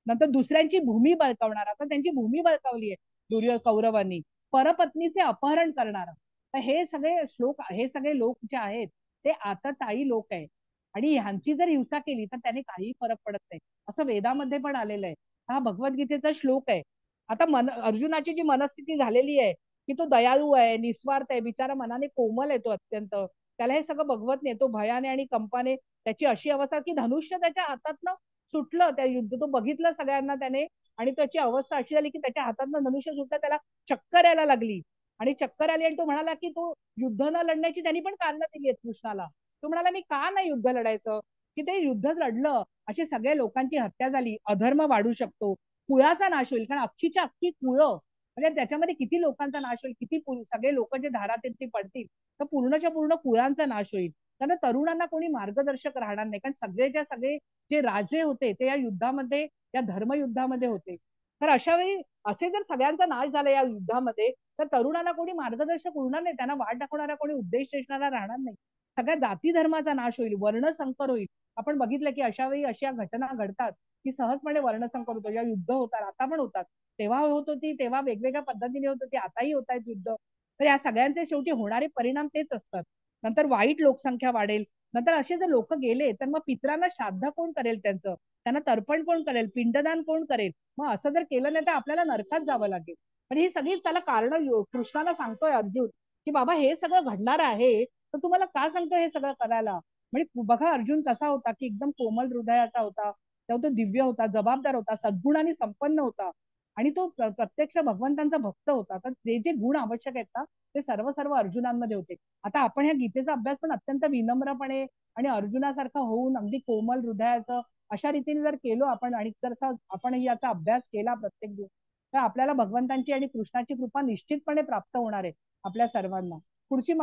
नंतर दुसऱ्यांची भूमी बळकावणारा, आता त्यांची भूमी बळकावली आहे कौरवांनी. परपत्नीचे अपहरण करणारा. तर हे सगळे श्लोक, हे सगळे लोक जे आहेत ते आततायी लोक आहेत. आणि ह्यांची जर हिंसा केली तर त्याने काही फरक पडत नाही, असं वेदामध्ये पण आलेलं आहे. हा भगवद्गीतेचा श्लोक आहे. आता अर्जुनाची जी मनस्थिती झालेली आहे की तो दयाळू आहे, निस्वार्थ आहे, बिचारा मनाने कोमल आहे तो अत्यंत, त्याला हे सगळं बघवत नाही. तो भयाने आणि कंपाने त्याची अशी अवस्था की धनुष्य त्याच्या हातातनं सुटलं त्या युद्ध, तो बघितलं सगळ्यांना त्याने, आणि त्याची अवस्था अशी झाली की त्याच्या हातातनं धनुष्य सुटलं, त्याला चक्कर यायला लागली. आणि चक्कर आली आणि तो म्हणाला की तो युद्ध न लढण्याची त्यांनी पण कारणं दिली आहेत कृष्णाला. तो म्हणाला मी का नाही युद्ध लढायचं, की ते युद्ध लढलं अशी सगळ्या लोकांची हत्या झाली, अधर्म वाढू शकतो, कुळाचा नाश होईल, कारण अख्खीच्या अख्खी कुळं, म्हणजे त्याच्यामध्ये किती लोकांचा नाश होईल, किती सगळे लोक जे धारात ते पडतील, तर पूर्णच्या पूर्ण कुळांचा नाश होईल. कारण तरुणांना कोणी मार्गदर्शक राहणार नाही, कारण सगळेच्या सगळे जे राजे होते ते या युद्धामध्ये, या धर्मयुद्धामध्ये होते. तर अशा वेळी असे जर सगळ्यांचा नाश झाला या युद्धामध्ये, तर तरुणांना कोणी मार्गदर्शक उरणार नाही, त्यांना वाट दाखवणारा कोणी उद्देश देणारा राहणार नाही. सगळ्या जाती धर्माचा नाश होईल, वर्णसंकर होईल. आपण बघितलं की अशा वेळी अशा घटना घडतात की सहजपणे वर्णसंकर होतो, या युद्ध होतात, आता पण होतात. तेव्हा होत होती, तेव्हा वेगवेगळ्या पद्धतीने होत होती, आताही होत आहेत युद्ध. तर या सगळ्यांचे शेवटी होणारे परिणाम तेच असतात. नंतर वाईट लोकसंख्या वाढेल. नंतर असे जर लोक गेले तर मग पित्रांना श्राद्ध कोण करेल, त्यांना तर्पण कोण करेल, पिंडदान कोण करेल. मग असं जर केलं नाही तर आपल्याला नरकात जावं लागेल. पण ही सगळी त्याला कारण कृष्णाला सांगतोय अर्जुन, की बाबा हे सगळं घडणार आहे, तर तुम्हाला का सांगतोय हे सगळं करायला. म्हणजे बघा अर्जुन कसा होता, की एकदम कोमल हृदयाचा होता, तेव्हा तो दिव्य होता, जबाबदार होता, सद्गुणाने संपन्न होता, आणि तो प्रत्यक्ष भगवंतांचा भक्त होता. तर जे जे गुण आवश्यक आहेत ना, ते सर्व सर्व अर्जुनांमध्ये होते. आता आपण ह्या गीतेचा अभ्यास पण अत्यंत विनम्रपणे आणि अर्जुनासारखं होऊन अगदी कोमल हृदयाचं अशा रीतीने जर केलो आपण, आणि जर आपण याचा अभ्यास केला प्रत्येक दिवस, तर आपल्याला भगवंतांची आणि कृष्णाची कृपा निश्चितपणे प्राप्त होणार आहे आपल्या सर्वांना. पुढची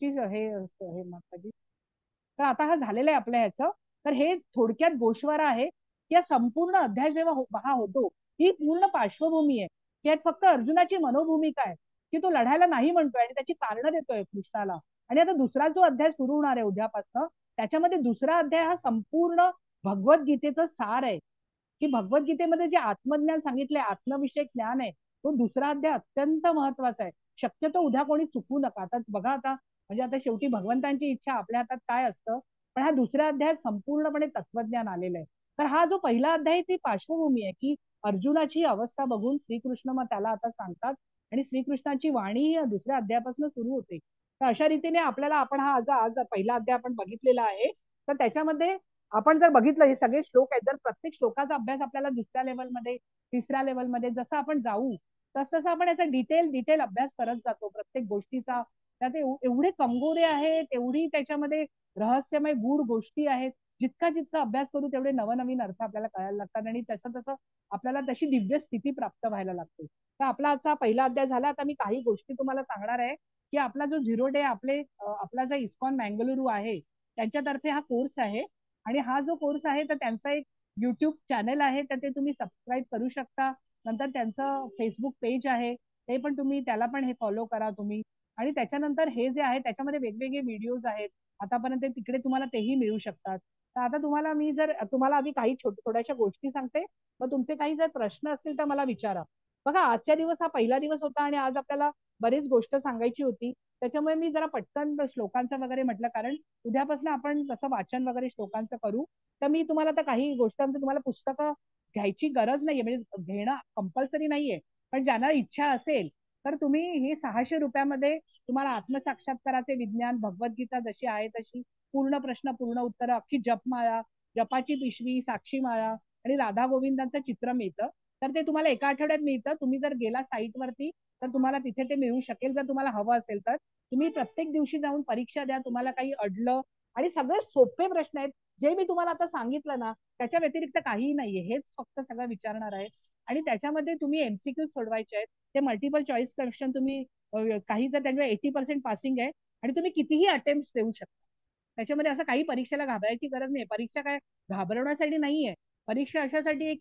हे हे माताजी. तर आता हा झालेला आहे आपल्या ह्याचं. तर हे थोडक्यात गोषवारा आहे की या संपूर्ण अध्याय जेव्हा हा होतो, ही पूर्ण पार्श्वभूमी आहे. यात फक्त अर्जुनाची मनोभूमिका आहे की तो लढायला नाही म्हणतोय आणि त्याची कारणं देतोय कृष्णाला. आणि आता दुसरा जो अध्याय सुरू होणार आहे उद्यापासून, त्याच्यामध्ये दुसरा अध्याय हा संपूर्ण भगवद्गीतेचं सार आहे. की भगवद्गीतेमध्ये जे आत्मज्ञान सांगितलंय, आत्मविषयक ज्ञान आहे, तो दुसरा अध्याय अत्यंत महत्वाचा आहे. शक्यतो उद्या कोणी चुकू नका. आता बघा, आता म्हणजे आता शेवटी भगवंतांची इच्छा, आपल्या हातात काय असतं. पण हा दुसरा अध्याय संपूर्णपणे तत्वज्ञान आलेलं आहे. तर हा जो पहिला अध्याय ती पार्श्वभूमी आहे की अर्जुनाची अवस्था बघून श्रीकृष्ण मग त्याला आता सांगतात, आणि श्रीकृष्णाची वाणी दुसऱ्या अध्यायापासून सुरू होते. तर अशा रीतीने आपल्याला, आपण हा आज पहिला अध्याय आपण बघितलेला आहे. तर त्याच्यामध्ये आपण जर बघितलं, हे सगळे श्लोक आहेत, जर प्रत्येक श्लोकाचा अभ्यास आपल्याला दुसऱ्या लेवलमध्ये, तिसऱ्या लेवलमध्ये जसं आपण जाऊ, तसं आपण याचा डिटेल अभ्यास करत जातो प्रत्येक गोष्टीचा. त्यात एवढे कंगोरे आहेत, एवढी त्याच्यामध्ये रहस्यमय गूढ गोष्टी आहेत. जितका जितका अभ्यास करू तेवढे नवनवीन अर्थ आपल्याला कळायला लागतात, आणि तसं तसं आपल्याला तशी दिव्य स्थिती प्राप्त व्हायला लागते. तर आपला आजचा पहिला अध्याय झाला. आता मी काही गोष्टी तुम्हाला सांगणार आहे की आपला जो 0 डे आपला जो इस्कॉन मँगलुरू आहे त्यांच्यातर्फे हा कोर्स आहे. आणि हा जो कोर्स आहे तर त्यांचा एक युट्यूब चॅनल आहे, तर ते तुम्ही सबस्क्राईब करू शकता. नंतर त्यांचं फेसबुक पेज आहे, ते पण तुम्ही, त्याला पण हे फॉलो करा तुम्ही. आणि त्याच्यानंतर हे जे आहे त्याच्यामध्ये वेगवेगळे व्हिडिओज आहेत आतापर्यंत, तिकडे तुम्हाला तेही मिळू शकतात. तर आता तुम्हाला मी जर तुम्हाला आधी काही थोड्याशा गोष्टी सांगते, मग तुमचे काही जर प्रश्न असतील तर मला विचारा. बघा, आजच्या दिवस हा पहिला दिवस होता आणि आज आपल्याला बरीच गोष्ट सांगायची होती. त्याच्यामुळे मी जरा पटकन श्लोकांचं वगैरे म्हटलं, कारण उद्यापासून आपण तसं वाचन वगैरे श्लोकांचं करू. तर मी तुम्हाला आता काही गोष्टांचं, तुम्हाला पुस्तकं घ्यायची गरज नाहीये, म्हणजे घेणं कंपल्सरी नाहीये. पण ज्यांना इच्छा असेल तर तुम्ही हे 600 रुपयामध्ये तुम्हाला आत्मसाक्षात्काराचे विज्ञान, भगवद्गीता जशी आहे तशी, पूर्ण प्रश्न पूर्ण उत्तर, अख्खी जपमाळा, जपाची पिशवी, साक्षीमाळा आणि राधा गोविंदांचं चित्र मिळतं. तर ते तुम्हाला एका आठवड्यात मिळतं. तुम्ही जर गेला साईटवरती तर तुम्हाला तिथे ते मिळू शकेल, जर तुम्हाला हवं असेल तर. तुम्ही प्रत्येक दिवशी जाऊन परीक्षा द्या, तुम्हाला काही अडलं, आणि सगळे सोपे प्रश्न आहेत. जे मी तुम्हाला आता सांगितलं ना, त्याच्या व्यतिरिक्त काहीही नाहीये, हेच फक्त सगळं विचारणार आहे. आणि त्याच्यामध्ये तुम्ही एमसीक्यू सोडवायचे आहेत. ते मल्टिपल चॉईस क्वेश्चन तुम्ही, काही जर त्यांच्या 80% पासिंग आहे, आणि तुम्ही कितीही अटेम्प्ट देऊ शकता. त्याच्यामध्ये असं काही परीक्षेला घाबरायची गरज नाही. परीक्षा काय घाबरवण्यासाठी नाहीये. परीक्षा अशासाठी आहे की